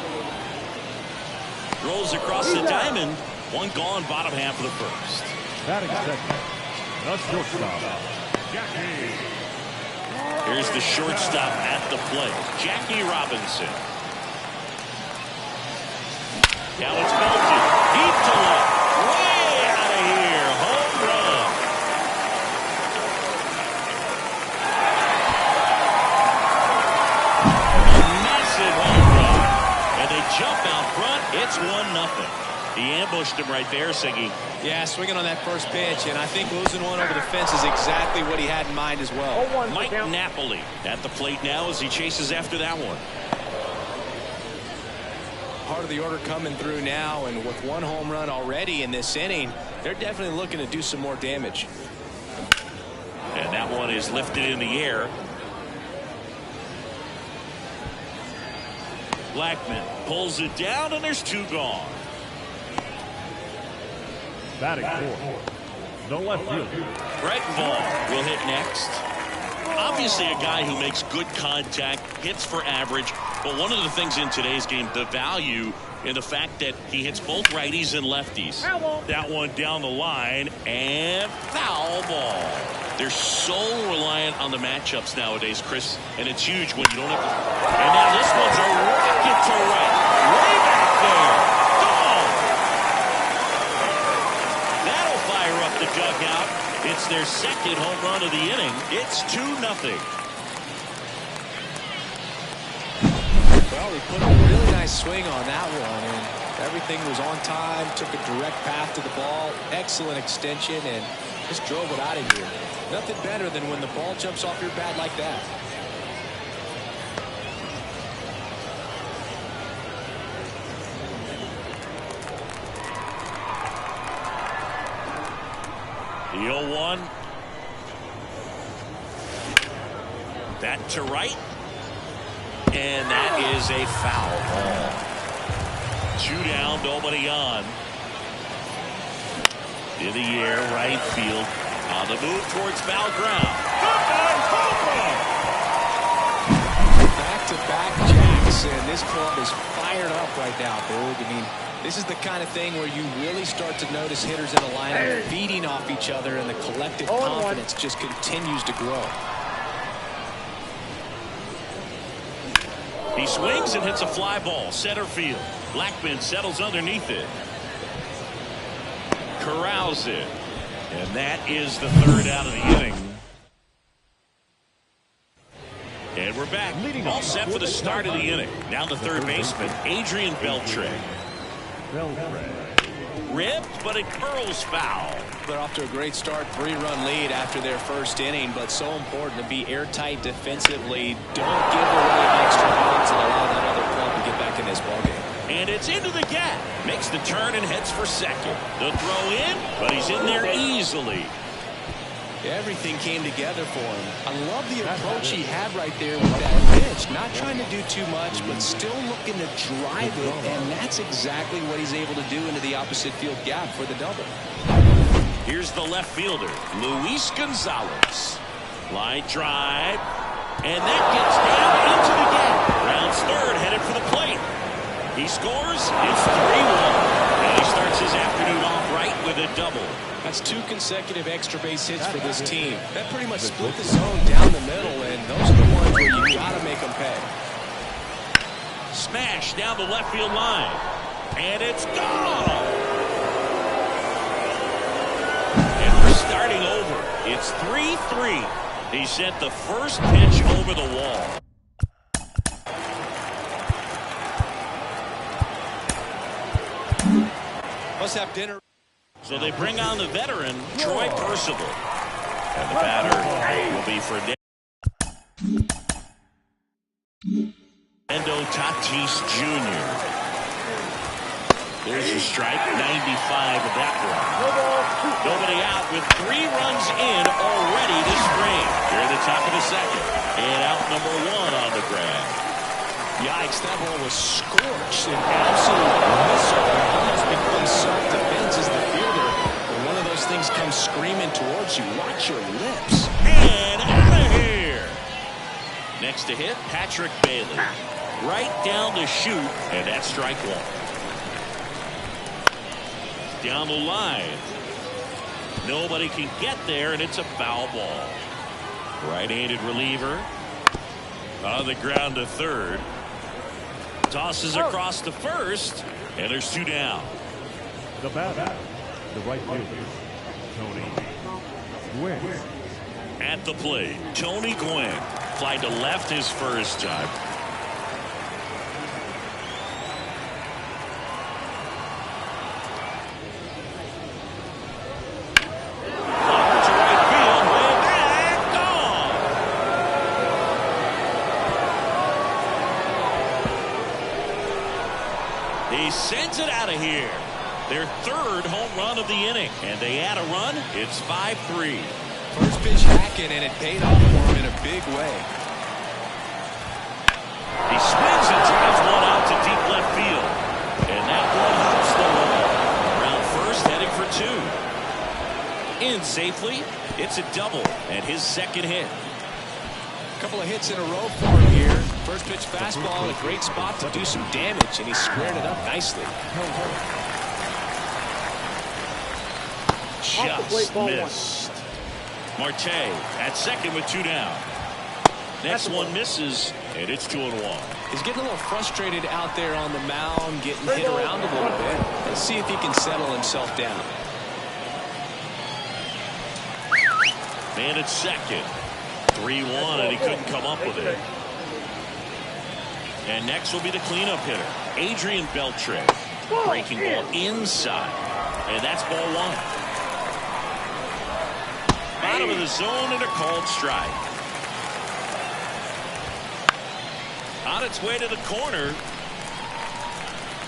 Rolls across the diamond. One gone, bottom half of the first. Batting second, the shortstop, Jackie. Here's the shortstop at the plate, Jackie Robinson. Now it's belted. Deep to left. Way out of here. Home run. A massive home run. And they jump out front. It's 1-0. He ambushed him right there, Siggy. Yeah, swinging on that first pitch, and I think losing one over the fence is exactly what he had in mind as well. Mike Napoli at the plate now as he chases after that one. Part of the order coming through now, and with one home run already in this inning, they're definitely looking to do some more damage. And that one is lifted in the air. Blackman pulls it down, and there's two gone. Batting fourth, the left fielder, Breitenball will hit next. Obviously a guy who makes good contact, hits for average, but one of the things in today's game, the value in the fact that he hits both righties and lefties. That one down the line, and foul ball. They're so reliant on the matchups nowadays, Chris, and it's huge when you don't have to. And now this one's a rocket to right. Way back there. Gone. That'll fire up the dugout. It's their second home run of the inning. It's 2-0. Well, he put a really nice swing on that one, and everything was on time, took a direct path to the ball, excellent extension, and just drove it out of here. Nothing better than when the ball jumps off your bat like that. The 0-1. That to right. And that is a foul ball. 2 down, nobody on. In the air, right field. On the move towards foul ground. Back-to-back jacks, and this club is fired up right now, Boog. I mean, this is the kind of thing where you really start to notice hitters in the lineup feeding off each other, and the collective confidence just continues to grow. He swings and hits a fly ball, center field. Blackman settles underneath it. Corrals it. And that is the third out of the inning. And we're back. All set for the start of the inning. Now the third baseman, Adrian Beltre. Ripped, but it curls foul. They're off to a great start, 3-run lead after their first inning, but so important to be airtight defensively. Don't give away extra runs and allow that other club to get back in this ballgame. And it's into the gap. Makes the turn and heads for second. The throw in, but he's in there easily. Everything came together for him. I love the approach he had right there with that pitch. Not trying to do too much, but still looking to drive it, and that's exactly what he's able to do into the opposite field gap for the double. Here's the left fielder, Luis Gonzalez. Line drive, and that gets down into the gap. Rounds third, headed for the plate. He scores, it's 3-1. And he starts his afternoon off right with a double. That's 2 consecutive extra base hits for this team. That pretty much split the zone down the middle, and those are the ones where you gotta make them pay. Smash down the left field line. And it's gone. And we're starting over. It's 3-3. He sent the first pitch over the wall. Must have dinner. So they bring on the veteran, Troy Percival. And the batter will be for Endo Tatis Jr. There's a strike, 95 of that one. Nobody out with 3 runs in already this spring. Here at the top of the second. And out number 1 on the ground. Yikes, that ball was scorched. An absolute missile. Almost becomes self-defense as the fielder. When one of those things comes screaming towards you, watch your lips. And out of here. Next to hit, Patrick Bailey. Right down the chute, and that's strike 1. Down the line. Nobody can get there, and it's a foul ball. Right-handed reliever. On the ground to third. Tosses across to first, and there's 2 down. The batter, the right fielder, Tony Gwynn. At the plate, Tony Gwynn. Fly to left his first time. He sends it out of here. Their 3rd home run of the inning. And they add a run. It's 5-3. First pitch hacking, and it paid off for him in a big way. He swings and drives one out to deep left field. And that one hops the wall. Around first, heading for 2. In safely. It's a double. And his second hit. A couple of hits in a row for him here. First pitch fastball, a great spot to do some damage, and he squared it up nicely. Just missed. Marte at second with 2 down. Next one misses, and it's 2-1. He's getting a little frustrated out there on the mound, getting hit around a little bit. Let's see if he can settle himself down. Man at second. 3-1, and he couldn't come up with it. And next will be the cleanup hitter, Adrian Beltre. Breaking ball inside. And that's ball 1. Bottom of the zone and a called strike. On its way to the corner.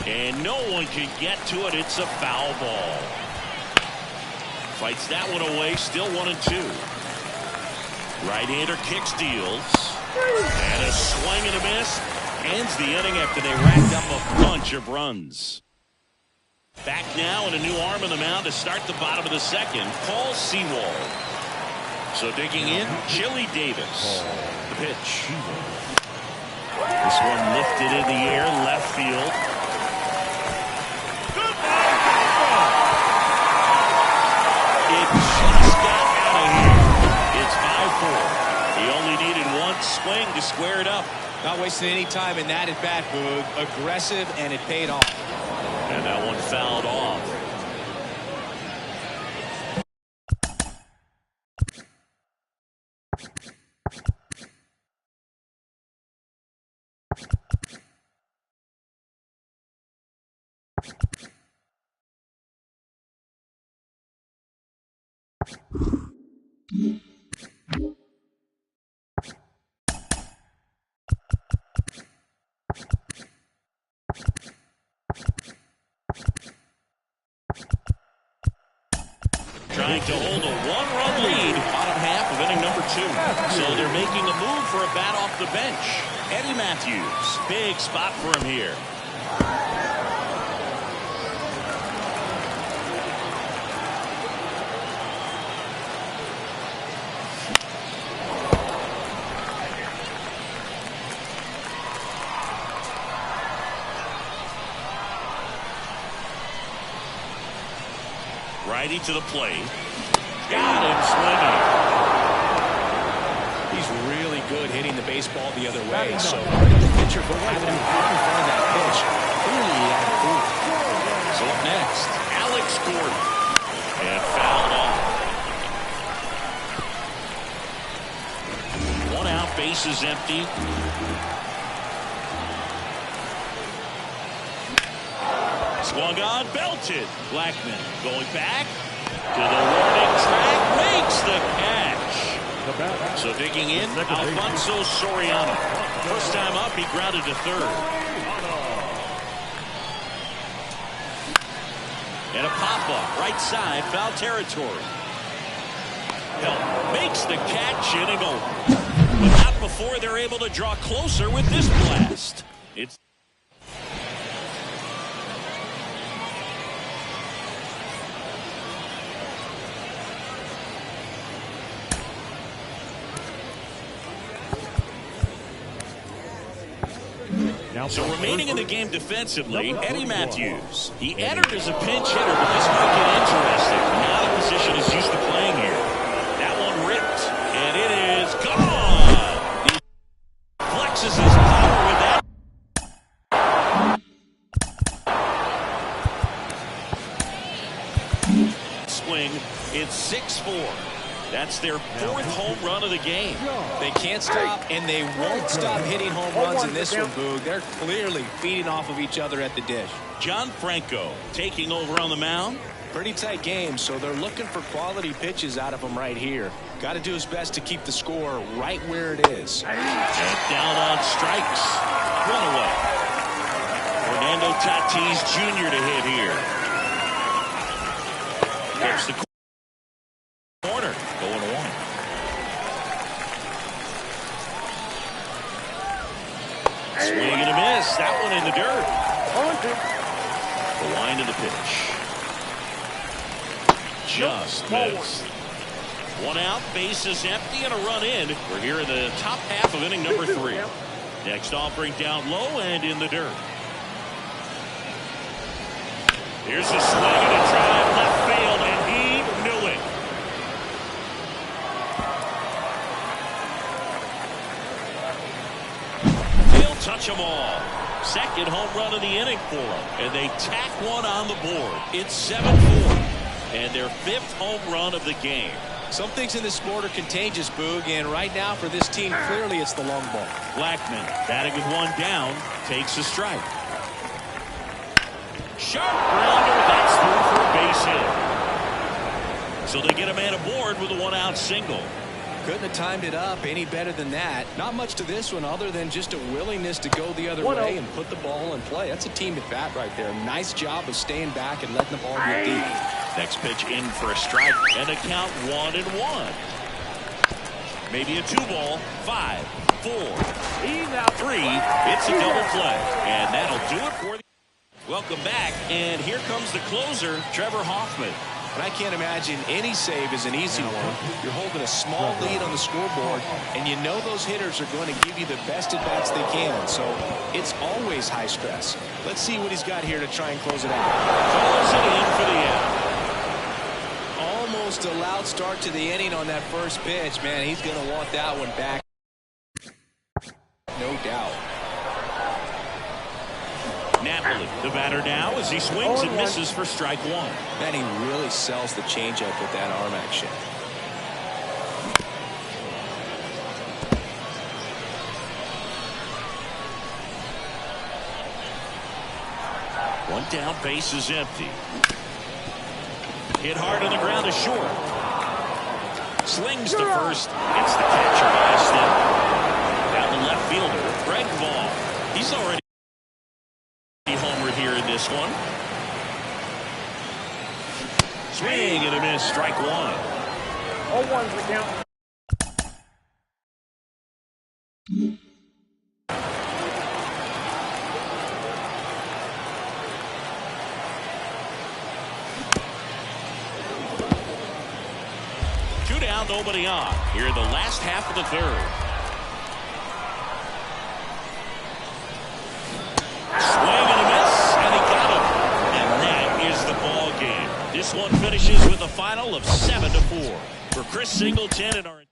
And no one can get to it. It's a foul ball. Fights that one away. Still 1-2. Right-hander kicks, deals. And a swing and a miss. Ends the inning after they racked up a bunch of runs. Back now and a new arm on the mound to start the bottom of the second, Paul Sewald. So digging in, Chili Davis. The pitch. This one lifted in the air, left field. It just got out of here. It's 5-4. He only needed one swing to square it up. Not wasting any time in that at bat, Boog. Aggressive, and it paid off. And that one fouled off. Trying to hold a one-run lead, bottom half of inning number 2. So they're making a move for a bat off the bench. Eddie Matthews, big spot for him here. Righty to the plate. Got him swinging. He's really good hitting the baseball the other way. So the pitcher for having him out in front of that pitch. Clearly he had it moved. So up next, Alex Gordon. And fouled off. 1 out, bases empty. Swung on, belted. Blackman going back to the warning track, makes the catch. So digging in, Alfonso Soriano. First time up, he grounded to third. And a pop-up, right side, foul territory. Hill makes the catch, inning over. But not before they're able to draw closer with this blast. It's so remaining in the game defensively, Eddie Matthews. He entered as a pinch hitter, but this might get interesting. Not a position he's used to playing here. That one ripped, and it is gone. He flexes his power with that. Swing, it's 6-4. That's their 4th home run of the game. They can't stop, and they won't stop hitting home runs in this one, Boog. They're clearly feeding off of each other at the dish. John Franco taking over on the mound. Pretty tight game, so they're looking for quality pitches out of him right here. Got to do his best to keep the score right where it is. And down on strikes. 1 away. Fernando Tatis Jr. to hit here. There's the corner. Going 1. Swing and a miss. That one in the dirt. The line of the pitch. Just missed. 1 out, bases empty, and a run in. We're here in the top half of inning number 3. Next offering down low and in the dirt. Here's a swing and a drive left field, and he knew it. He'll touch them all. Second home run of the inning for them, and they tack one on the board. It's 7-4, and their 5th home run of the game. Some things in this sport are contagious, Boog, and right now for this team, clearly it's the long ball. Blackman, batting with 1 down, takes a strike. Sharp grounder, that's through for a base hit. So they get a man aboard with a 1-out single. Couldn't have timed it up any better than that. Not much to this one other than just a willingness to go the other way and put the ball in play. That's a team at bat right there. Nice job of staying back and letting the ball get deep. Next pitch in for a strike and a count 1-1. Maybe a 2-ball. 5, 4, 3. It's a double play, and that'll do it for the. Welcome back, and here comes the closer, Trevor Hoffman. And I can't imagine any save is an easy one. You're holding a small lead on the scoreboard, and you know those hitters are going to give you the best at-bats they can. So it's always high stress. Let's see what he's got here to try and close it out. Calls it in for the out. Almost a loud start to the inning on that first pitch. Man, he's going to want that one back. No doubt. Napoli, the batter now, as he swings and misses for strike 1. Man, he really sells the changeup with that arm action. One down, base is empty. Hit hard on the ground to short. Slings to first. Gets the catcher by a step. Now the left fielder, Greg Vaughn. He's already homered here in this one. Swing and a miss. Strike one. 0-1's the count. Two down, nobody on. Here in the last half of the third. Swing and a miss, and he got him. And that is the ball game. This one finishes with a final of 7-4. For Chris Singleton and our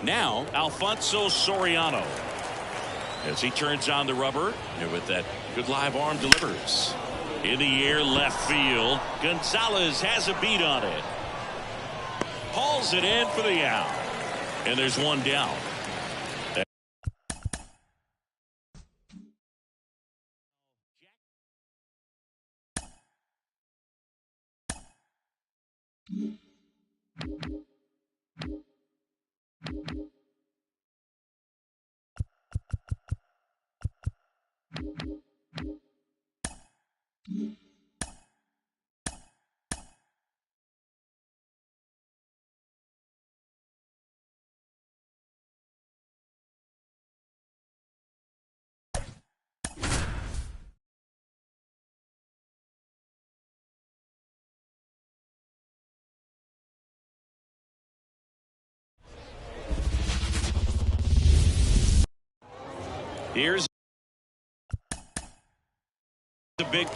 now Alfonso Soriano as he turns on the rubber and with that good live arm delivers in the air left field. Gonzalez has a beat on it, hauls it in for the out, and there's one down. Here's the big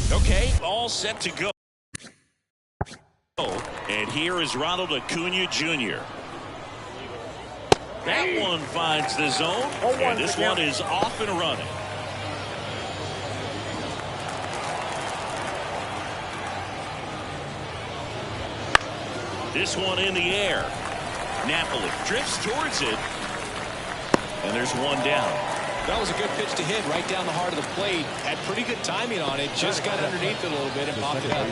Okay, all set to go. And here is Ronald Acuna Jr. That one finds the zone, and this one is off and running. This one in the air. Napoli drifts towards it, and there's one down. That was a good pitch to hit right down the heart of the plate. Had pretty good timing on it. Just got underneath it a little bit and popped it up.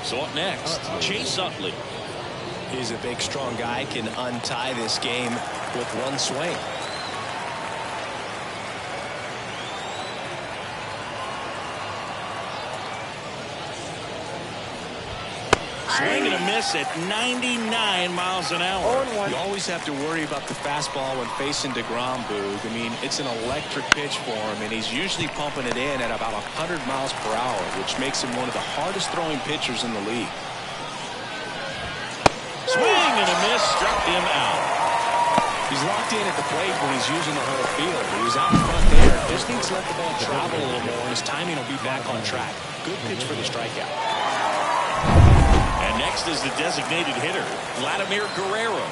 So up next, Chase Utley. He's a big, strong guy. Can untie this game with one swing. Swing and a miss at 99 miles an hour. You always have to worry about the fastball when facing DeGrom, Boog. I mean, it's an electric pitch for him, and he's usually pumping it in at about 100 miles per hour, which makes him one of the hardest throwing pitchers in the league. Swing and a miss, struck him out. He's locked in at the plate when he's using the whole field. He was out in front there. Just needs to let the ball travel a little more, and his timing will be back on track. Good pitch for the strikeout. And next is the designated hitter, Vladimir Guerrero.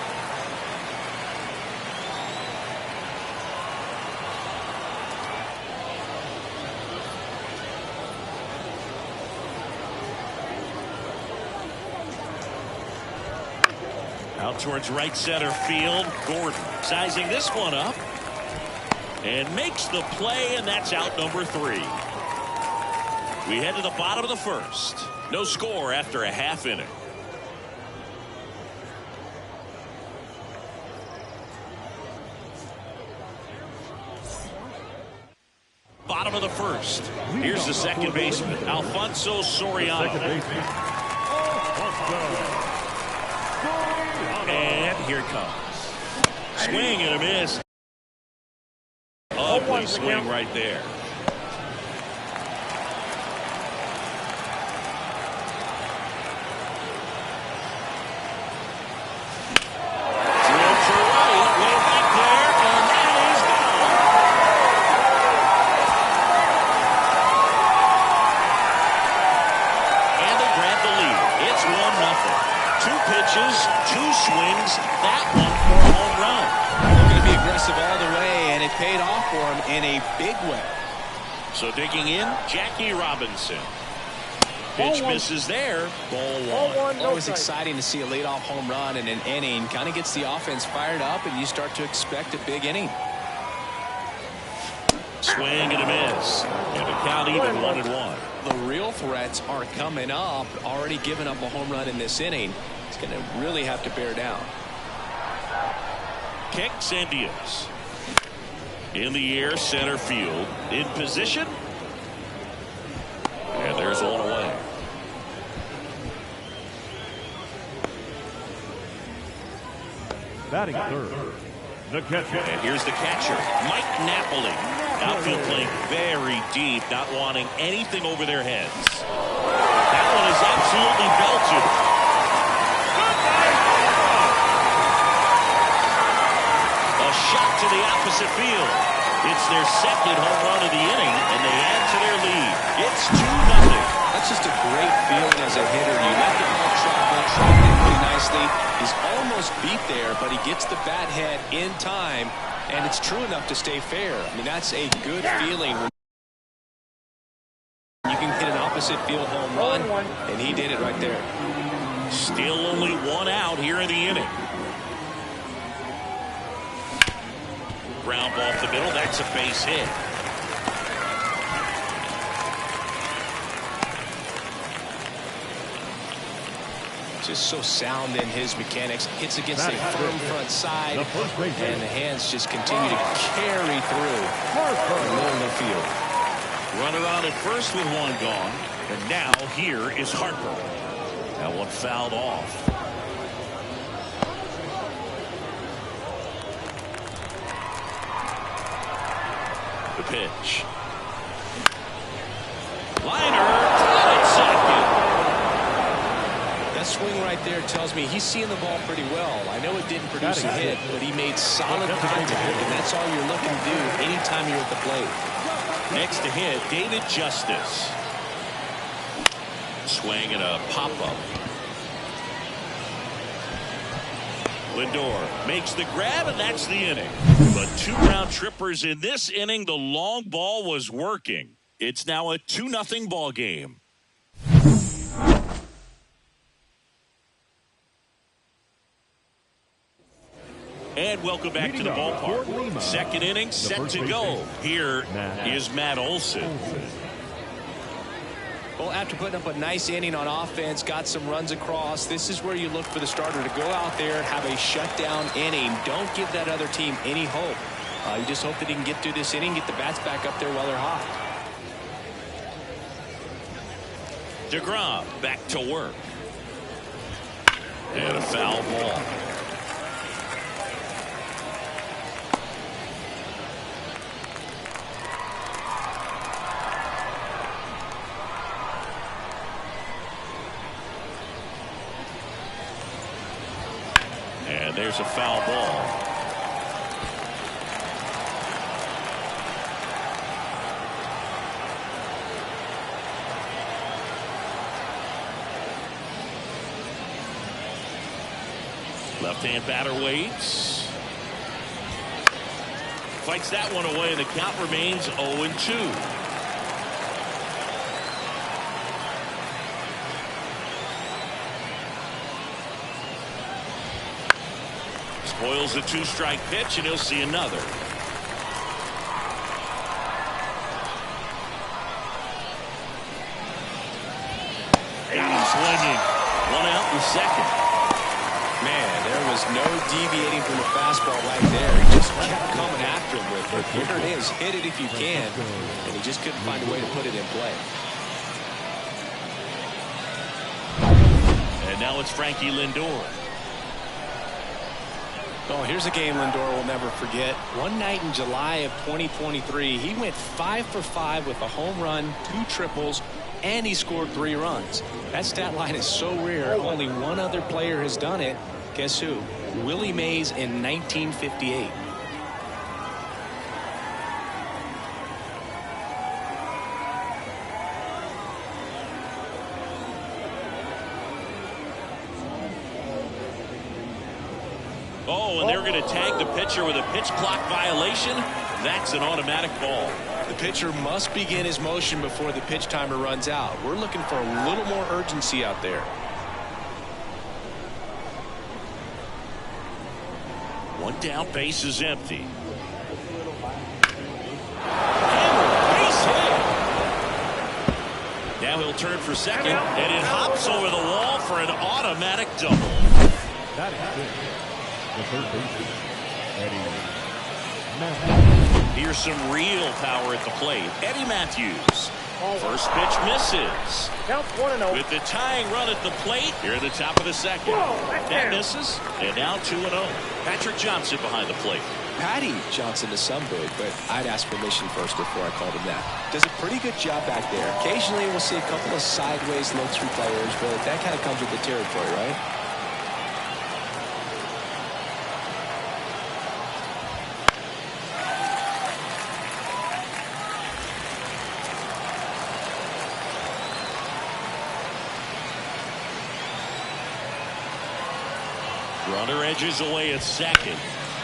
Out towards right center field. Gordon sizing this one up and makes the play, and that's out number 3. We head to the bottom of the first. No score after a half inning. Bottom of the first. Here's the second baseman, Alfonso Soriano. And here it comes. Swing and a miss. Ugly swing right there. Two swings, that one for a home run. They're going to be aggressive all the way, and it paid off for him in a big way. So digging in, Jackie Robinson. Pitch misses there. Ball one. Always exciting to see a leadoff home run in an inning. Kind of gets the offense fired up, and you start to expect a big inning. Swing and a miss. And the count even 1-1. The real threats are coming up. Already given up a home run in this inning. It's going to really have to bear down. Kicks and deals. In the air, center field. In position. And there's one away. Batting third, the catcher. And here's the catcher, Mike Napoli. Outfield playing very deep, not wanting anything over their heads. That one is absolutely belted. A shot to the opposite field. It's their second home run of the inning, and they add to their lead. It's 2-0. That's just a great feeling as a hitter. You let the ball travel in pretty nicely. He's almost beat there, but he gets the bat head in time, and it's true enough to stay fair. I mean, that's a good feeling when you can hit an opposite field home run, and he did it right there. Still only one out here in the inning. Ground ball off the middle. That's a base hit. Just so sound in his mechanics. Hits against a firm front side, and the hands just continue to carry through the middle of the field. Runner on at first with one gone, and now here is Harper. That one fouled off. The pitch. Liner, second. That swing right there tells me he's seeing the ball pretty well. I know it didn't produce a hit, but he made solid contact, and that's all you're looking to do anytime you're at the plate. Next to hit, David Justice. Swing and a pop-up. Lindor makes the grab, and that's the inning. But 2 round trippers in this inning. The long ball was working. It's now a 2-0 ball game. And welcome back to the ballpark. Second inning set to go. Here is Matt Olson. Well, after putting up a nice inning on offense, got some runs across, this is where you look for the starter to go out there, have a shutdown inning. Don't give that other team any hope. You just hope that he can get through this inning, get the bats back up there while they're hot. DeGrom back to work. And a foul ball. And there's a foul ball. Left-hand batter waits. Fights that one away, and the count remains 0-2. Spoils the 2-strike pitch, and he'll see another. Got him swinging. 1 out in second. Man, there was no deviating from the fastball right there. He just kept coming after him with it. Here it is. Hit it if you can. And he just couldn't find a way to put it in play. And now it's Frankie Lindor. Oh, here's a game Lindor will never forget. One night in July of 2023, he went 5 for 5 with a home run, 2 triples, and he scored 3 runs. That stat line is so rare. Only one other player has done it. Guess who? Willie Mays in 1958. Oh, and they're going to tag the pitcher with a pitch clock violation. That's an automatic ball. The pitcher must begin his motion before the pitch timer runs out. We're looking for a little more urgency out there. One down, base is empty. Base hit. Now he'll turn for second, and it hops over the wall for an automatic double. That is good. The third baseman, Eddie Matthews. Here's some real power at the plate. Eddie Matthews. First pitch misses. Counts 1-0. With the tying run at the plate here at the top of the second. That misses. And now 2-0. Patrick Johnson behind the plate. Patty Johnson to some big, but I'd ask permission first before I called him that. Does a pretty good job back there. Occasionally we'll see a couple of sideways looks from players, but that kind of comes with the territory, right? Runner edges away at second.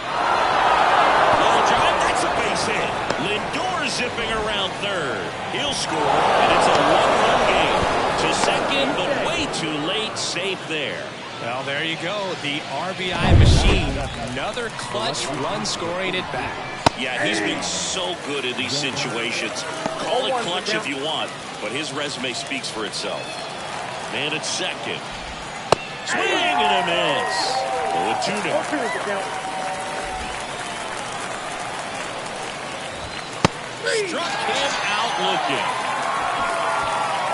Ball drive, that's a base hit. Lindor zipping around third. He'll score, and it's a one-run game. To second, but way too late, safe there. Well, there you go. The RBI machine. Another clutch run scoring it back. Yeah, he's been so good in these situations. Call it clutch if you want, but his resume speaks for itself. Man at second. Swing and a miss. Oh, a 2-0. Struck him out looking.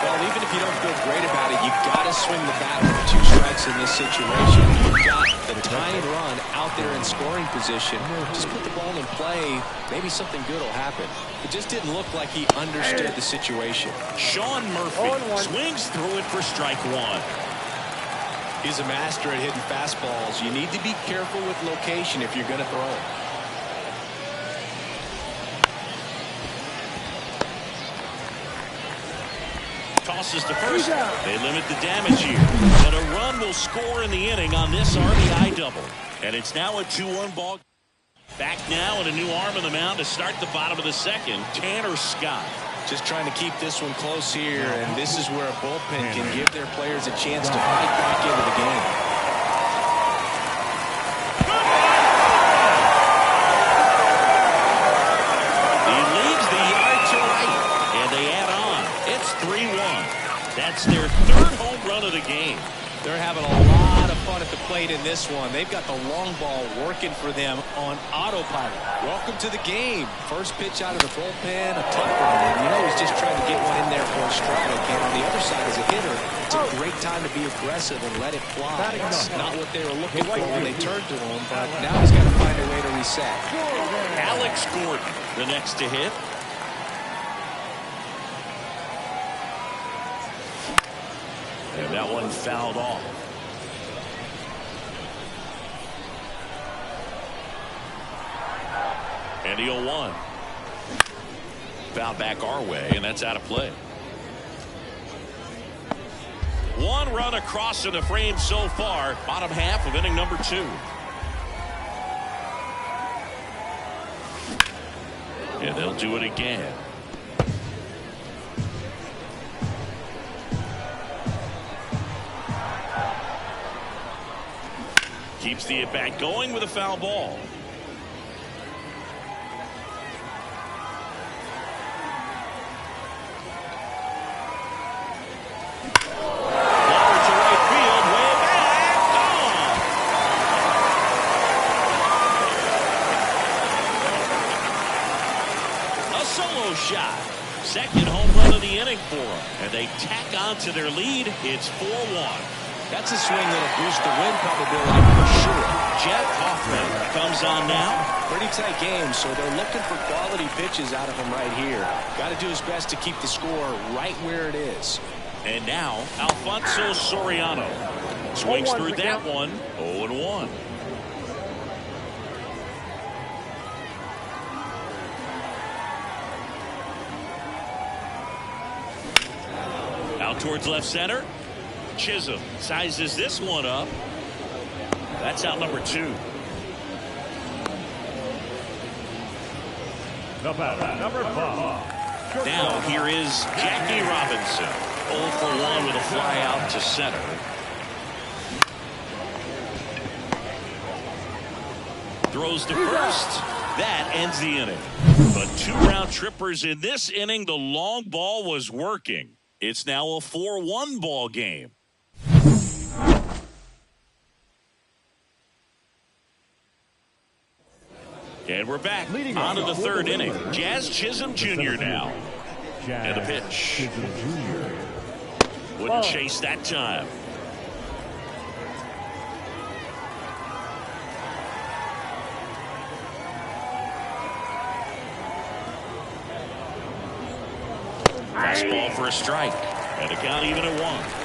Well, even if you don't feel great about it, you've got to swing the bat with 2 strikes in this situation. You've got the tying run out there in scoring position. Just put the ball in play. Maybe something good will happen. It just didn't look like he understood the situation. Sean Murphy swings through it for strike 1. He's a master at hitting fastballs. You need to be careful with location if you're going to throw it. Tosses to first. They limit the damage here. But a run will score in the inning on this RBI double. And it's now a 2-1 ball. Back now and a new arm on the mound to start the bottom of the second. Tanner Scott. Just trying to keep this one close here, and this is where a bullpen can give their players a chance to fight back into the game. He leads the yard to right, and they add on. It's 3-1. That's their 3rd home run of the game. They're having a lot of fun at the plate in this one. They've got the long ball working for them on autopilot. Welcome to the game. First pitch out of the bullpen, a tough one. And you know he's just trying to get one in there for a strike. And on the other side, as a hitter, it's a great time to be aggressive and let it fly. It's not what they were looking for when they turned to him, but now he's got to find a way to reset. Alex Gordon, the next to hit. And that one fouled off. And the 0-1. Foul back our way, and that's out of play. One run across in the frame so far. Bottom half of inning number 2. And they'll do it again. Keeps the at-bat going with a foul ball. Forward to right field, way back, gone. A solo shot. Second home run of the inning for them. And they tack on to their lead. It's 4-1. That's a swing that'll boost the win probability for sure. Jeff Hoffman comes on now. Pretty tight game, so they're looking for quality pitches out of him right here. Got to do his best to keep the score right where it is. And now, Alfonso Soriano swings through that one, 0-1. Out towards left center. Chisholm sizes this one up. That's out number 2. The batter, number 5. Now here is Jackie Robinson. 0 for 1 with a fly out to center. Throws to first. That ends the inning. But 2 round trippers in this inning. The long ball was working. It's now a 4-1 ball game. And we're back on to the 3rd inning. Jazz Chisholm Jr. now. And a pitch. Wouldn't chase that time. Fastball for a strike. And a count even at 1.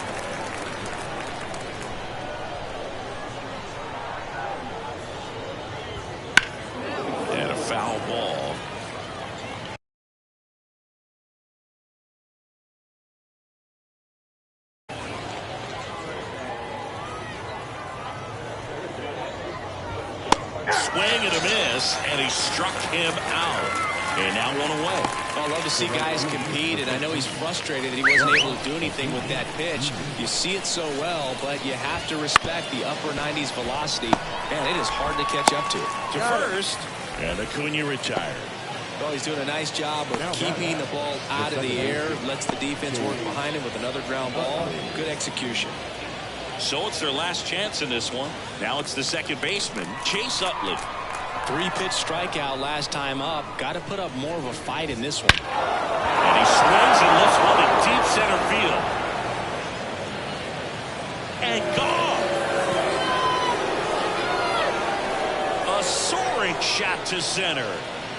Foul ball. Swing and a miss, and he struck him out. And now 1 away. I love to see guys compete, and I know he's frustrated that he wasn't able to do anything with that pitch. You see it so well, but you have to respect the upper 90s velocity. Man, it is hard to catch up to. To first. And Acuna retired. Well, he's doing a nice job of keeping the ball out of the air. Lets the defense work behind him with another ground ball. Good execution. So it's their last chance in this one. Now it's the second baseman, Chase Utley. 3-pitch strikeout last time up. Got to put up more of a fight in this one. And he swings and lifts one in deep center field. And gone. A soaring shot to center.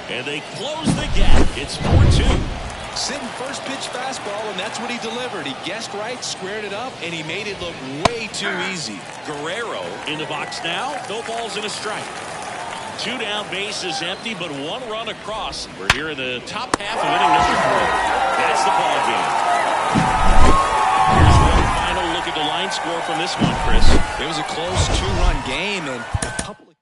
And they close the gap. It's 4-2. Sitting first pitch fastball, and that's what he delivered. He guessed right, squared it up, and he made it look way too easy. Guerrero in the box now. No balls and a strike. 2 down, bases empty, but 1 run across. We're here in the top half of inning number 3. That's the ball game. Here's one final look at the line score from this one, Chris. It was a close 2-run game, and a couple of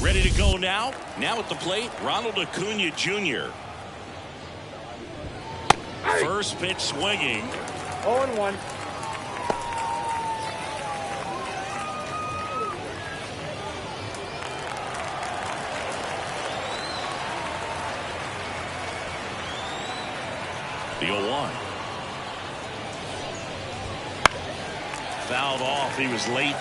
Ready to go now. Now at the plate, Ronald Acuna Jr. First pitch swinging. 0-1. The 0-1. Fouled off. He was late.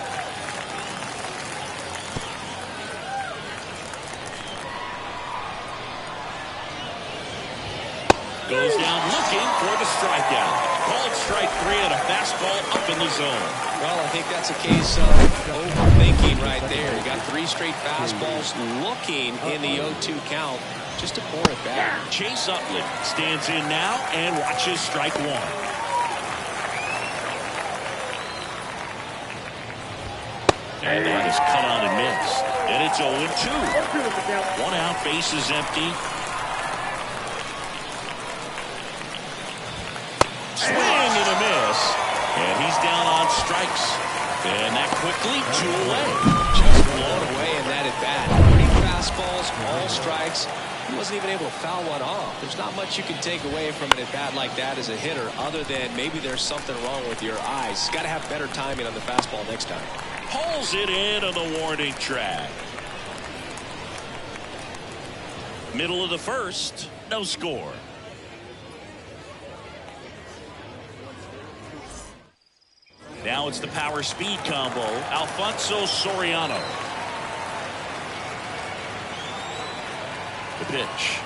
Goes down looking for the strikeout. Called strike 3 and a fastball up in the zone. Well, I think that's a case of overthinking right there. You got 3 straight fastballs looking in the 0-2 count just to pour it back. Chase Utley stands in now and watches strike 1. And that is cut on and missed. And it's 0-2. 1 out, base is empty. Swing and a miss. And he's down on strikes. And that quickly 2 away. Just blown away in that at bat. 3 fastballs, all strikes. He wasn't even able to foul one off. There's not much you can take away from an at bat like that as a hitter, other than maybe there's something wrong with your eyes. Got to have better timing on the fastball next time. Pulls it in on the warning track. Middle of the first, no score. Now it's the power speed combo. Alfonso Soriano. The pitch.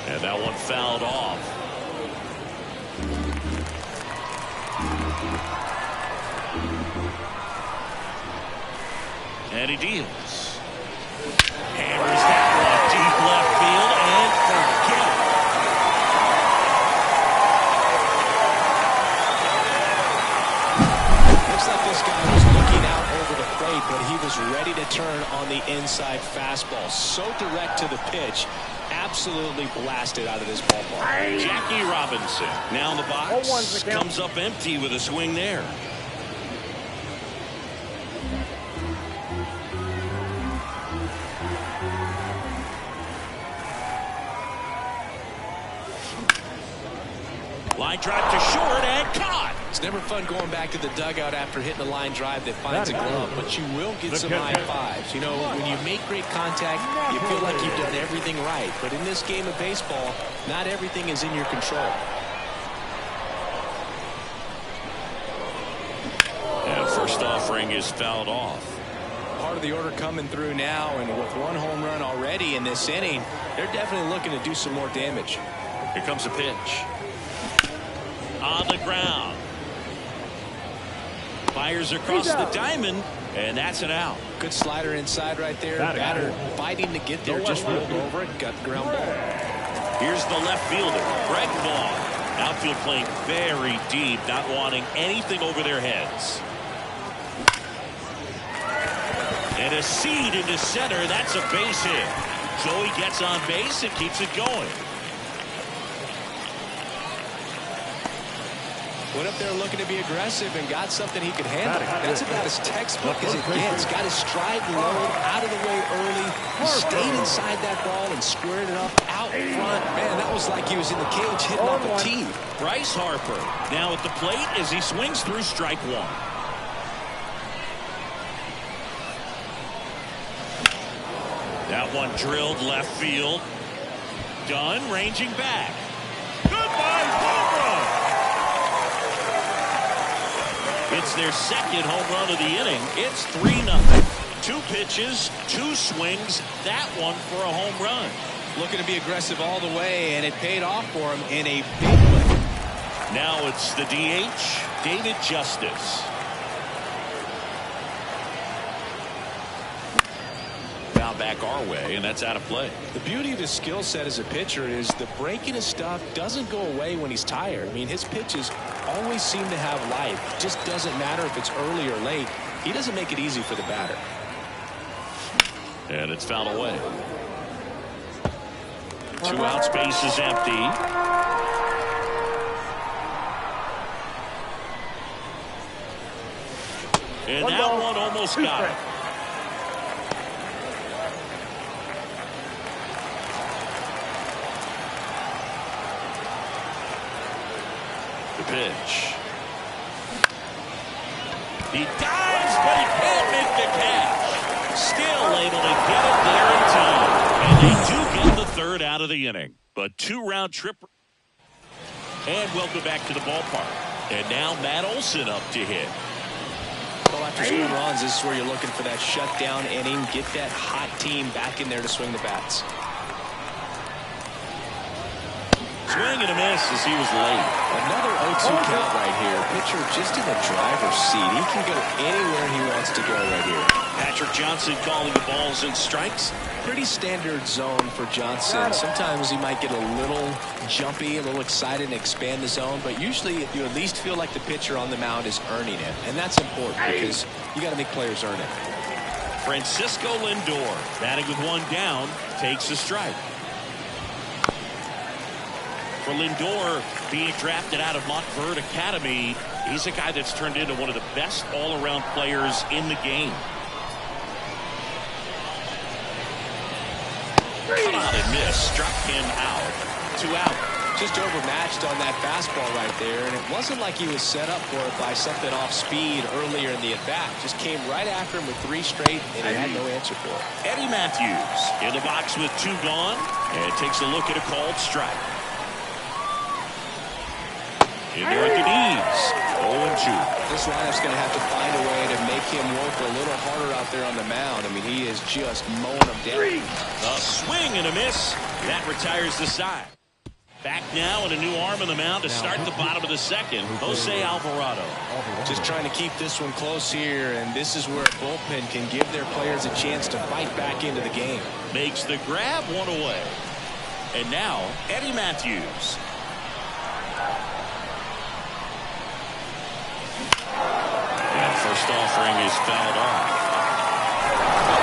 And that one fouled off. And he deals. Hammers that one deep left field and forget it. Looks like this guy was looking out over the plate, but he was ready to turn on the inside fastball. So direct to the pitch. Absolutely blasted out of this ballpark. Jackie Robinson now in the box. Comes up empty with a swing there. Line drive to short and caught. It's never fun going back to the dugout after hitting a line drive that finds a glove, but you will get some high fives. You know, when you make great contact, you feel like you've done everything right. But in this game of baseball, not everything is in your control. And first offering is fouled off. Part of the order coming through now, and with 1 home run already in this inning, they're definitely looking to do some more damage. Here comes a pitch. On the ground. Fires across the diamond, and that's an out. Good slider inside right there. Batter fighting to get there, just rolled over it, got the ground ball. Here's the left fielder, Greg Vaughn. Outfield playing very deep, not wanting anything over their heads. And a seed into center, that's a base hit. Joey gets on base and keeps it going. Went up there looking to be aggressive and got something he could handle. That's about as textbook as it gets. Got his stride low, out of the way early. He stayed inside that ball and squared it up out front. Man, that was like he was in the cage hitting off a tee. Bryce Harper now at the plate as he swings through strike 1. That one drilled left field. Dunn ranging back. Goodbye, home run. It's their second home run of the inning. It's 3-0. 2 pitches, 2 swings. That one for a home run. Looking to be aggressive all the way, and it paid off for him in a big way. Now it's the DH, David Justice. Foul back our way, and that's out of play. The beauty of his skill set as a pitcher is the breaking his stuff doesn't go away when he's tired. I mean, his pitches always seem to have life. It just doesn't matter if it's early or late. He doesn't make it easy for the batter. And it's fouled away. 2 outs, base is empty. And that one almost got it. The pitch. He dives, but he can't make the catch. Still able to get it there in time. And they do get the 3rd out of the inning. But 2-round trip. And welcome back to the ballpark. And now Matt Olson up to hit. Well, after scoring runs, this is where you're looking for that shutdown inning. Get that hot team back in there to swing the bats. Swing and a miss as he was late. Another 0-2 count right here. Pitcher just in the driver's seat. He can go anywhere he wants to go right here. Patrick Johnson calling the balls and strikes. Pretty standard zone for Johnson. Sometimes he might get a little jumpy, a little excited and expand the zone, but usually you at least feel like the pitcher on the mound is earning it, and that's important because you got to make players earn it. Francisco Lindor, batting with one down, takes a strike. For Lindor, being drafted out of Montverde Academy, he's a guy that's turned into one of the best all-around players in the game. Cut out and miss, struck him out. 2 out. Just overmatched on that fastball right there, and it wasn't like he was set up for it by something off speed earlier in the at-bat. Just came right after him with 3 straight, and he had no answer for it. Eddie Matthews in the box with 2 gone, and takes a look at a called strike. In there at the knees, 0-2. This lineup's going to have to find a way to make him work a little harder out there on the mound. I mean, he is just mowing them down. A swing and a miss. That retires the side. Back now and a new arm on the mound to start the bottom of the second. Jose Alvarado. Just trying to keep this one close here, and this is where a bullpen can give their players a chance to fight back into the game. Makes the grab, 1 away. And now, Eddie Matthews. And first offering is fouled off.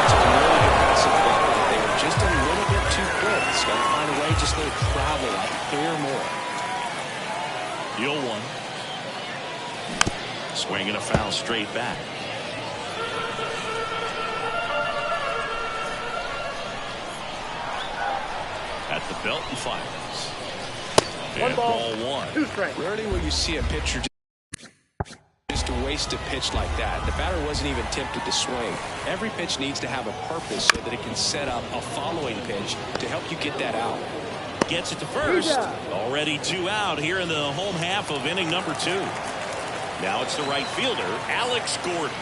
It's a really good passive ball. They were just a little bit too quick. It's got to find a way just to travel a hair more. The 0-1. Swing and a foul straight back. At the belt and fires. And ball 1. 2 strikes. Rarely will you see a pitcher just to waste a pitch like that. The batter wasn't even tempted to swing. Every pitch needs to have a purpose so that it can set up a following pitch to help you get that out. Gets it to first. Already 2 out here in the home half of inning number 2. Now it's the right fielder, Alex Gordon.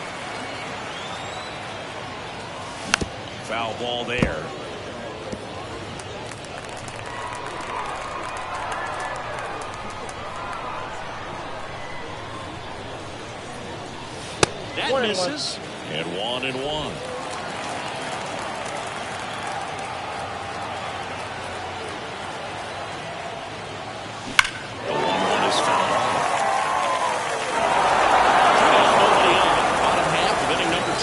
Foul ball there. That misses. And 1-1. The 1-1 is fouled off. There's nobody on the bottom half of inning number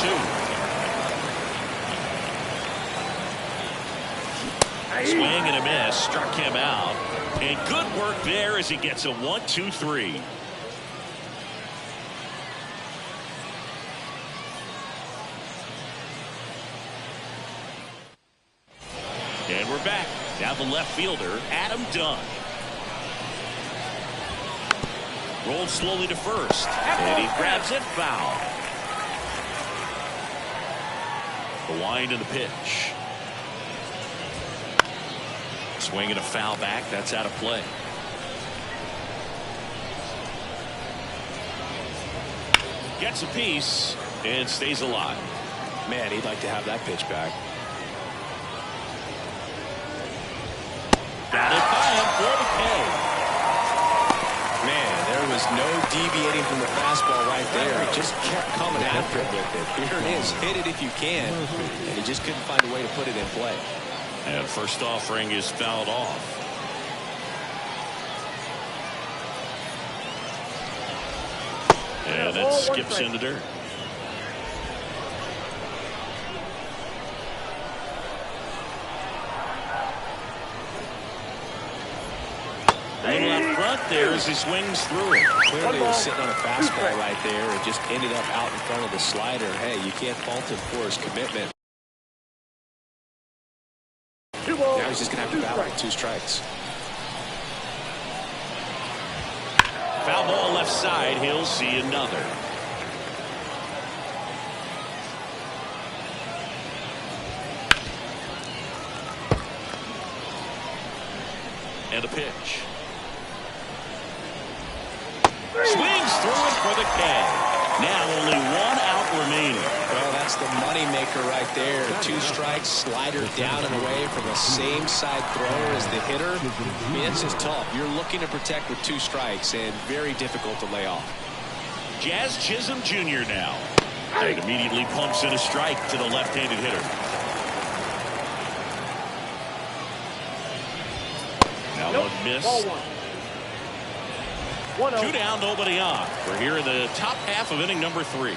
2. Swing and a miss. Struck him out. And good work there as he gets a 1-2-3. And we're back. Now the left fielder, Adam Dunn. Rolled slowly to first. And he grabs it, foul. The wind and the pitch. Swing and a foul back. That's out of play. Gets a piece and stays alive. Man, he'd like to have that pitch back. Got it by him for the K. Man, there was no deviating from the fastball right there. He just kept coming after it with it. Here it is. Hit it if you can. And he just couldn't find a way to put it in play. And first offering is fouled off. And it skips in the dirt. A little out front there as he swings through it. Clearly he was sitting on a fastball right there and just ended up out in front of the slider. Hey, you can't fault him for his commitment. Now he's just going to have to battle with 2 strikes. Foul ball left side. He'll see another. And a pitch. Swings through it for the K. Now only 1 out remaining. Well, that That's the moneymaker right there. 2 strikes, slider down and away from the same side thrower as the hitter. I mean, it's just tough. You're looking to protect with 2 strikes and very difficult to lay off. Jazz Chisholm Jr. now. And immediately pumps in a strike to the left-handed hitter. Now one miss. 2 down, nobody on. We're here in the top half of inning number 3.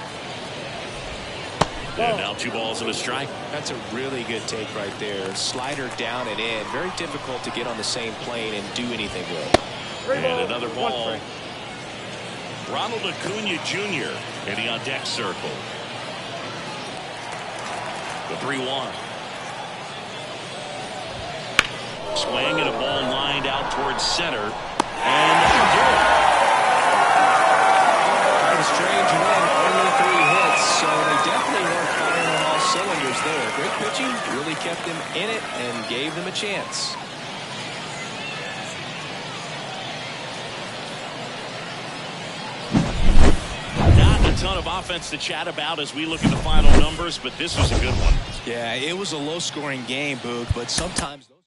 And now 2 balls and a strike. That's a really good take right there. Slider down and in. Very difficult to get on the same plane and do anything with. And another ball. Ronald Acuna Jr. in the on-deck circle. The 3-1. Swing and a ball lined out towards center. And that'll do it. Kind of strange win. Only 3 hits, so they definitely weren't firing on all cylinders there. Great pitching. Really kept them in it and gave them a chance. Ton of offense to chat about as we look at the final numbers, but this was a good one. Yeah, it was a low-scoring game, Boog, but sometimes those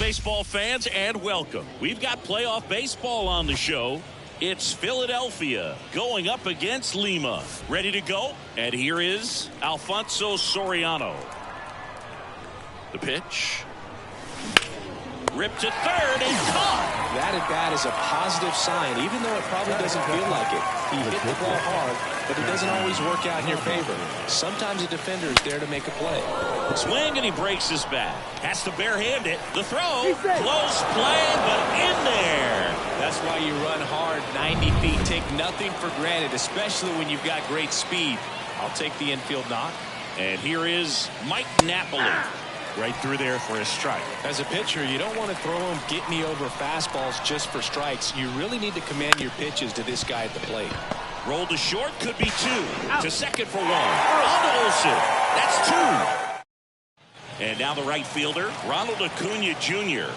Baseball fans, and welcome. We've got playoff baseball on the show. It's Philadelphia going up against Lima. Ready to go? And here is Alfonso Soriano. The pitch. Ripped to third and caught. That at bat is a positive sign, even though it probably doesn't feel like it. He hit the ball hard, but it doesn't always work out in your favor. Sometimes a defender is there to make a play. Swing, and he breaks his bat. Has to barehand it. The throw. Close play, but in there. That's why you run hard 90 feet. Take nothing for granted, especially when you've got great speed. I'll take the infield knock. And here is Mike Napoli. Right through there for a strike. As a pitcher, you don't want to throw them get me over fastballs just for strikes. You really need to command your pitches to this guy at the plate. Roll to short, could be 2. To second for 1. On to Olsen. That's 2. And now the right fielder, Ronald Acuna Jr.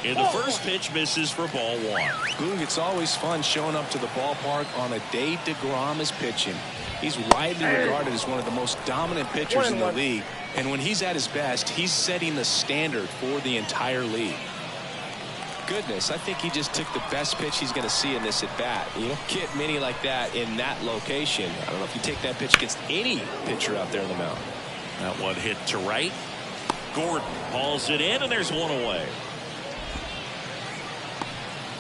And the first pitch misses for ball 1. Boog, it's always fun showing up to the ballpark on a day DeGrom is pitching. He's widely regarded as one of the most dominant pitchers in the league. And when he's at his best, he's setting the standard for the entire league. Goodness, I think he just took the best pitch he's going to see in this at-bat. You don't get many like that in that location. I don't know if you take that pitch against any pitcher out there in the mound. That one hit to right. Gordon hauls it in, and there's one away.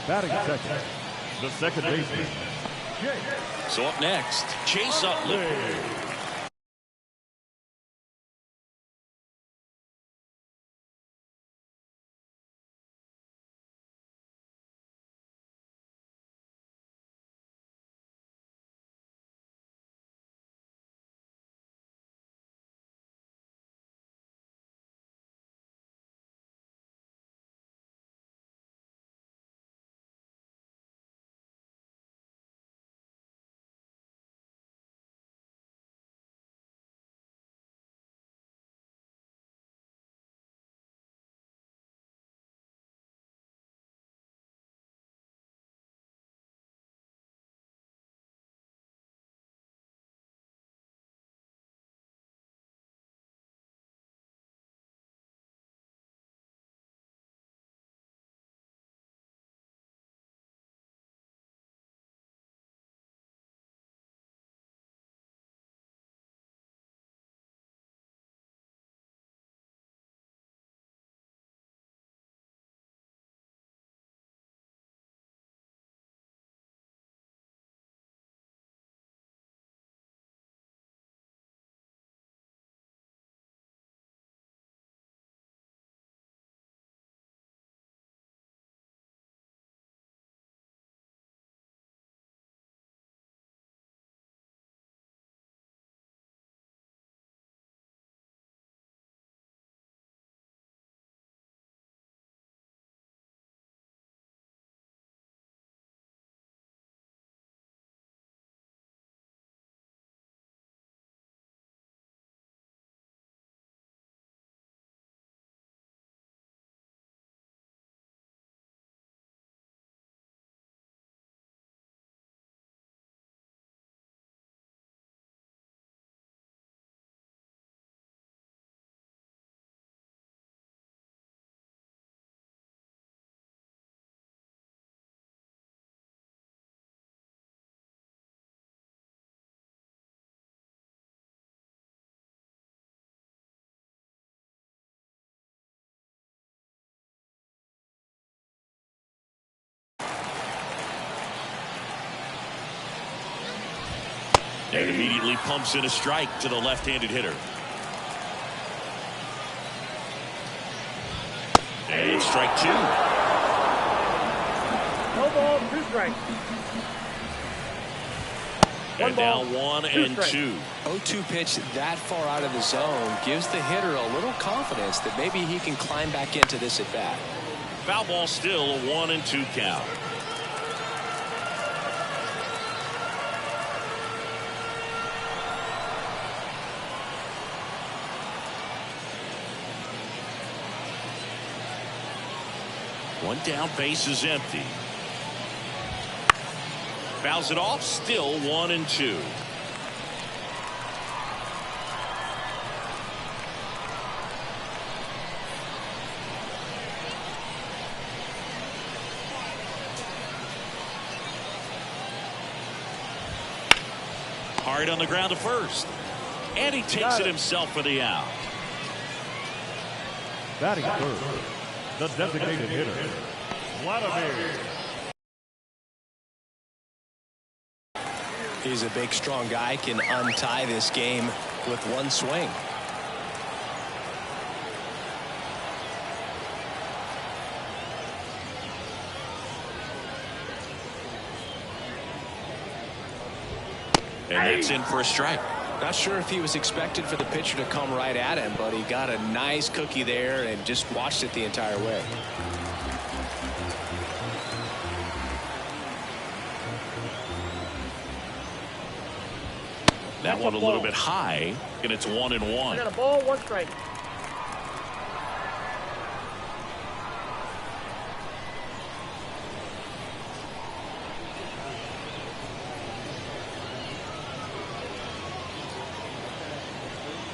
Batting second, the second baseman. So up next, Chase Utley. And immediately pumps in a strike to the left-handed hitter. And strike two. No ball, 2 strikes. And now 1 and 2. 0-2 pitch that far out of the zone gives the hitter a little confidence that maybe he can climb back into this at bat. Foul ball still, a 1 and 2 count. One down, base is empty. Fouls it off, still 1 and 2. Hard on the ground to first. And he takes it himself for the out. Batting third, the designated hitter, Vladimir. He's a big, strong guy, can untie this game with one swing. And that's in for a strike. Not sure if he was expected for the pitcher to come right at him, but he got a nice cookie there and just watched it the entire way. That one a little bit high, and it's 1 and 1. I got a ball, 1 strike.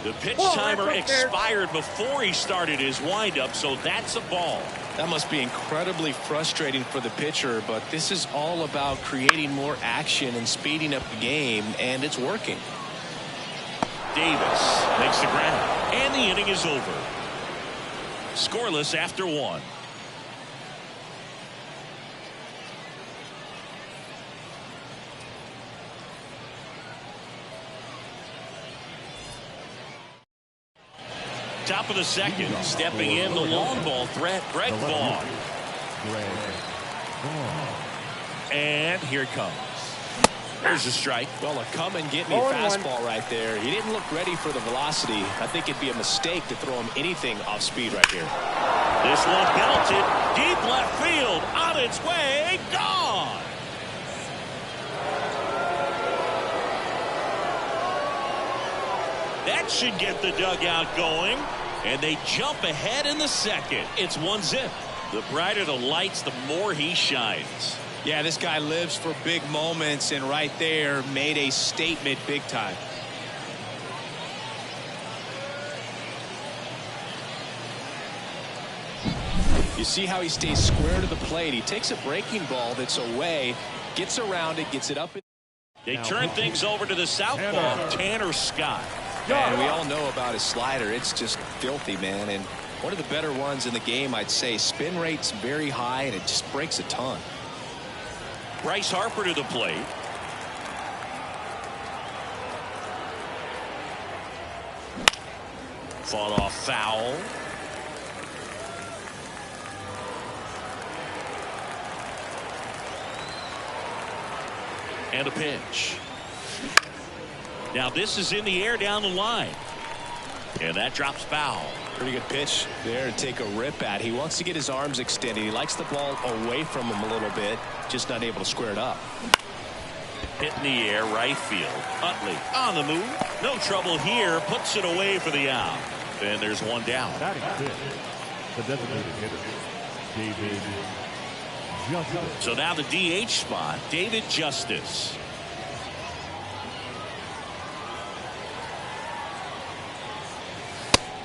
The pitch timer expired before he started his windup, so that's a ball. That must be incredibly frustrating for the pitcher, but this is all about creating more action and speeding up the game, and it's working. Davis makes the grab, and the inning is over. Scoreless after 1. Top of the second, stepping in the long ball threat, Greg Vaughn. And here it comes. There's a strike. Well, a come and get me fastball right there. He didn't look ready for the velocity. I think it'd be a mistake to throw him anything off speed right here. This one belted deep left field, on its way, gone. That should get the dugout going, and they jump ahead in the second. It's 1-0. The brighter the lights, the more he shines. Yeah, this guy lives for big moments, and right there made a statement big time. You see how he stays square to the plate. He takes a breaking ball that's away, gets around it, gets it up. They turn things over to the southpaw, Tanner Scott. And we all know about his slider. It's just filthy, man. And one of the better ones in the game, I'd say. Spin rate's very high, and it just breaks a ton. Bryce Harper to the plate. Fought off foul. And a pitch. Now this is in the air down the line. And that drops foul. Pretty good pitch there to take a rip at. He wants to get his arms extended. He likes the ball away from him a little bit. Just not able to square it up. Hit in the air, right field. Utley on the move. No trouble here. Puts it away for the out. And there's one down. Batting fifth, the designated hitter, David Justice. So now the DH spot, David Justice.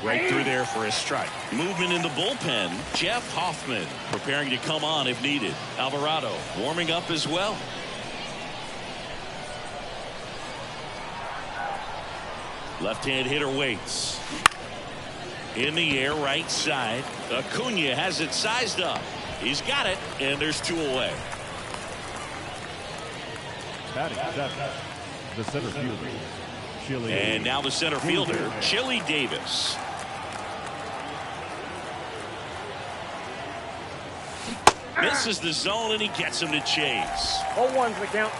Right through there for a strike. Movement in the bullpen. Jeff Hoffman preparing to come on if needed. Alvarado warming up as well. Left-hand hitter waits. In the air, right side. Acuna has it sized up. He's got it, and there's 2 away. Batting seventh, The center fielder, Chili. And now the center fielder, Chili Davis. Misses the zone, and he gets him to chase. 0-1's the count.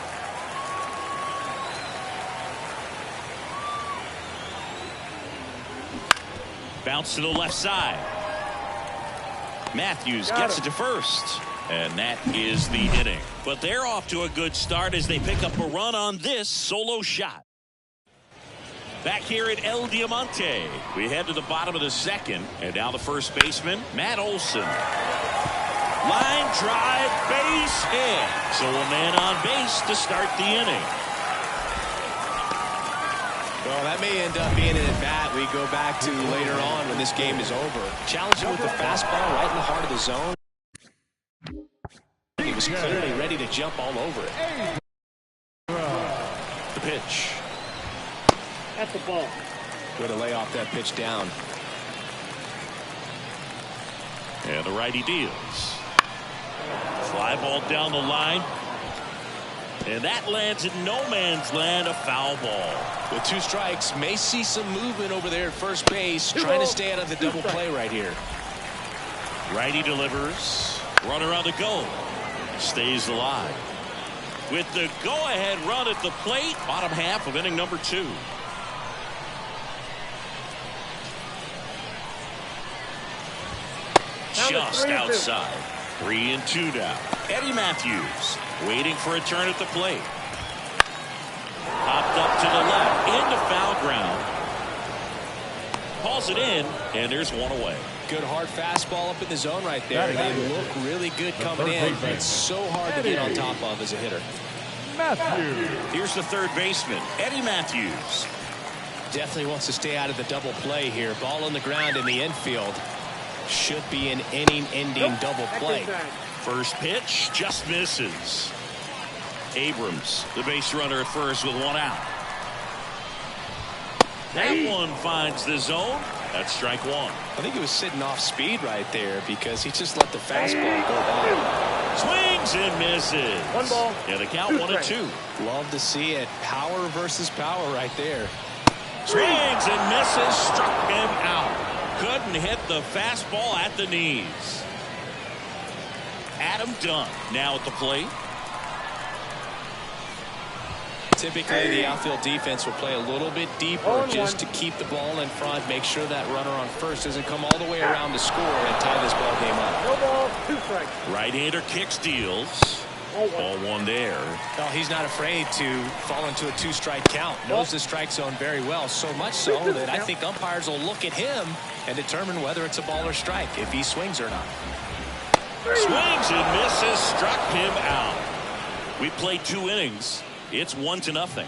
Bounce to the left side. Matthews gets it to first. And that is the inning. But they're off to a good start as they pick up a run on this solo shot. Back here at El Diamante, we head to the bottom of the second. And now the first baseman, Matt Olson. Line drive, base hit. So a man on base to start the inning. Well, that may end up being an at-bat we go back to later on when this game is over. Challenging with the fastball right in the heart of the zone. He was clearly ready to jump all over it. The pitch. That's the ball. Way to lay off that pitch down. And the righty deals. Fly ball down the line. And that lands in no man's land, a foul ball. With 2 strikes, may see some movement over there at first base, trying to stay out of the double play right here. Righty delivers. Runner on the go. Stays alive. With the go-ahead run at the plate, bottom half of inning number 2. Just outside. 3-2 now. Eddie Matthews waiting for a turn at the plate. Popped up to the left into foul ground. Calls it in, and there's one away. Good hard fastball up in the zone right there. They look really good coming in, but it's so hard to get on top of as a hitter. Matthews. Here's the third baseman, Eddie Matthews. Definitely wants to stay out of the double play here. Ball on the ground in the infield. Should be an inning-ending double play. First pitch just misses. Abrams, the base runner at first with 1 out. That one finds the zone. That's strike 1. I think he was sitting off speed right there because he just let the fastball go by. Swings and misses. 1 ball. Yeah, the count 1-2. Love to see it. Power versus power right there. Swings and misses. Struck him out. Couldn't hit the fastball at the knees. Adam Dunn now at the plate. Typically, the outfield defense will play a little bit deeper just to keep the ball in front, make sure that runner on first doesn't come all the way around to score and tie this ball game up. No ball, 2 strikes. Right-hander kicks, deals. Ball 1 there. Well, he's not afraid to fall into a 2-strike count. Knows the strike zone very well, so much so that I think umpires will look at him and determine whether it's a ball or strike, if he swings or not. Swings and misses. Struck him out. We played 2 innings. It's 1-0.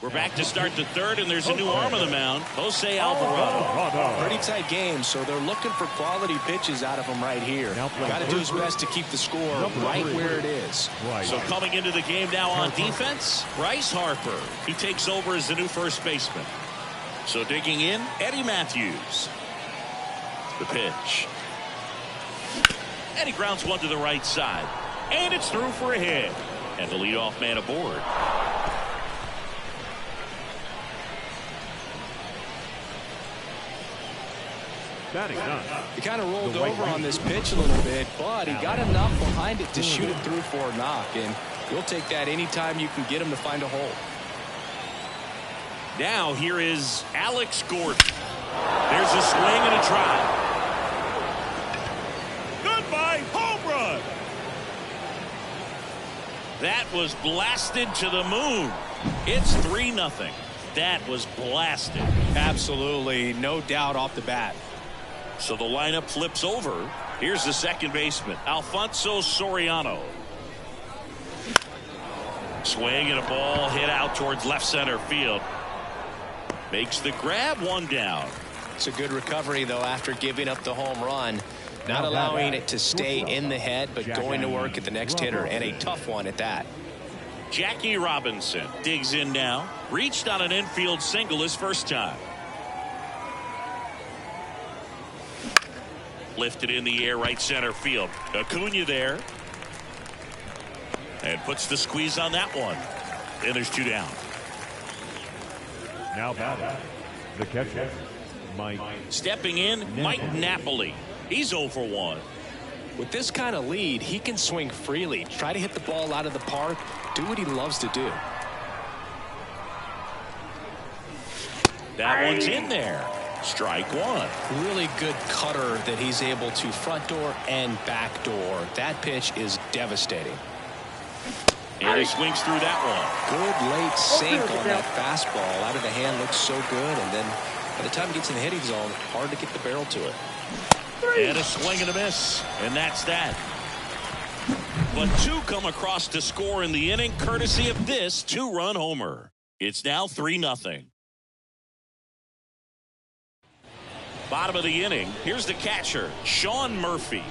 We're back to start the third, and there's a new arm on the mound, Jose Alvarado. Pretty tight game, so they're looking for quality pitches out of him right here. Got to do his best to keep the score right where it is. So coming into the game now on defense, Bryce Harper. He takes over as the new first baseman. So digging in, Eddie Matthews. The pitch. And he grounds one to the right side. And it's through for a hit. And the leadoff man aboard. He kind of rolled over on this pitch a little bit, but he got enough behind it to shoot it through for a knock. And you'll take that anytime you can get him to find a hole. Now here is Alex Gordon. There's a swing and a drive. Goodbye, home run. That was blasted to the moon. It's 3-0. That was blasted. Absolutely, no doubt off the bat. So the lineup flips over. Here's the second baseman, Alfonso Soriano. Swing and a ball hit out towards left center field. Makes the grab, 1 down. It's a good recovery, though, after giving up the home run. Not allowing it to stay in the head, but going to work at the next hitter, and a tough one at that. Jackie Robinson digs in now. Reached on an infield single his first time. Lifted in the air, right center field. Acuna there. And puts the squeeze on that one. And there's 2 down. Now batting, the catcher, Mike. Stepping in, Mike Napoli. He's 0 for 1. With this kind of lead, he can swing freely. Try to hit the ball out of the park. Do what he loves to do. That one's in there. Strike 1. Really good cutter that he's able to front door and back door. That pitch is devastating. And he swings through that one. Good late sink on that fastball. Out of the hand, looks so good. And then by the time it gets in the hitting zone, hard to get the barrel to it. And a swing and a miss. And that's that. But 2 come across to score in the inning, courtesy of this 2-run homer. It's now 3-0. Bottom of the inning. Here's the catcher, Sean Murphy.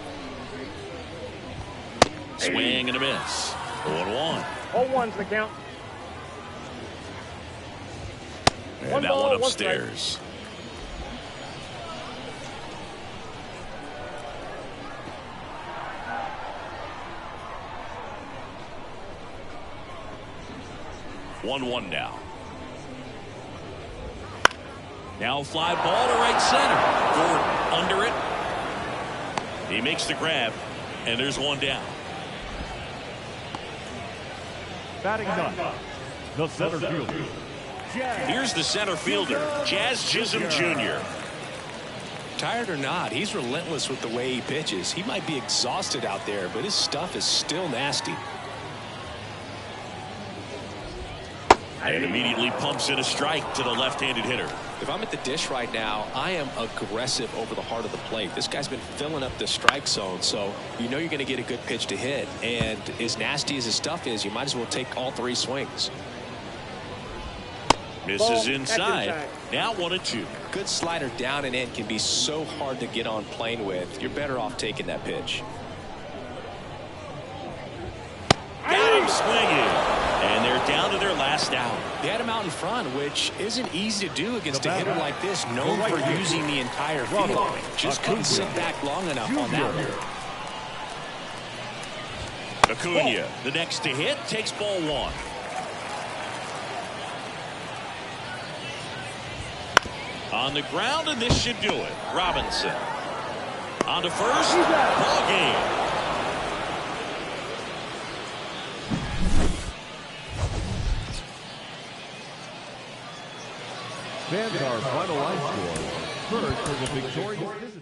Swing and a miss. 0-1. 0-1's the count. And that one upstairs. One now. Now fly ball to right center. Gordon under it. He makes the grab, and there's 1 down. Batting ninth, the center fielder. Here's the center fielder, Jazz Chisholm Jr. Tired or not, he's relentless with the way he pitches. He might be exhausted out there, but his stuff is still nasty. And immediately pumps in a strike to the left-handed hitter. If I'm at the dish right now, I am aggressive over the heart of the plate. This guy's been filling up the strike zone, so you know you're going to get a good pitch to hit. And as nasty as his stuff is, you might as well take all 3 swings. Misses inside. Now 1-2. Good slider down and in can be so hard to get on plane with. You're better off taking that pitch. Got him swinging. And they're down to their last out. They had him out in front, which isn't easy to do against a hitter like this, known for using the entire field. Just couldn't sit back long enough on that one. Acuna, the next to hit, takes ball 1. On the ground, and this should do it. Robinson. On to first. Ball game. Fans our final line score. First for the victorious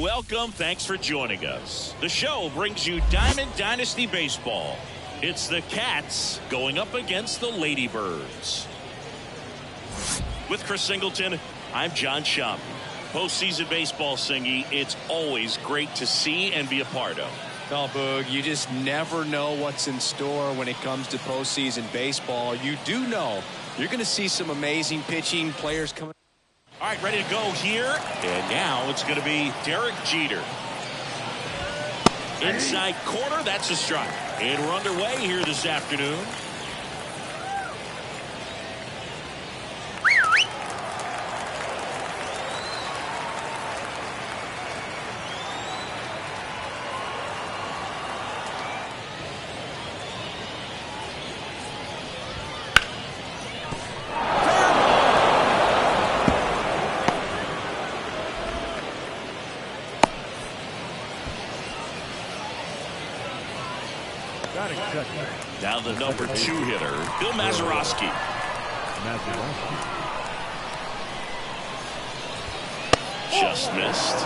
welcome. Thanks for joining us. The show brings you Diamond Dynasty Baseball. It's the Cats going up against the Ladybirds. With Chris Singleton, I'm John Schaub. Postseason baseball, Singy, it's always great to see and be a part of. Oh, Boog, you just never know what's in store when it comes to postseason baseball. You do know you're going to see some amazing pitching players coming. All right, ready to go here. And now it's going to be Derek Jeter. Inside corner, that's a strike. And we're underway here this afternoon. Now the number 2 hitter, Bill Mazeroski. Just missed.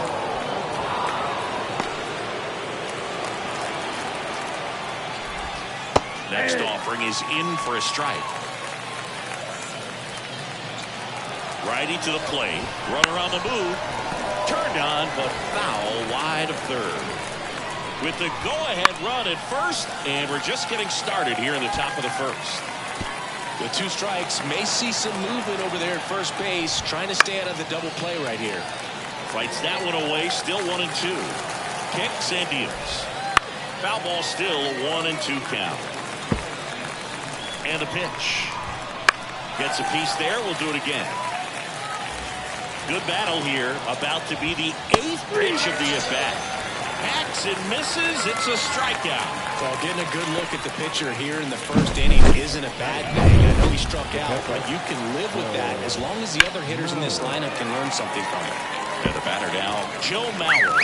Next offering is in for a strike. Righty to the plate. Runner on the move. Turned on, but foul wide of third. With the go-ahead run at first, and we're just getting started here in the top of the first. With 2 strikes, may see some movement over there at first base, trying to stay out of the double play right here. Fights that one away, still 1-2. Kicks and deals. Foul ball, still a 1-2 count. And a pitch. Gets a piece there, we'll do it again. Good battle here, about to be the 8th pitch of the at-bat. Hacks and misses. It's a strikeout. Well, getting a good look at the pitcher here in the first inning isn't a bad thing. I know he struck out, but you can live with that as long as the other hitters in this lineup can learn something from it. And the batter now, Joe Mauer.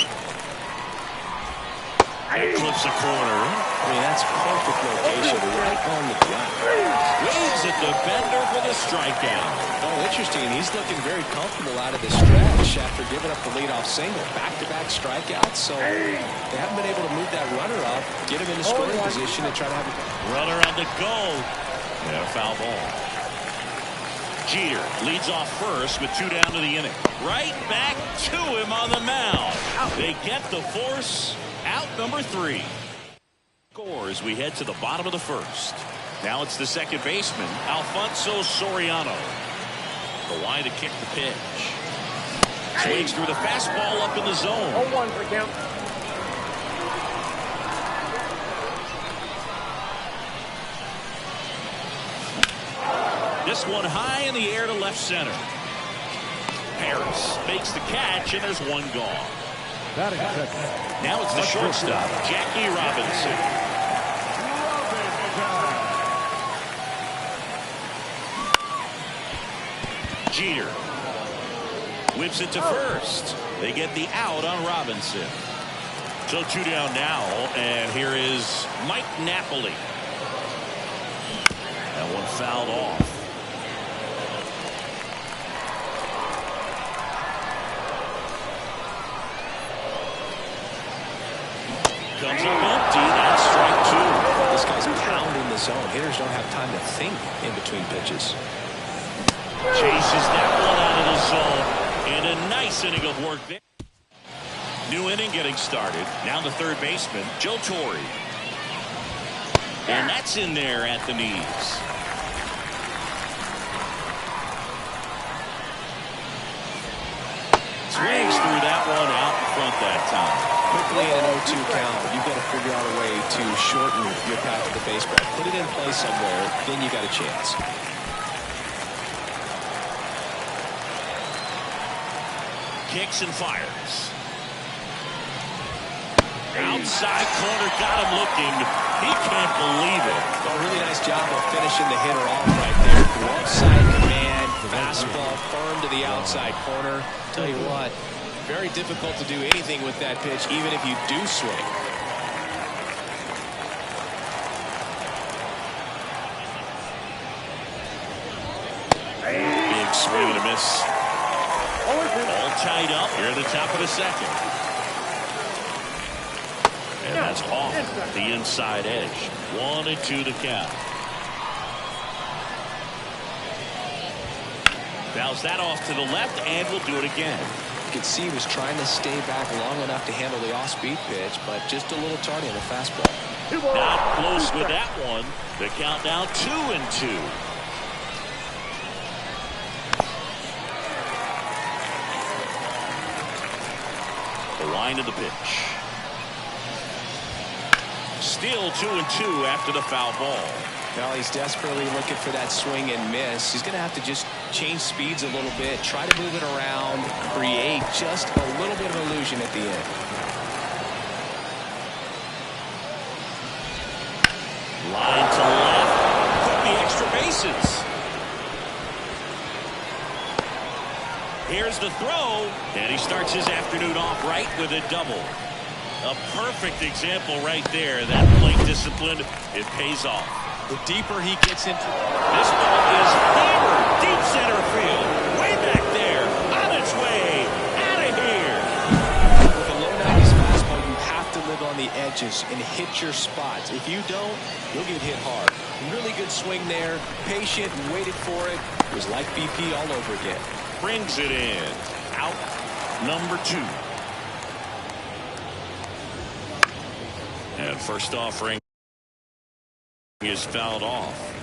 Clips a corner. I mean, that's perfect location, right on the ground. Waves at the bender for the strikeout. Oh, interesting. He's looking very comfortable out of the stretch after giving up the leadoff single. Back-to-back strikeouts, so they haven't been able to move that runner up, get him in a scoring position, and try to have a runner on the go. And a foul ball. Jeter leads off first with 2 down to the inning. Right back to him on the mound. They get the force. Out number 3. Score as we head to the bottom of the first. Now it's the second baseman, Alfonso Soriano. The line to kick the pitch. Swings through the fastball up in the zone. 0-1 for count. This one high in the air to left center. Harris makes the catch, and there's 1 gone. Now it's the shortstop, Jackie Robinson. Jeter whips it to first. They get the out on Robinson. So 2 down now, and here is Mike Napoli. That one fouled off. Comes up empty. That's strike 2. This guy's pounding the zone. Hitters don't have time to think in between pitches. Chases that one out of the zone. And a nice inning of work there. New inning getting started. Now the third baseman, Joe Torre. And that's in there at the knees. Swings through that one out in front that time. Quickly in an 0-2 count, you've got to figure out a way to shorten your path to the baseball. Put it in play somewhere, then you got a chance. Kicks and fires. Outside corner, got him looking. He can't believe it. A really nice job of finishing the hitter off right there. Left side command, fastball firm to the outside corner. Tell you what, very difficult to do anything with that pitch, even if you do swing. Big swing and a miss. All tied up here at the top of the second. And that's off the inside edge. 1-2 to count. Fouls that off to the left, and will do it again. You could see he was trying to stay back long enough to handle the off-speed pitch, but just a little tardy on the fastball. Not close with that one. The count now 2-2. The line of the pitch. Still 2-2 after the foul ball. Now he's desperately looking for that swing and miss. He's going to have to just change speeds a little bit, try to move it around, create just a little bit of illusion at the end. Line to left. Could be extra bases. Here's the throw. And he starts his afternoon off right with a double. A perfect example right there. That plate discipline, it pays off. The deeper he gets into this ball is hammered deep center field. Way back there. On its way. Out of here. With a low 90s fastball, you have to live on the edges and hit your spots. If you don't, you'll get hit hard. Really good swing there. Patient, waited for it. It was like BP all over again. Brings it in. Out number 2. And first offering is fouled off.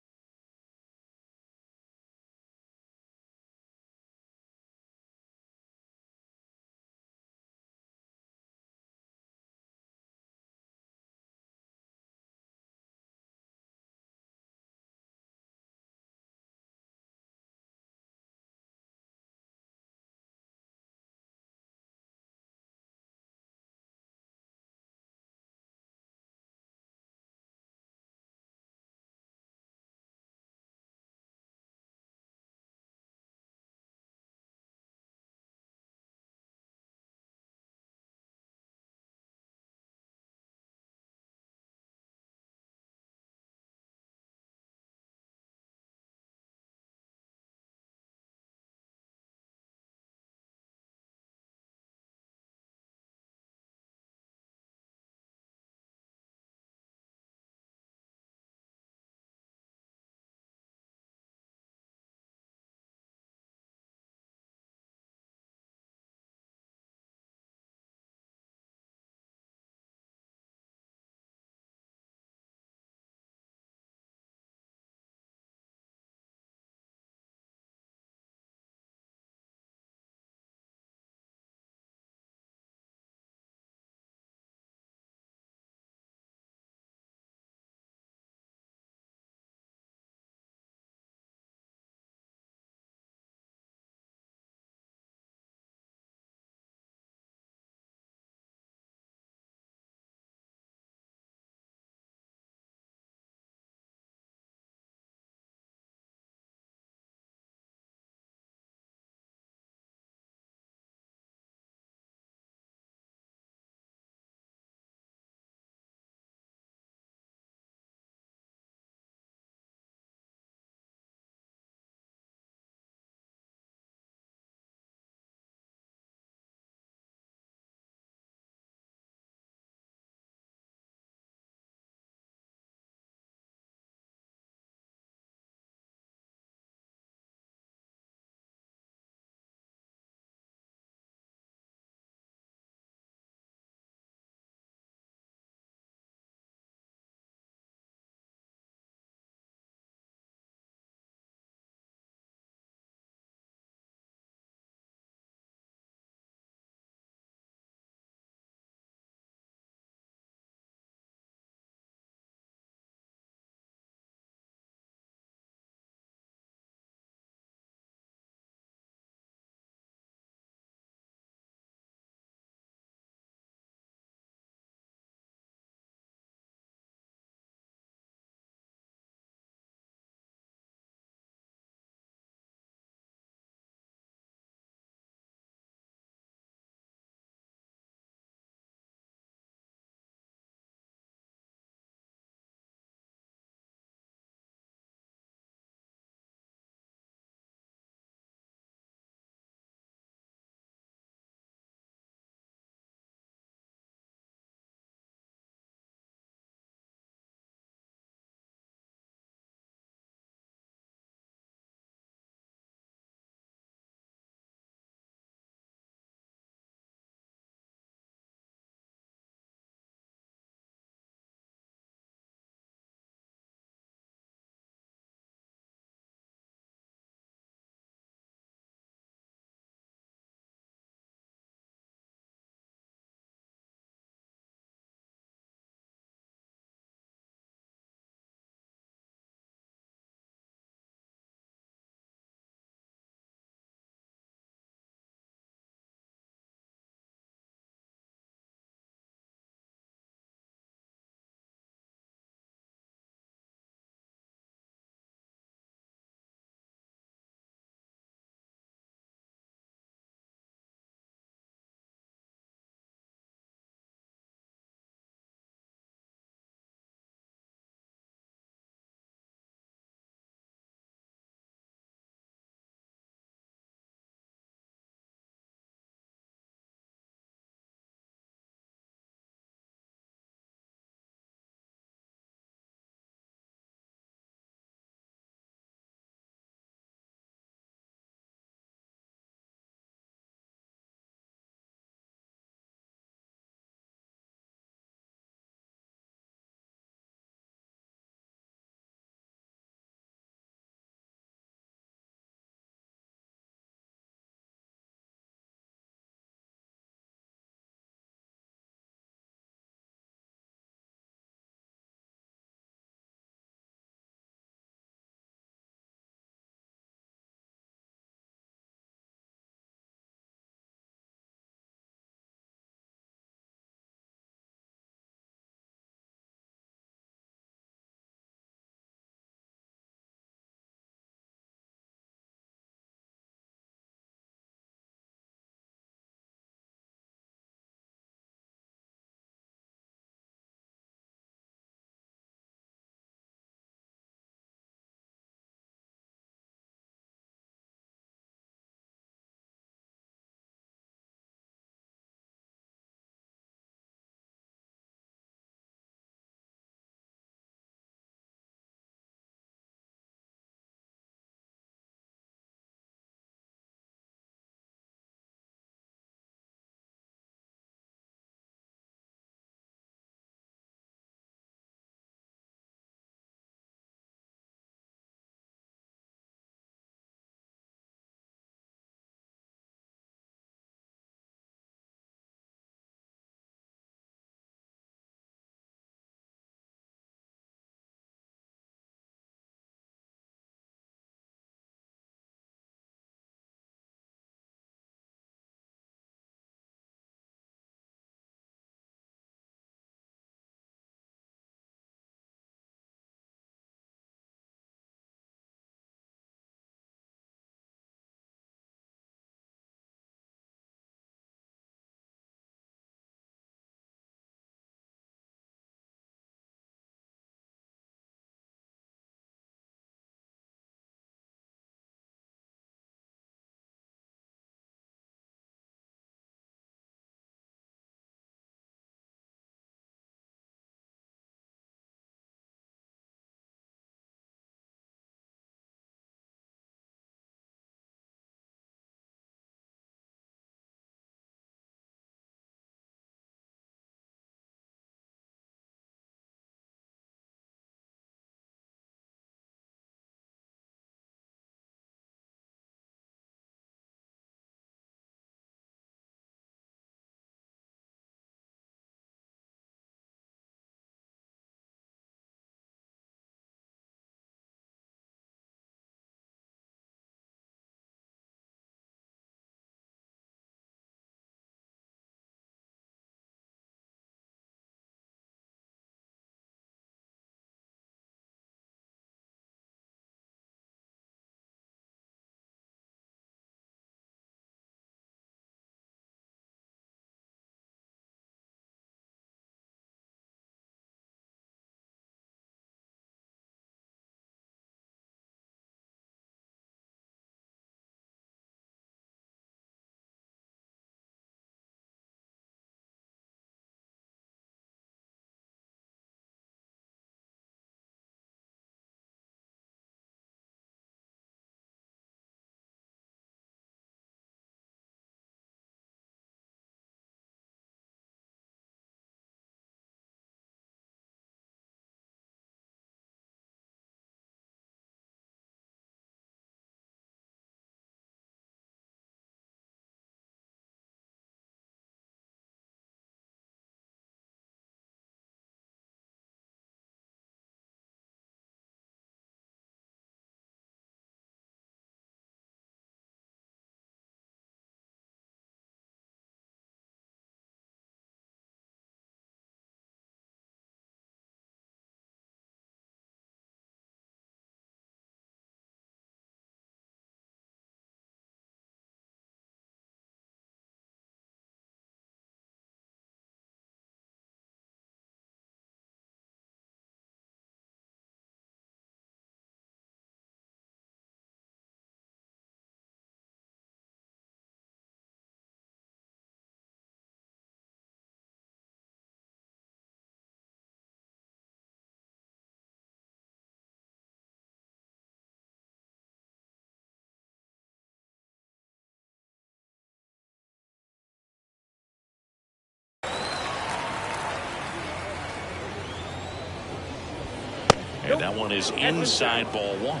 And that one is inside ball one.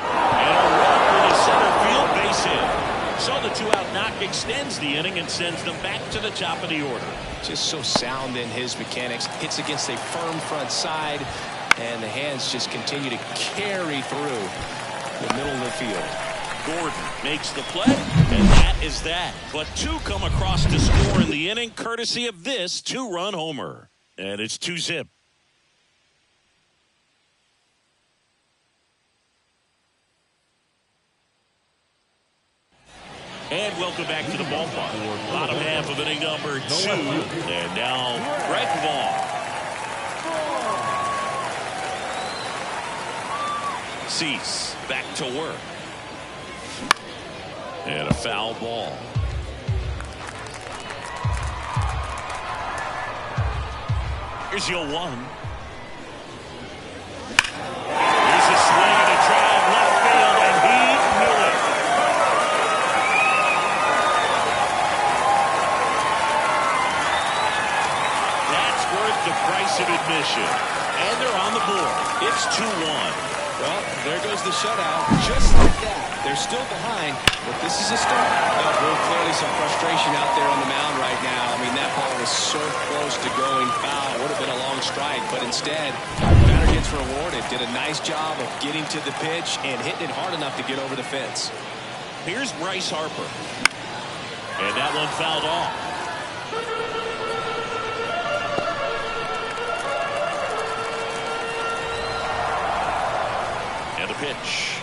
And a run with a center field base hit. So the two-out knock extends the inning and sends them back to the top of the order. Just so sound in his mechanics. Hits against a firm front side, and the hands just continue to carry through the middle of the field. Gordon makes the play, and that is that. But two come across to score in the inning, courtesy of this two-run homer. And it's 2-zip. And welcome back to the ballpark. Bottom half of inning number 2. And now Greg Vaughn. Cease back to work. And a foul ball. Here's your 1. Here's a swing and a drive left field, and he knew it. That's worth the price of admission. And they're on the board. It's 2-1. Well, there goes the shutout. Just like that. They're still behind, but this is a start. Well, clearly some frustration out there on the mound right now. I mean, that ball was so close to going foul. Would have been a long strike, but instead, batter gets rewarded. Did a nice job of getting to the pitch and hitting it hard enough to get over the fence. Here's Bryce Harper. And that one fouled off. And a pitch.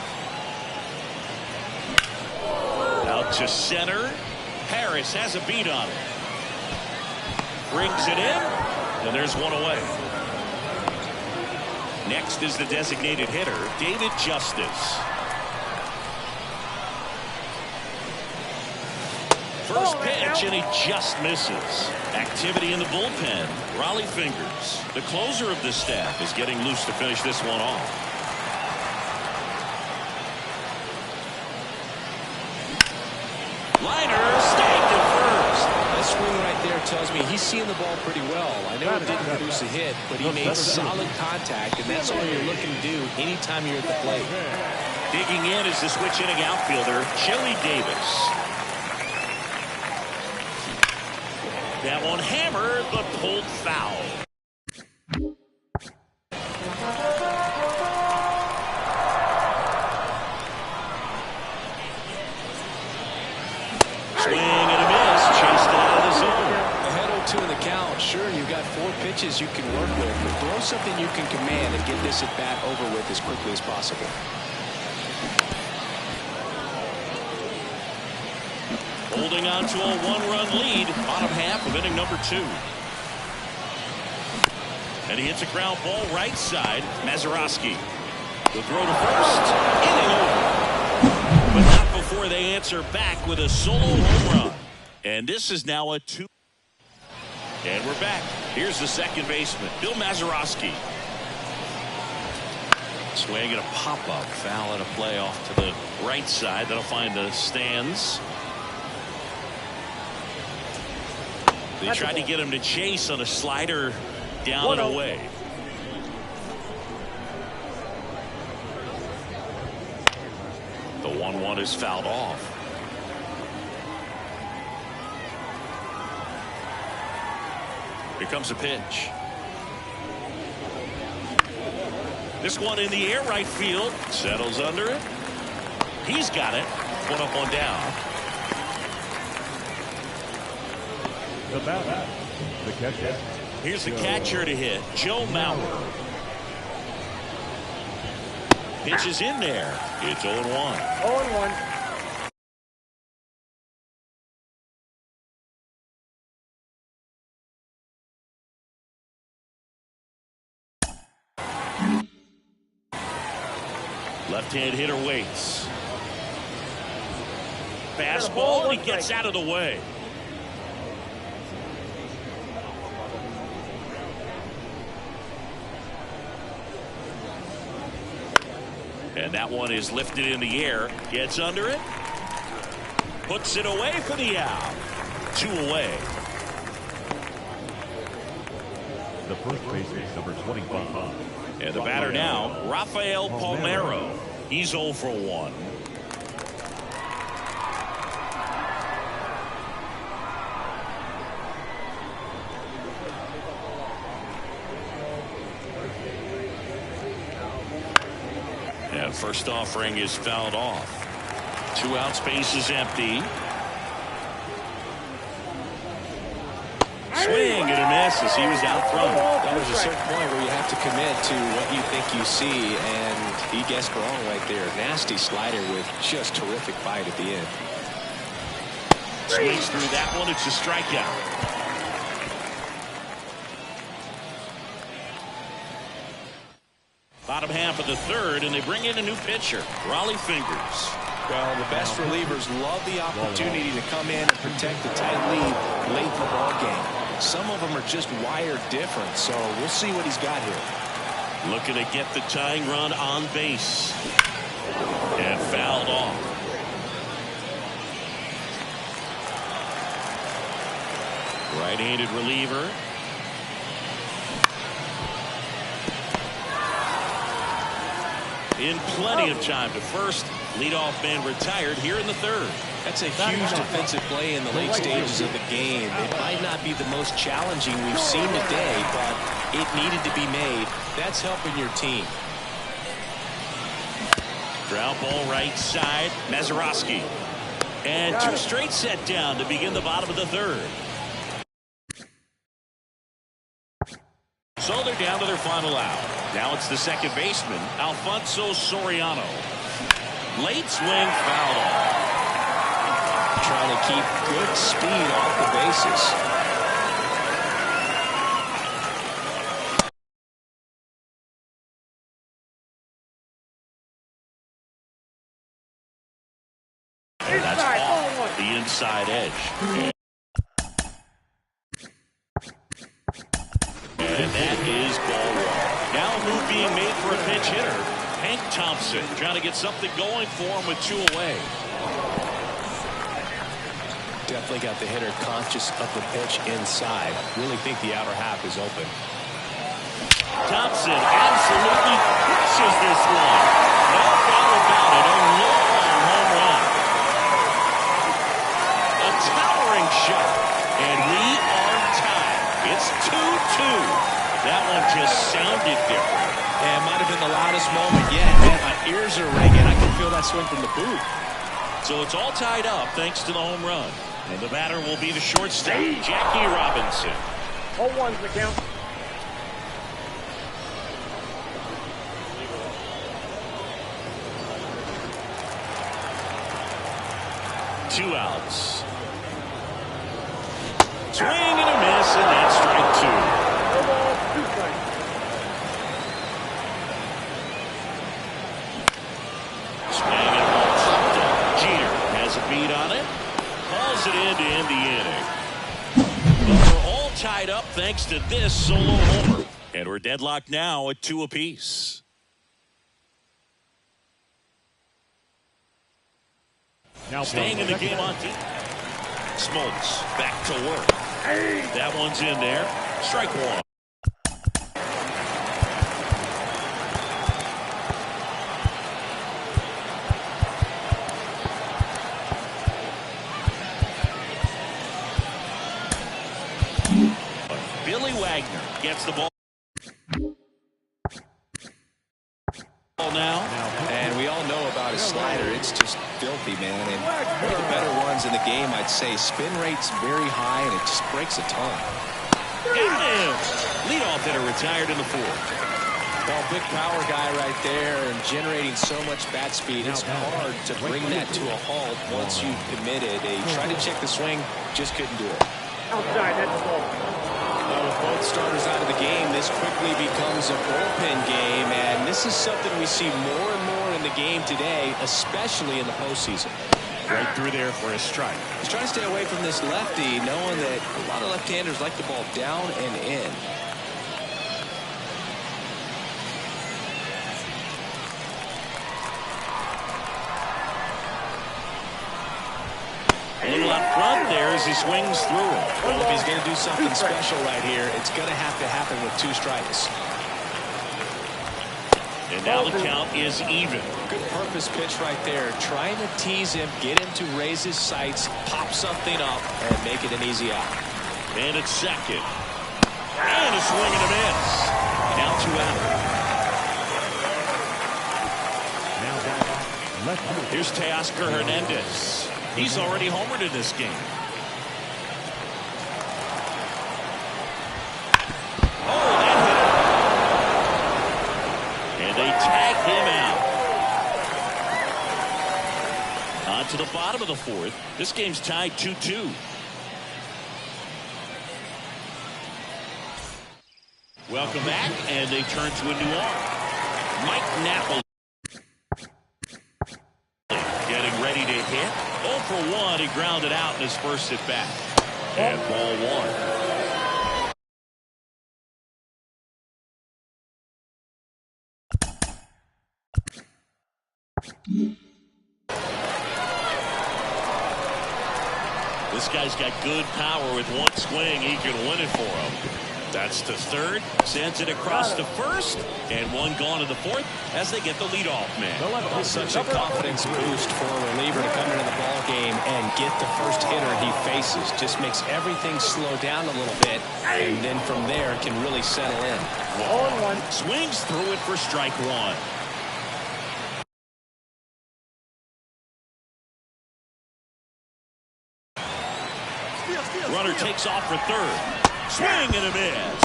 Out to center. Harris has a beat on it. Brings it in. And there's one away. Next is the designated hitter, David Justice. First pitch, and he just misses. Activity in the bullpen. Raleigh Fingers, the closer of this staff, is getting loose to finish this one off. Liner stacked at first. That swing right there tells me he's seeing the ball pretty well. I know it didn't produce a hit, but he made solid contact, and that's all you're looking to do anytime you're at the plate. Digging in is the switch hitting outfielder, Joey Davis. That one hammered, but pulled foul. Swing and a miss, chased it out of the zone. Ahead 0-2 in the count. Sure, you've got 4 pitches you can work with, but throw something you can command and get this at bat over with as quickly as possible. Holding on to a 1-run lead, bottom half of inning number 2. And he hits a ground ball right side. Mazeroski will throw to first. Inning over. But not before they answer back with a solo home run. And this is now a 2. And we're back. Here's the second baseman, Bill Mazeroski. Swing and a pop-up. Foul and a play off to the right side. That'll find the stands. They tried to get him to chase on a slider down and away. The 1-1 is fouled off. Here comes a pitch. This one in the air right field. Settles under it. He's got it. One up, one down. The batter, the catcher. Here's the catcher to hit, Joe Mauer. Pitch is in there. It's 0-1. 0-1. Left-hand hitter waits. Fastball, and he gets out of the way. And that one is lifted in the air. Gets under it. Puts it away for the out. 2 away. the first baseman, number 25. And the batter now, Rafael Palmeiro. He's 0 for 1. And first offering is fouled off. 2 out, space is empty. Swing and a miss as he was out front. There's a certain point where you have to commit to what you think you see, and he guessed wrong right there. Nasty slider with just terrific bite at the end. Swings through that one. It's a strikeout. Bottom half of the third, and they bring in a new pitcher, Raleigh Fingers. Well, the best relievers love the opportunity to come in and protect the tight lead late in the ball game. Some of them are just wired different, so we'll see what he's got here. Looking to get the tying run on base. And fouled off. Right-handed reliever. In plenty of time to first. Leadoff man retired here in the third. That's a huge defensive play in the late stages of the game. It might not be the most challenging we've seen today, but it needed to be made. That's helping your team. Ground ball right side. Mazeroski. And 2 straight set down to begin the bottom of the third. So they're down to their final out. Now it's the second baseman, Alfonso Soriano. Late swing, fouled off. Trying to keep good speed off the bases. And that's off the inside edge. And that is ball one. Now a move being made for a pinch hitter. Hank Thompson trying to get something going for him with 2 away. Definitely got the hitter conscious of the pitch inside. Really think the outer half is open. Thompson absolutely crushes this one. No doubt about it. A long home run. A towering shot. And we are tied. It's 2-2. That one just sounded different. Yeah, it might have been the loudest moment yet. Man, my ears are ringing. I can feel that swing from the booth. So it's all tied up thanks to the home run. And the batter will be the shortstop, Jackie Robinson. 0-1's the count. Two outs. Swing and a miss, and that's strike 2. 2 strikes. Swing and a ball. Jeter has a beat on it. Calls it in to end the inning. But we're all tied up thanks to this solo homer. And we're deadlocked now at 2 apiece. Now Staying in the game on deep. Smoltz back to work. That one's in there. Strike 1. Billy Wagner gets the ball now. And we all know about his slider. It's just filthy, man. And one of the better ones in the game, I'd say. Spin rate's very high, and it just breaks a ton. Got him. Leadoff hitter retired in the 4th. Well, big power guy right there and generating so much bat speed. It's hard to bring that to a halt once you've committed. They tried to check the swing, just couldn't do it. Outside, that's the ball. Well, with both starters out of the game, this quickly becomes a bullpen game, and this is something we see more and more in the game today, especially in the postseason. Right through there for a strike. He's trying to stay away from this lefty, knowing that a lot of left-handers like the ball down and in. A little out front there as he swings through. Well, if he's going to do something special right here, it's going to have to happen with 2 strikes. And now the count is even. Good purpose pitch right there. Trying to tease him, get him to raise his sights, pop something up, and make it an easy out. And it's second. And a swing and a miss. Now 2 out. Here's Teoscar Hernandez. He's already homered in this game. Oh, that hit him. And they tag him out. On to the bottom of the 4th. This game's tied 2-2. Welcome back, and they turn to a new arm. Mike Napoli. Getting ready to hit. 0 for 1. He grounded out in his first at bat. And ball 1. This guy's got good power. With one swing, he can win it for him. That's to third, sends it across to first, and one gone to the 4th as they get the leadoff man. Such a confidence boost for a reliever to come into the ball game and get the first hitter he faces. Just makes everything slow down a little bit, and then from there can really settle in. 0-1. Swings through it for strike 1. Runner takes off for third. Swing and a miss.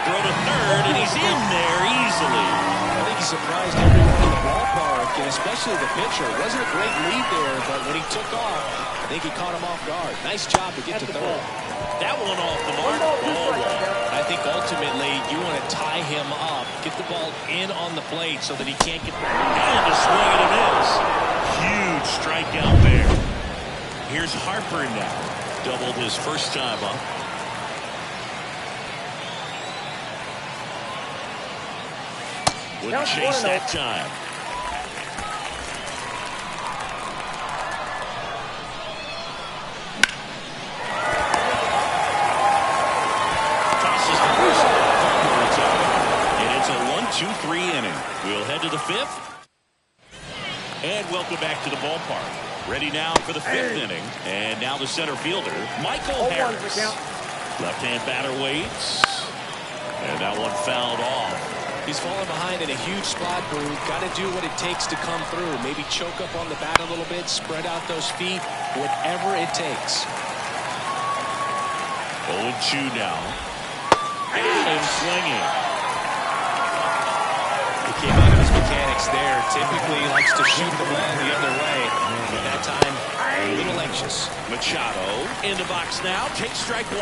Throw to third, and he's in there easily. I think he surprised everyone in the ballpark, and especially the pitcher. It wasn't a great lead there, but when he took off, I think he caught him off guard. Nice job to get to third. That one off the mark. Ball 1. I think ultimately you want to tie him up, get the ball in on the plate so that he can't get... And a swing and a miss. Huge strikeout there. Here's Harper now. Doubled his first time up. Wouldn't chase that time. Tosses the first. And it's a 1-2-3 inning. We'll head to the 5th. And welcome back to the ballpark. Ready now for the 5th inning. And now the center fielder, Michael Harris. Left-hand batter waits. And that one fouled off. He's fallen behind in a huge spot, Boo. Got to do what it takes to come through. Maybe choke up on the bat a little bit, spread out those feet, whatever it takes. 0-2 now. And swinging. He came out of his mechanics there. Typically likes to shoot the ball the other way. But that time, a little anxious. Machado in the box now. Takes strike 1.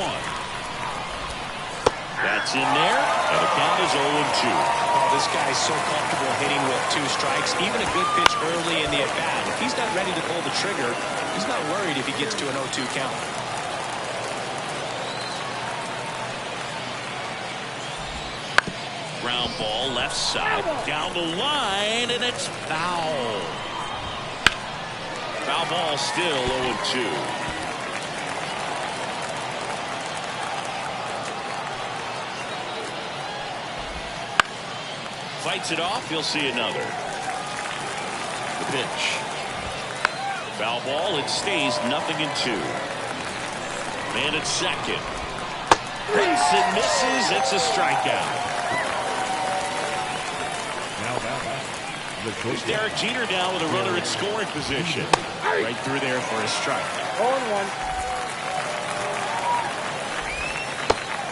That's in there, and the count is 0-2. Oh, this guy is so comfortable hitting with 2 strikes. Even a good pitch early in the at-bat. If he's not ready to pull the trigger, he's not worried if he gets to an 0-2 count. Ground ball, left side, down the line, and it's foul. Foul ball still 0-2. Fights it off. He'll see another. The pitch. Foul ball. It stays 0-2. Man at second. Hits and misses. It's a strikeout. There's Derek Jeter now with a runner in scoring position. Right through there for a strike. 0-1.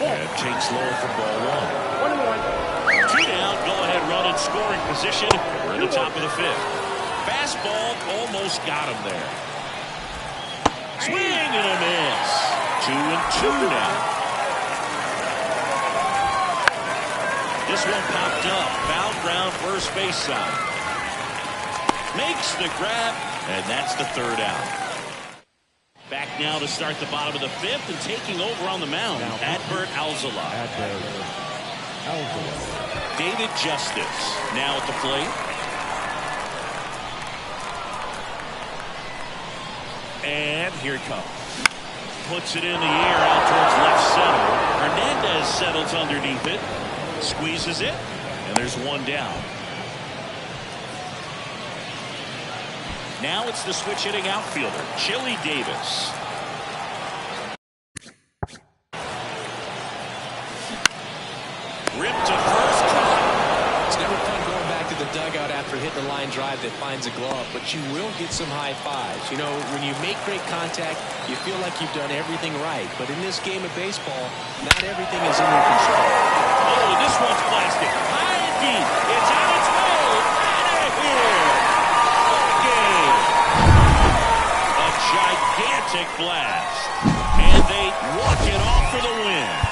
And takes low for ball 1. 1-1. 2 down, go-ahead run in scoring position. We're in the top of the 5th. Fastball almost got him there. Swing and a miss. 2-2 now. This one popped up. Foul ground first base side. Makes the grab, and that's the 3rd out. Back now to start the bottom of the 5th, and taking over on the mound, Adbert Alzolay. David Justice now at the plate. And here it comes. puts it in the air out towards left center. Hernandez settles underneath it, squeezes it, and there's one down. Now it's the switch hitting outfielder, Chili Davis. Ripped to first, caught. It's never fun going back to the dugout after hitting a line drive that finds a glove, but you will get some high fives. You know, when you make great contact, you feel like you've done everything right. But in this game of baseball, not everything is in your control. Oh, this one's plastic. High and deep. It's on its way. Out of here. Game. A gigantic blast. And they walk it off for the win.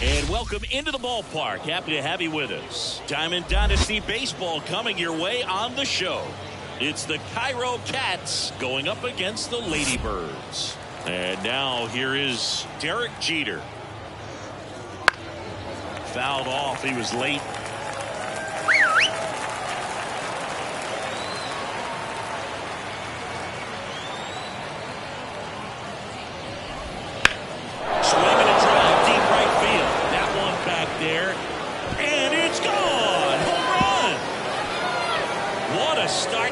And welcome into the ballpark. Happy to have you with us. Diamond Dynasty Baseball coming your way on the show. It's the Cairo Cats going up against the Ladybirds. And now here is Derek Jeter. Fouled off. He was late.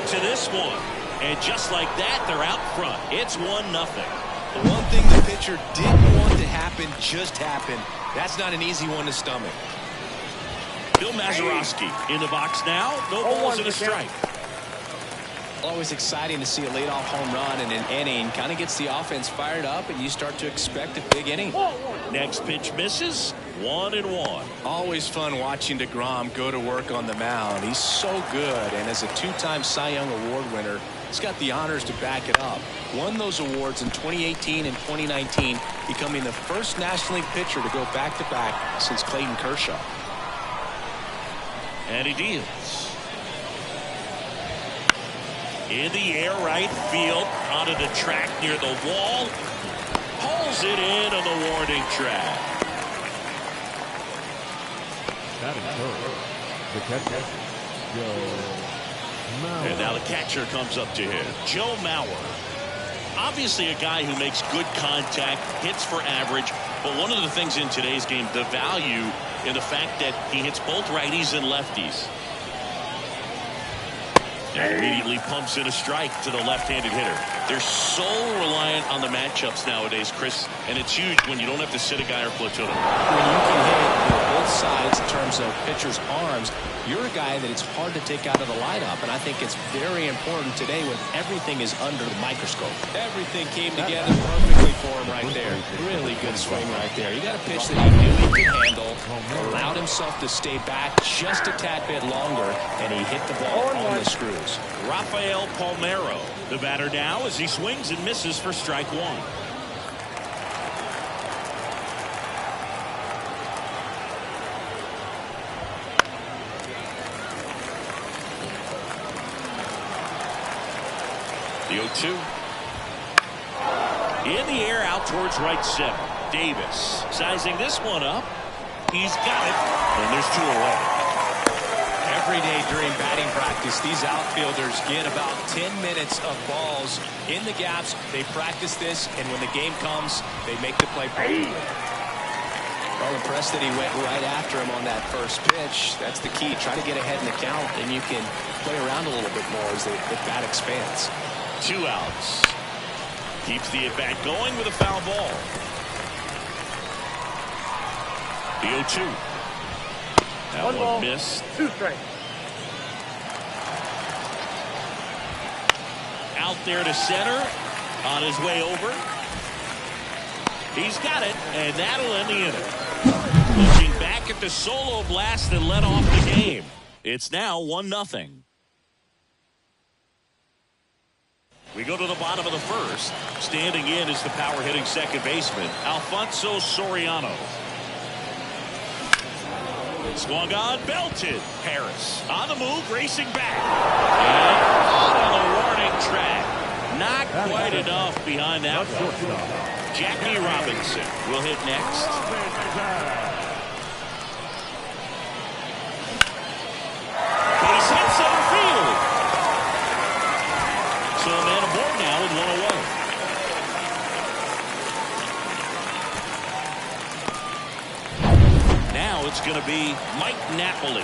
To this one, and just like that, they're out front. It's 1-0. The one thing the pitcher didn't want to happen just happened. That's not an easy one to stomach. Bill Mazeroski in the box now. No balls and a strike. Always exciting to see a leadoff home run in an inning. Kind of gets the offense fired up, and you start to expect a big inning. Next pitch misses. 1-1. Always fun watching DeGrom go to work on the mound. He's so good, and as a two-time Cy Young Award winner, he's got the honors to back it up. Won those awards in 2018 and 2019, becoming the first National League pitcher to go back-to-back since Clayton Kershaw. And he deals. In the air, right field, onto the track near the wall. Pulls it in on the warning track. That is good. The catcher, Joe Mauer. And now the catcher comes up to him, Joe Mauer. Obviously a guy who makes good contact, hits for average, But one of the things in today's game, the value in the fact that he hits both righties and lefties. And immediately pumps in a strike to the left-handed hitter. They're so reliant on the matchups nowadays, Chris, and it's huge when you don't have to sit a guy or platoon him. When you can hit both sides in terms of pitchers' arms, you're a guy that it's hard to take out of the lineup, and I think it's very important today when everything is under the microscope. Everything came together perfectly for him right there. Really good swing right there. You got a pitch that he knew he could handle, allowed himself to stay back just a tad bit longer, and he hit the ball on the screws. Rafael Palmeiro, the batter now as he swings and misses for strike one. The 0-2. In the air out towards right center. Davis sizing this one up. He's got it. And there's 2 away. Every day during batting practice, these outfielders get about 10 minutes of balls in the gaps. They practice this, and when the game comes, they make the play. Well, impressed that he went right after him on that first pitch. That's the key. Try to get ahead in the count, and you can play around a little bit more as the bat expands. 2 outs. Keeps the at-bat going with a foul ball. The 0-2. That one missed. 2 strikes. Out there to center. On his way over. He's got it, and that'll end the inning. Looking back at the solo blast that led off the game. It's now 1-0. We go to the bottom of the first. Standing in is the power-hitting second baseman, Alfonso Soriano. Swung on, belted. Harris on the move, racing back. And out on the warning track. Not quite enough behind that one. Jackie Robinson will hit next. Base hit center field. So a man aboard now with 1 away. Now it's going to be Mike Napoli.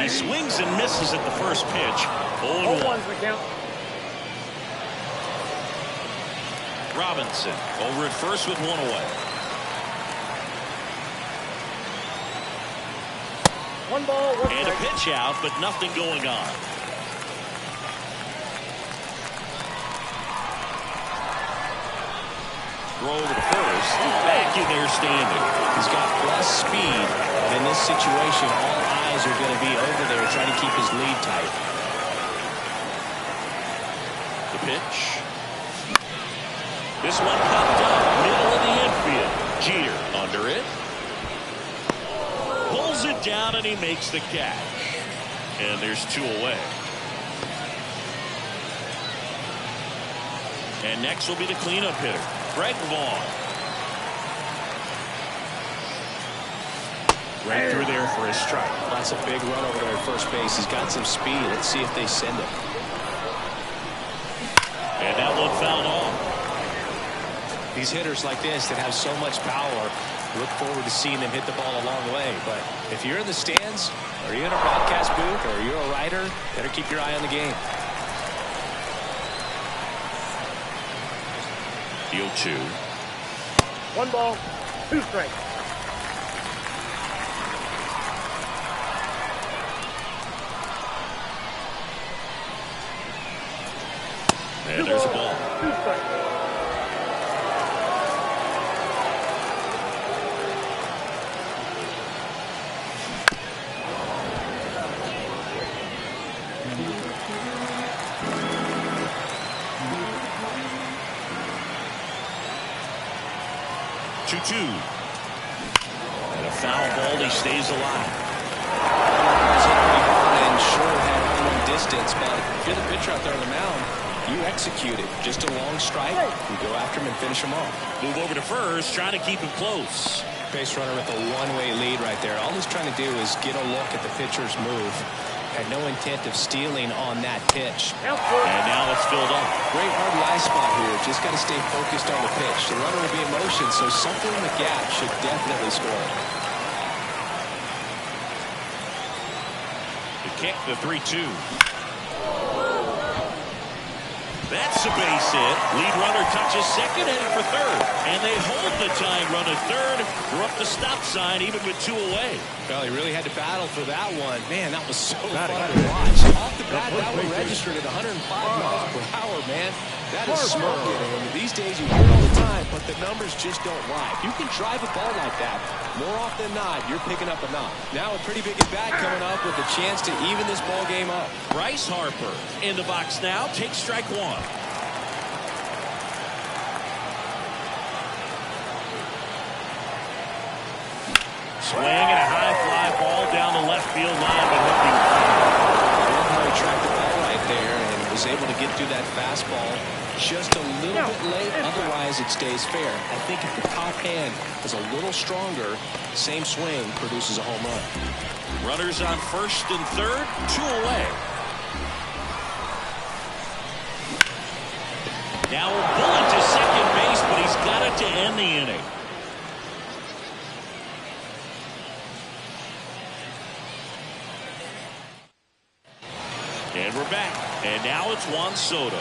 He swings and misses at the first pitch. 0-1. The count. Robinson over at first with 1 away. 1 ball, 1 And a strike. pitch out, but nothing going on. Throw over to first. Back in there standing. He's got plus speed, but in this situation, all eyes are going to be over there trying to keep his lead tight. The pitch. This one popped up, middle of the infield. Jeter under it. Pulls it down, and he makes the catch. And there's 2 away. And next will be the cleanup hitter, Greg Vaughn. Right through there for a strike. That's a big run over there at first base. He's got some speed. Let's see if they send him. And that one fouled off. These hitters like this that have so much power, look forward to seeing them hit the ball a long way. But if you're in the stands, or you're in a broadcast booth, or you're a writer, better keep your eye on the game. The 0-2. 1 ball, 2 strikes. And there's a ball. 2 strikes. And a foul ball, he stays alive. And sure had one distance, but if you're the pitcher out there on the mound, you execute it. Just a long strike. You go after him and finish him off. Move over to first, trying to keep him close. Base runner with a one-way lead right there. All he's trying to do is get a look at the pitcher's move. Had no intent of stealing on that pitch. And now it's filled up. Great RBI spot here. Just got to stay focused on the pitch. The runner will be in motion, so something in the gap should definitely score. The kick, the 3-2. That's a base hit. Lead runner touches second, heading for third. And they hold the tying run at third. We're up the stop sign, even with 2 away. Well, he really had to battle for that one. Man, that was so fun to watch. Off the bat, that one registered at 105 miles per hour, man. That is smoking. And these days, you hear it all the time, but the numbers just don't lie. If you can drive a ball like that, more often than not, you're picking up a knock. Now a pretty big at-bat coming up with a chance to even this ball game up. Bryce Harper in the box now. Takes strike 1. Swing and a high fly ball down the left field line, but looking I love how he tracked the ball right there and was able to get through that fastball just a little bit late. Otherwise, it stays fair. I think if the top hand is a little stronger, same swing produces a home run. runners on first and third, 2 away. Now a bullet to second base, but he's got it to end the inning. And we're back. And now it's Juan Soto.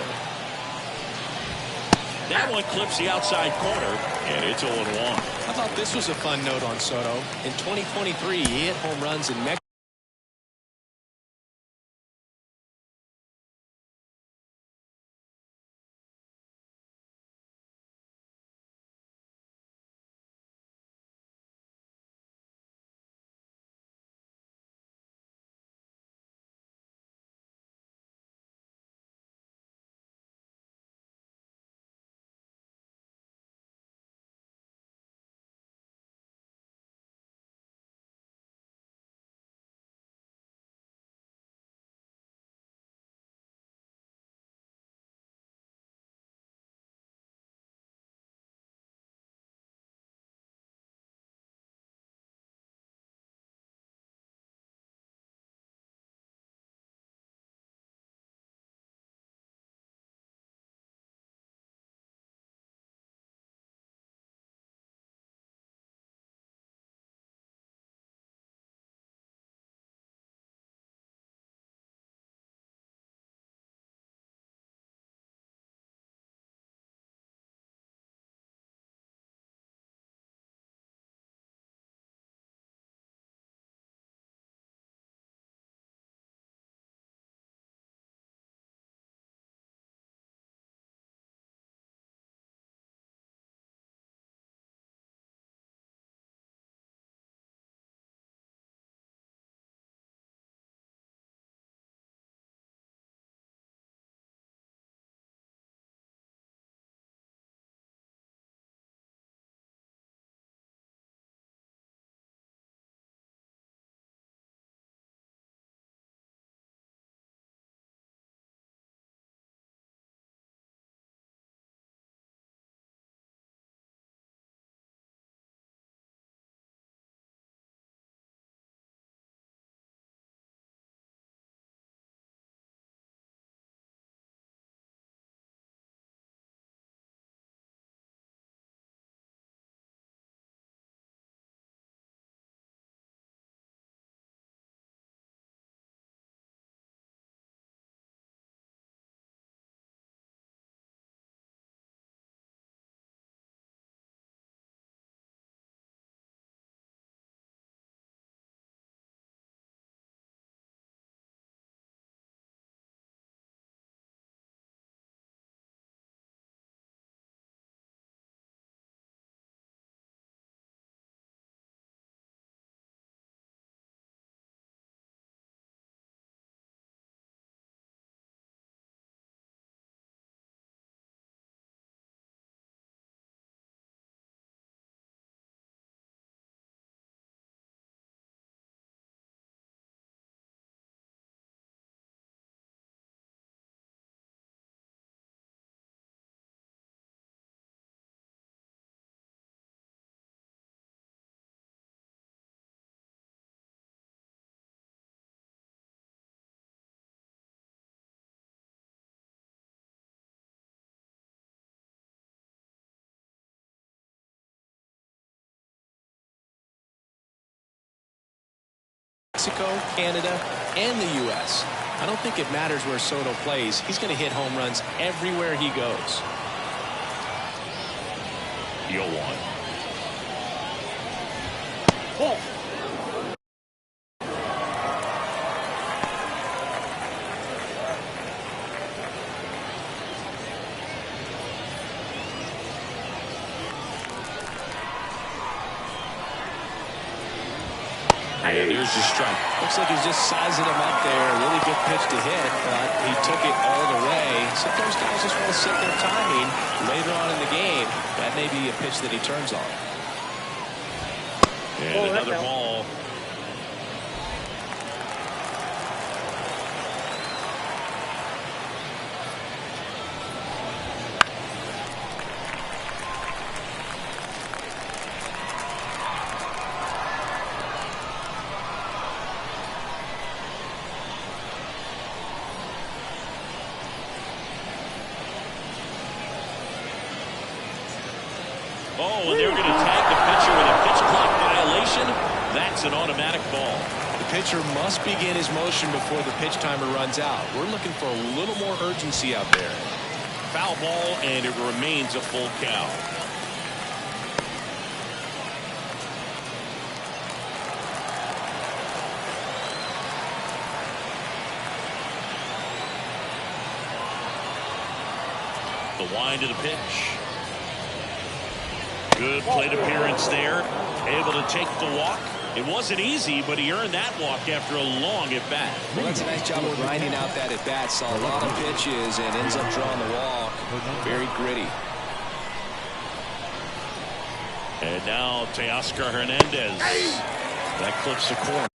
That one clips the outside corner, and it's 0-1. I thought this was a fun note on Soto. In 2023, he hit home runs in Mexico. Mexico, Canada, and the U.S. I don't think it matters where Soto plays. He's going to hit home runs everywhere he goes. 0-1. Ball. And here's the strike. Looks like he's just sizing him up there. A really good pitch to hit, but he took it all the way. Sometimes guys just want to set their timing later on in the game. That may be a pitch that he turns on. And another ball. Oh, and they're going to tag the pitcher with a pitch clock violation. That's an automatic ball. The pitcher must begin his motion before the pitch timer runs out. We're looking for a little more urgency out there. Foul ball, and it remains a full count. The wind of the pitch. Good plate appearance there. Able to take the walk. It wasn't easy, but he earned that walk after a long at-bat. Well, that's a nice job of grinding out that at-bat. Saw a lot of pitches and ends up drawing the walk. Very gritty. And now Teoscar Hernandez. That clips the corner.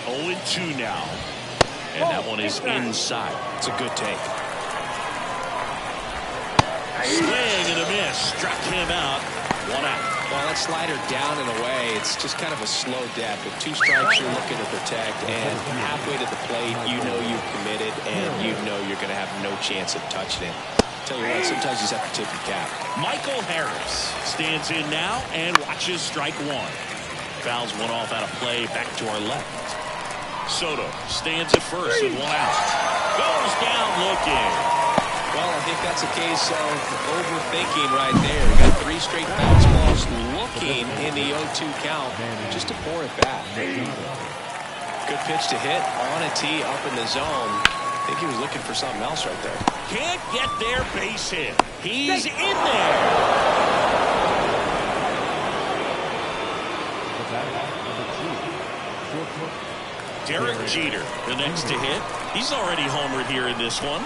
Oh, 2 now. And that one is inside. It's a good take. Swing and a miss. Struck him out. 1 out. Well, that slider down and away, it's just kind of a slow death. With 2 strikes, you're looking to protect, and halfway to the plate, you know you've committed, and you know you're going to have no chance of touching it. Tell you what, sometimes you just have to tip your cap. Michael Harris stands in now and watches strike one. Fouls one off out of play, back to our left. Soto stands at first with one out. Goes down looking. Well, I think that's a case of overthinking right there. Got 3 straight bounce balls looking in the 0-2 count. Just a poor at bat. Good pitch to hit on a tee up in the zone. I think he was looking for something else right there. Can't get their base hit. He's in there. Derek Jeter, the next to hit. He's already homered here in this one.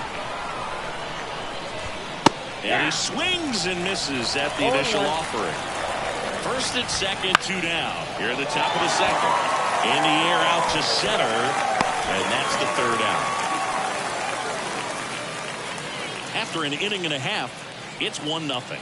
And he swings and misses at the initial offering. First and second, 2 down. Here at the top of the second. In the air out to center. And that's the 3rd out. After an inning and a half, it's 1-0.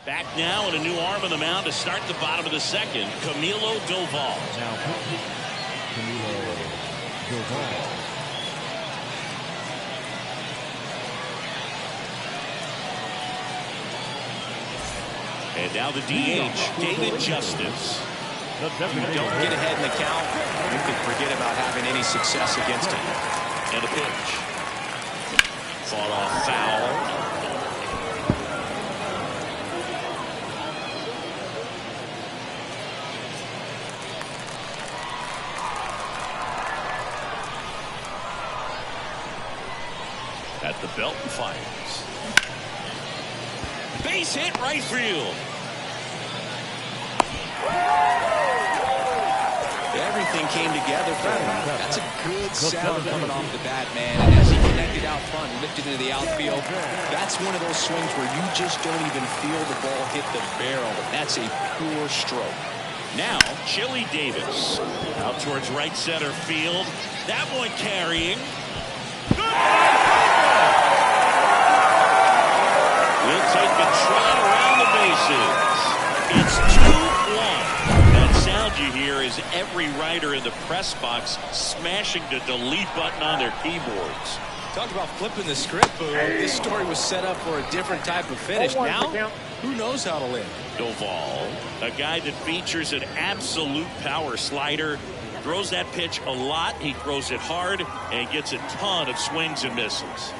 Back now and a new arm on the mound to start the bottom of the second. Camilo Doval. Now, Camilo Doval. And now the DH, David Justice. Don't get ahead in the count. You can forget about having any success against him. And a pitch. Fought off foul. At the belt and fires. Base hit right field. Everything came together for him. That's a good sound coming off the bat, man. And as he connected out front, lifted into the outfield, that's one of those swings where you just don't even feel the ball hit the barrel. That's a pure stroke. Now, Chili Davis out towards right center field. That one carrying. We'll take the trot around the bases. It's 2-1. That sound you hear is every writer in the press box smashing the delete button on their keyboards. Talk about flipping the script, Boo. This story was set up for a different type of finish. Now, who knows how to live? Doval, a guy that features an absolute power slider. Throws that pitch a lot. He throws it hard and gets a ton of swings and misses.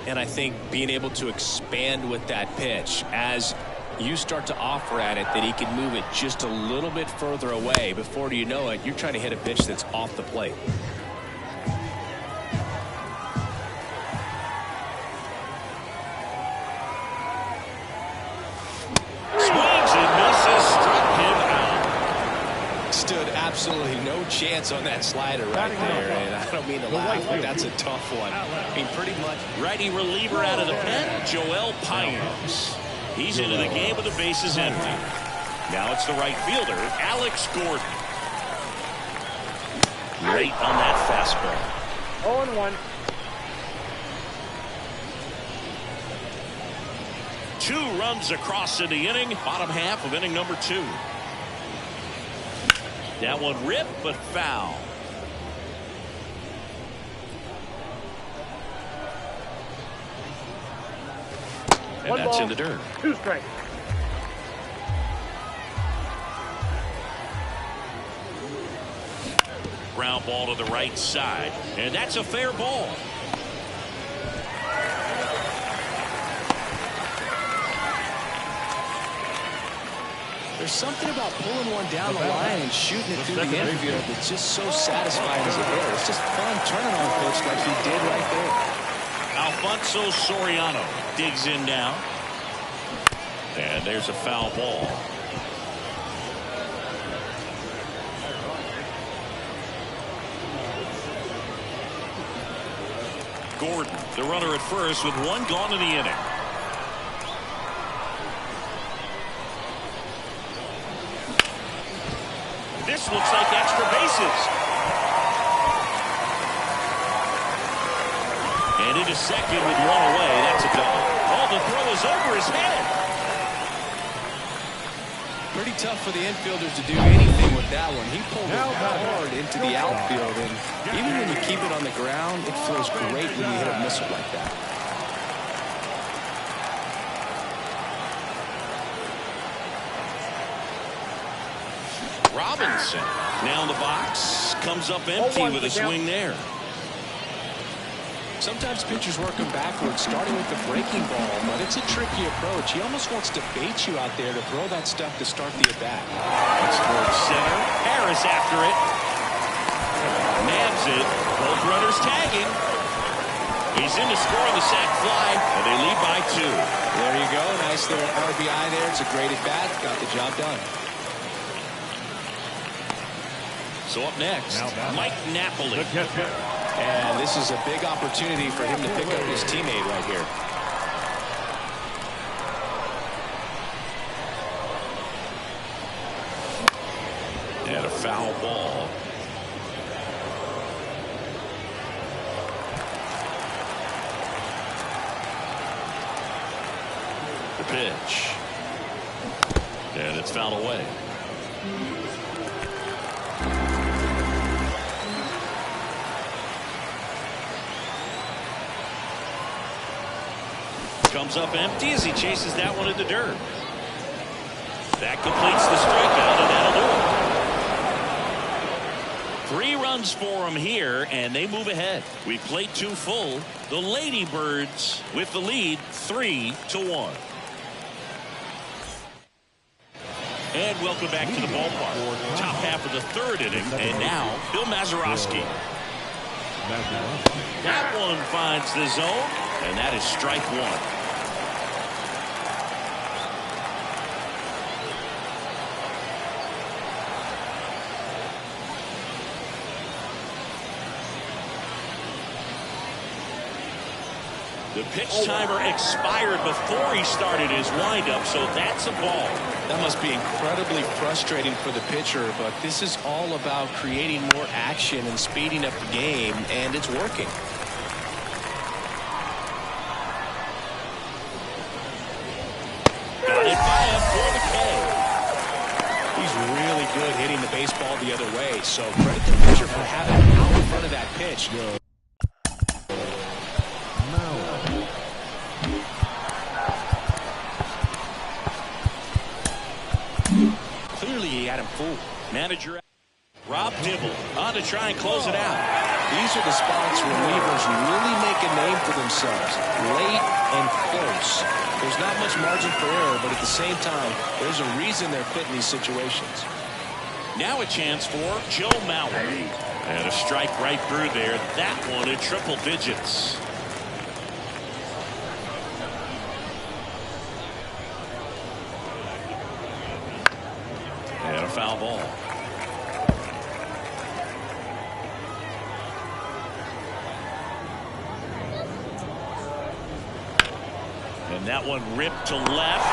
And I think being able to expand with that pitch as you start to offer at it that he can move it just a little bit further away. Before you know it, you're trying to hit a pitch that's off the plate. Swings and misses, struck him out. Stood absolutely no chance on that slider right there. And I don't mean to laugh, but that's a tough one. I mean, pretty much. Righty reliever out of the pen, Joel Paynes. He's into the game with the bases empty. Now it's the right fielder, Alex Gordon. Late on that fastball. 0-1. 2 runs across in the inning, bottom half of inning number 2. That one ripped, but foul. And that's in the dirt. 2 strikes. Ground ball to the right side, and that's a fair ball. There's something about pulling one down the line and shooting it through the infield that's just so satisfying as a hitter. It's just fun turning on a pitch like he did right there. Alfonso Soriano digs in now. And there's a foul ball. Gordon, the runner at first with 1 gone in the inning. This looks like extra bases. And into second with 1 away. That's a double. Oh, the throw is over his head. Pretty tough for the infielders to do anything with that one. He pulled it hard into the outfield, and even when you keep it on the ground, it feels great when you hit a missile like that. Robinson now in the box, comes up empty with a swing there. Sometimes pitchers work them backwards, starting with the breaking ball, but it's a tricky approach. He almost wants to bait you out there to throw that stuff to start the at-bat. It's towards center. Harris after it. Nabs it. Both runners tagging. He's in to score on the sac fly, and they lead by 2. There you go. Nice little RBI there. It's a great at-bat. Got the job done. So up next, Mike Napoli. And this is a big opportunity for him to pick up his teammate right here. And a foul ball. The pitch. And it's fouled away. Comes up empty as he chases that one in the dirt. That completes the strikeout, and that'll do it. 3 runs for him here, and they move ahead. We played 2 full. The Ladybirds with the lead 3-1. And welcome back to the ballpark. Top half of the 3rd inning, and now Bill Mazeroski. That one finds the zone, and that is strike 1. The pitch timer expired before he started his windup, so that's a ball. That must be incredibly frustrating for the pitcher, but this is all about creating more action and speeding up the game, and it's working. Got it by him for the K. He's really good hitting the baseball the other way, so credit the pitcher for having him out in front of that pitch. Clearly he had him fooled. Manager Rob Dibble on to try and close it out. These are the spots where relievers really make a name for themselves. Late and close. There's not much margin for error, but at the same time, there's a reason they're put in these situations. Now a chance for Joe Mauer. And a strike right through there. That one in triple digits. And a foul ball. And that one ripped to left.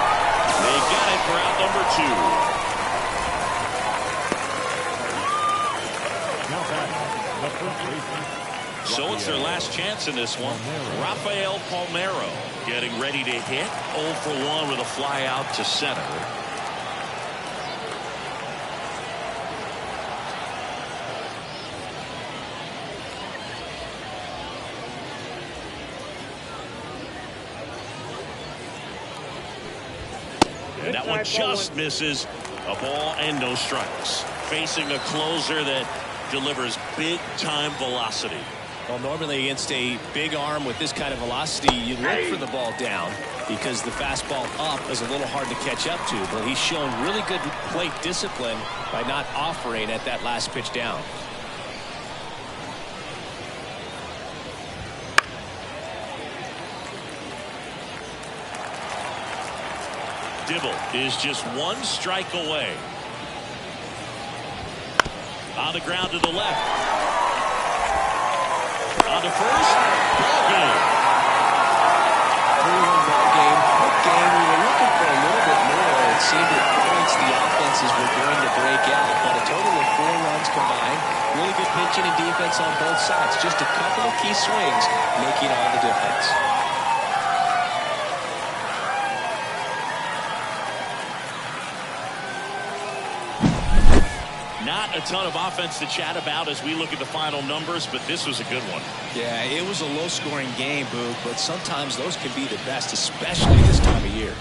They got it for out number 2. So it's their last chance in this one. Rafael Palmeiro getting ready to hit. 0 for 1 with a fly out to center. And that one just misses. A ball and no strikes. Facing a closer that delivers big-time velocity. Well, normally against a big arm with this kind of velocity, you look for the ball down because the fastball up is a little hard to catch up to. But he's shown really good plate discipline by not offering at that last pitch down. Dibble is just 1 strike away. On the ground to the left. On to first. Ball game. 3-1 ball game. A game we were looking for a little bit more. It seemed at points the offenses were going to break out. But a total of 4 runs combined. Really good pitching and defense on both sides. Just a couple of key swings making all the difference. Not a ton of offense to chat about as we look at the final numbers, but this was a good one. Yeah, it was a low-scoring game, Boog, but sometimes those can be the best, especially this time of year.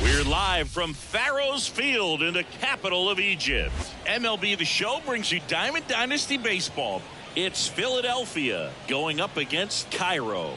We're live from Pharaoh's Field in the capital of Egypt. MLB The Show brings you Diamond Dynasty Baseball. It's Philadelphia going up against Cairo.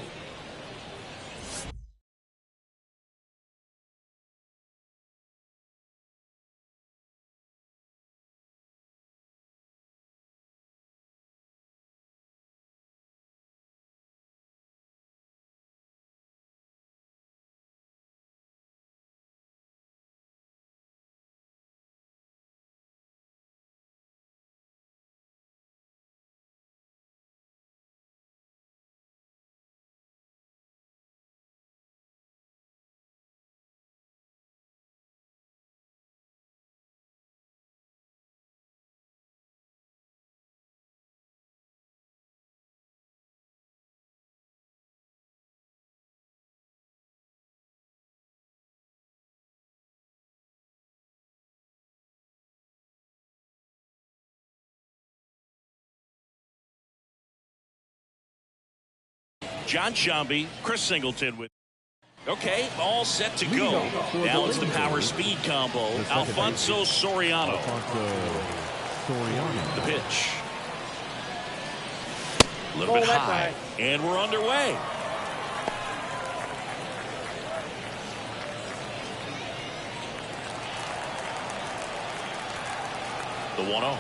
John Shambi, Chris Singleton with. Okay, all set to go. Now it's the power speed combo. Alfonso Soriano. The pitch. A little bit high. And we're underway. The 1-0.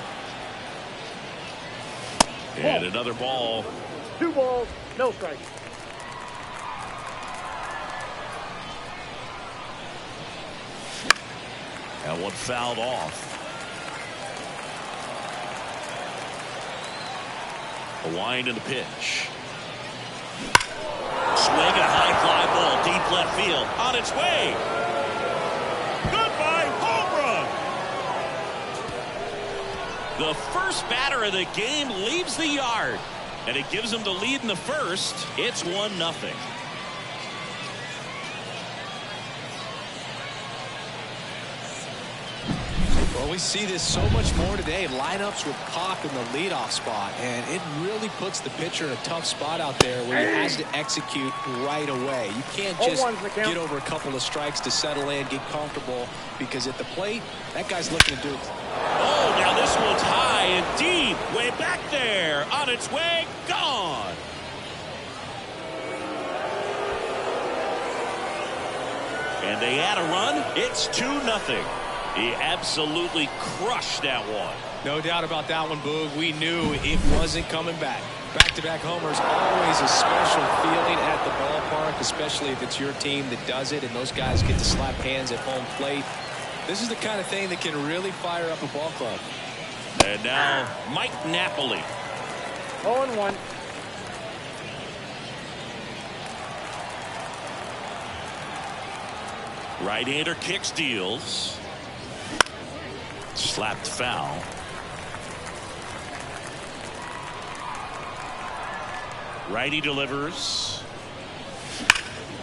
And another ball. 2 balls, no strikes. That one fouled off. A wind in the pitch. Swing and a high fly ball, deep left field, on its way. Goodbye, home run. The first batter of the game leaves the yard, and it gives him the lead in the first. It's 1-0. Well, we see this so much more today. Lineups with Pop in the leadoff spot, and it really puts the pitcher in a tough spot out there where he has to execute right away. You can't just get over a couple of strikes to settle in, get comfortable, because at the plate, that guy's looking to do it. Oh, now this one's high and deep, way back there, on its way, gone. And they add a run. It's 2-0. He absolutely crushed that one. No doubt about that one, Boog. We knew it wasn't coming back. Back-to-back homers, always a special feeling at the ballpark, especially if it's your team that does it and those guys get to slap hands at home plate. This is the kind of thing that can really fire up a ball club. And now Mike Napoli. 0-1. Right-hander kicks, deals. Slapped foul. Righty delivers.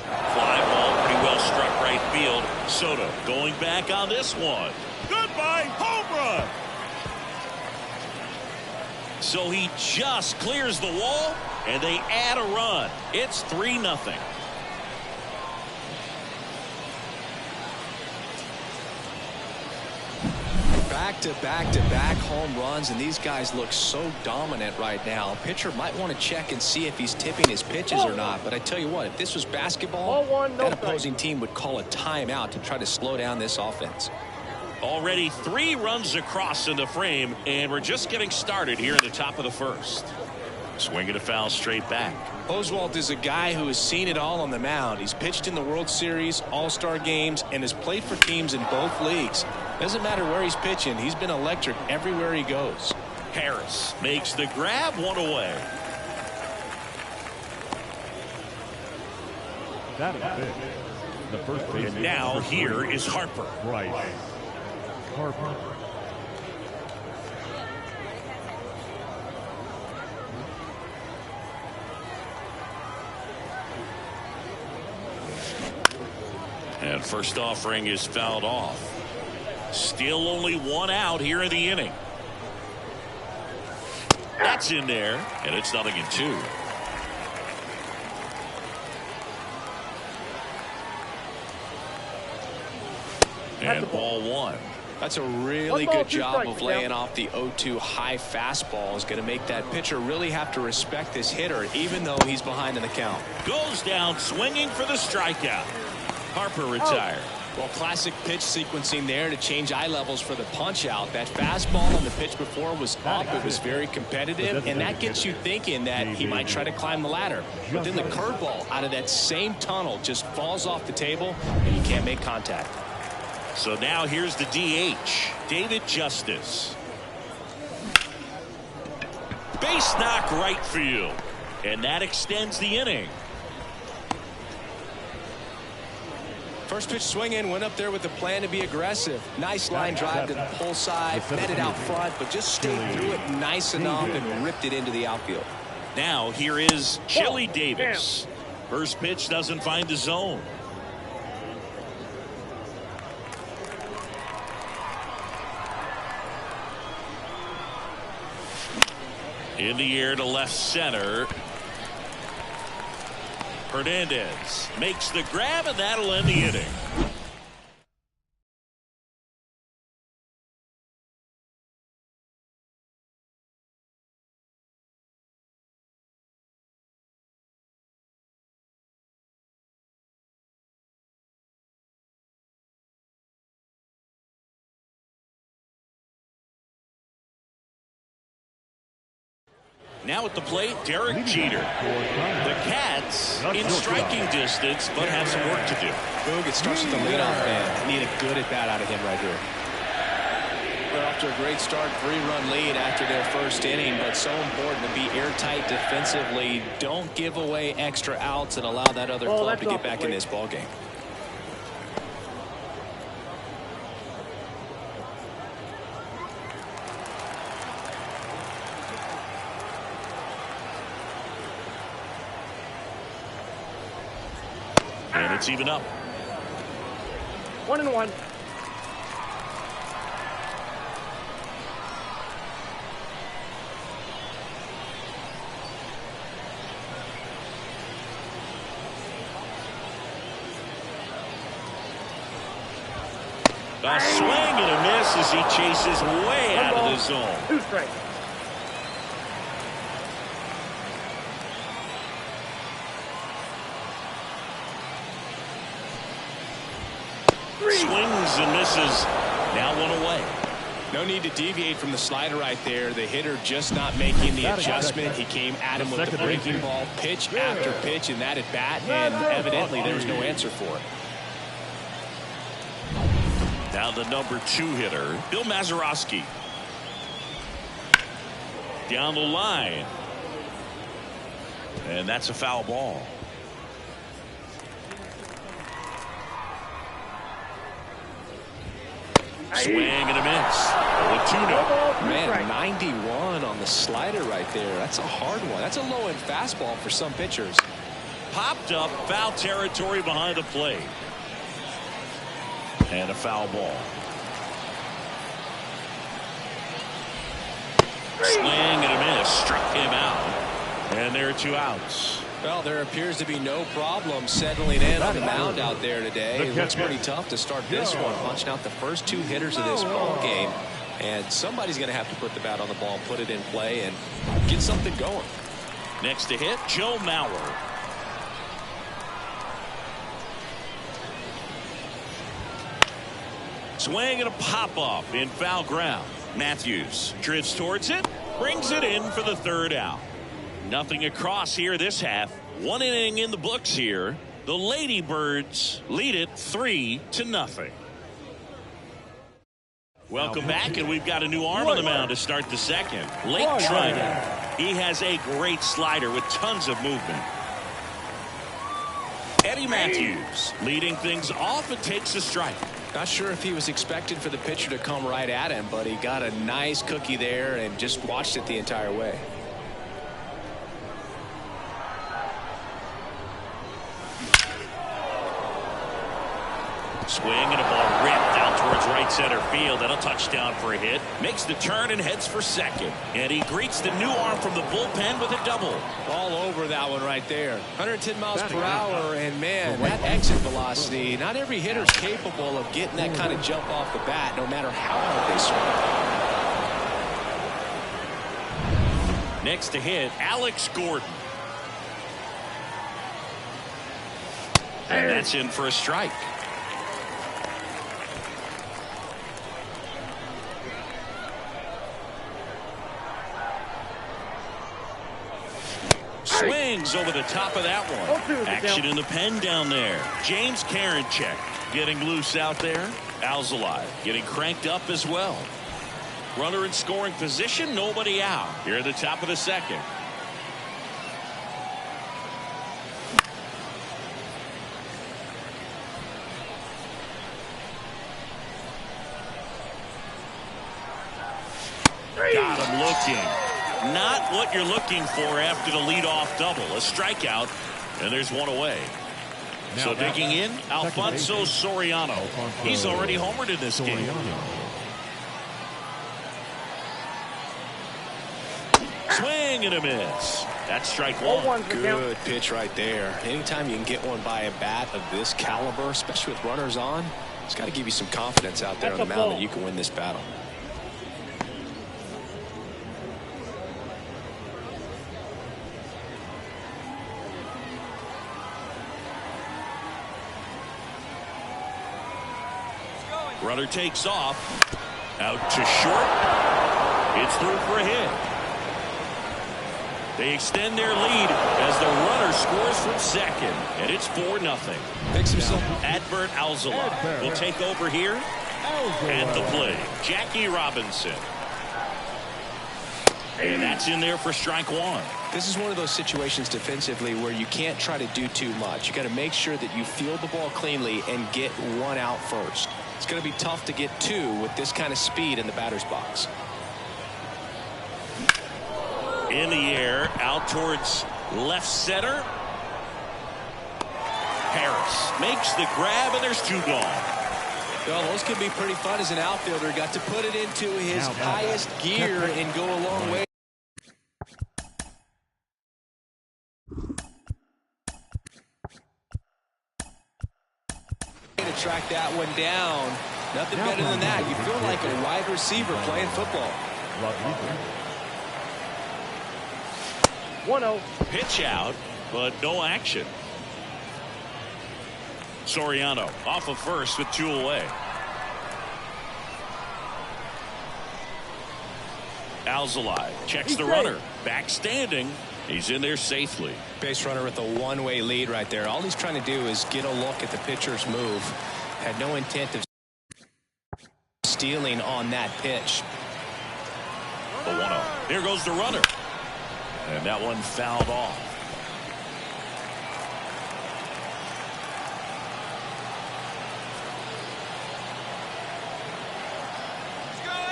Fly ball, pretty well struck right field. Soto going back on this one. Goodbye, home run. So he just clears the wall, and they add a run. It's 3-0. Back-to-back home runs, and these guys look so dominant right now. Pitcher might want to check and see if he's tipping his pitches or not, but I tell you what, if this was basketball, that opposing team would call a timeout to try to slow down this offense. Already 3 runs across in the frame, and we're just getting started here in the top of the first. Swinging a foul straight back. Oswalt is a guy who has seen it all on the mound. He's pitched in the World Series, All-Star games, and has played for teams in both leagues. Doesn't matter where he's pitching. He's been electric everywhere he goes. Harris makes the grab, one away. That is it. The first base. And now here is Harper. Right. Harper. And first offering is fouled off. Still only 1 out here in the inning. That's in there, and it's 0-2. And ball 1. That's a really good job of laying off the 0-2 high fastball. Is going to make that pitcher really have to respect this hitter, even though he's behind in the count. Goes down swinging for the strikeout. Harper retired. Well, classic pitch sequencing there to change eye levels for the punch out. That fastball on the pitch before was up. It was very competitive, and that gets you thinking that he might try to climb the ladder. But then the curveball out of that same tunnel just falls off the table, and you can't make contact. So now here's the DH, David Justice. Base knock right field, and that extends the inning. First pitch swing in, went up there with the plan to be aggressive. Nice line drive to the pull side, met it out front, but just stayed through it nice enough and ripped it into the outfield. Now here is Chili Davis. First pitch doesn't find the zone. In the air to left center. Hernandez makes the grab, and that'll end the inning. Now at the plate, Derek Jeter. The Cats in striking distance, but have some work to do. Boog, it starts with the leadoff man. Need a good at-bat out of him right here. They're off to a great start, 3-run lead after their first inning, but so important to be airtight defensively. Don't give away extra outs and allow that other club to get back in this ballgame. And it's even up. 1-1. A swing and a miss as he chases way out of the zone. 2 strikes. Swings and misses. Now 1 away. No need to deviate from the slider right there. The hitter just not making the adjustment. He came at him with the breaking ball, pitch after pitch in that at bat, and evidently there was no answer for it. Now the number 2 hitter, Bill Mazeroski. Down the line. And that's a foul ball. Swing and a miss. 0-2 now. Man, 91 on the slider right there. That's a hard one. That's a low-end fastball for some pitchers. Popped up, foul territory behind the plate. And a foul ball. Swing and a miss. Struck him out. And there are 2 outs. Well, there appears to be no problem settling in on the mound out there today. It looks pretty tough to start this one, punching out the first 2 hitters of this ball game. And somebody's going to have to put the bat on the ball, put it in play, and get something going. Next to hit, Joe Mauer. Swing and a pop-up in foul ground. Matthews drifts towards it, brings it in for the 3rd out. Nothing across here this half. 1 inning in the books here. The Ladybirds lead it 3-0. Welcome back, and we've got a new arm on the mound to start the second. Late Trinan. He has a great slider with tons of movement. Eddie Matthews leading things off and takes a strike. Not sure if he was expecting for the pitcher to come right at him, but he got a nice cookie there and just watched it the entire way. Swing and a ball ripped out towards right center field, and a touchdown for a hit. Makes the turn and heads for second. And he greets the new arm from the bullpen with a double. All over that one right there. 110 miles per hour, and man, that exit velocity, not every hitter's capable of getting that kind of jump off the bat, no matter how hard they swing. Next to hit, Alex Gordon. And that's in for a strike. Swings over the top of that one. Action in the pen down there. James Karinchak getting loose out there. Alzolay getting cranked up as well. Runner in scoring position, nobody out. Here at the top of the second. Got him looking. Not what you're looking for after the leadoff double. A strikeout, and there's 1 away. So digging in, Alfonso Soriano. He's already homered in this game. Swing and a miss. That's strike 1. Good pitch right there. Anytime you can get one by a bat of this caliber, especially with runners on, it's got to give you some confidence out there on the mound that you can win this battle. Runner takes off. Out to short. It's through for a hit. They extend their lead as the runner scores from second, and it's 4-0. Picks himself. Adbert Alzolay will take over here at the plate. Jackie Robinson. And that's in there for strike one. This is one of those situations defensively where you can't try to do too much. You got to make sure that you field the ball cleanly and get one out first. It's going to be tough to get two with this kind of speed in the batter's box. In the air, out towards left center. Harris makes the grab, and there's two gone. Well, those can be pretty fun as an outfielder. Got to put it into his highest gear and go a long way. To track that one down. Nothing better than that. You feel like a wide receiver playing football. 1-0. Pitch out, but no action. Soriano off of first with two away. Alzolay checks the runner. Back standing. He's in there safely. Base runner with a one-way lead right there. All he's trying to do is get a look at the pitcher's move. Had no intent of stealing on that pitch. The 1-0. Here goes the runner. And that one fouled off.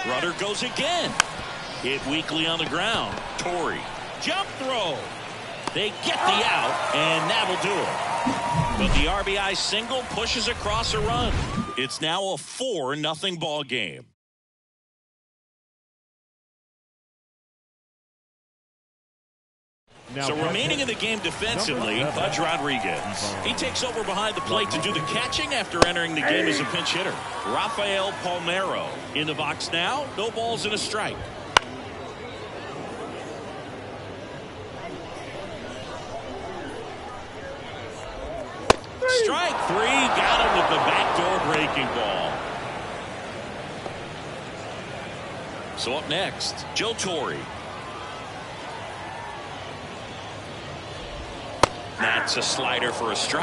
Runner goes again. Hit weakly on the ground. Torrey. Jump throw. They get the out, and that'll do it. But the RBI single pushes across a run. It's now a 4-0 ball game. So remaining in the game defensively, Pudge Rodriguez. He takes over behind the plate to do the catching after entering the game as a pinch hitter. Rafael Palmeiro in the box now. No balls and a strike. Strike three. Got him with the backdoor breaking ball. So up next, Joe Torre. That's a slider for a strike.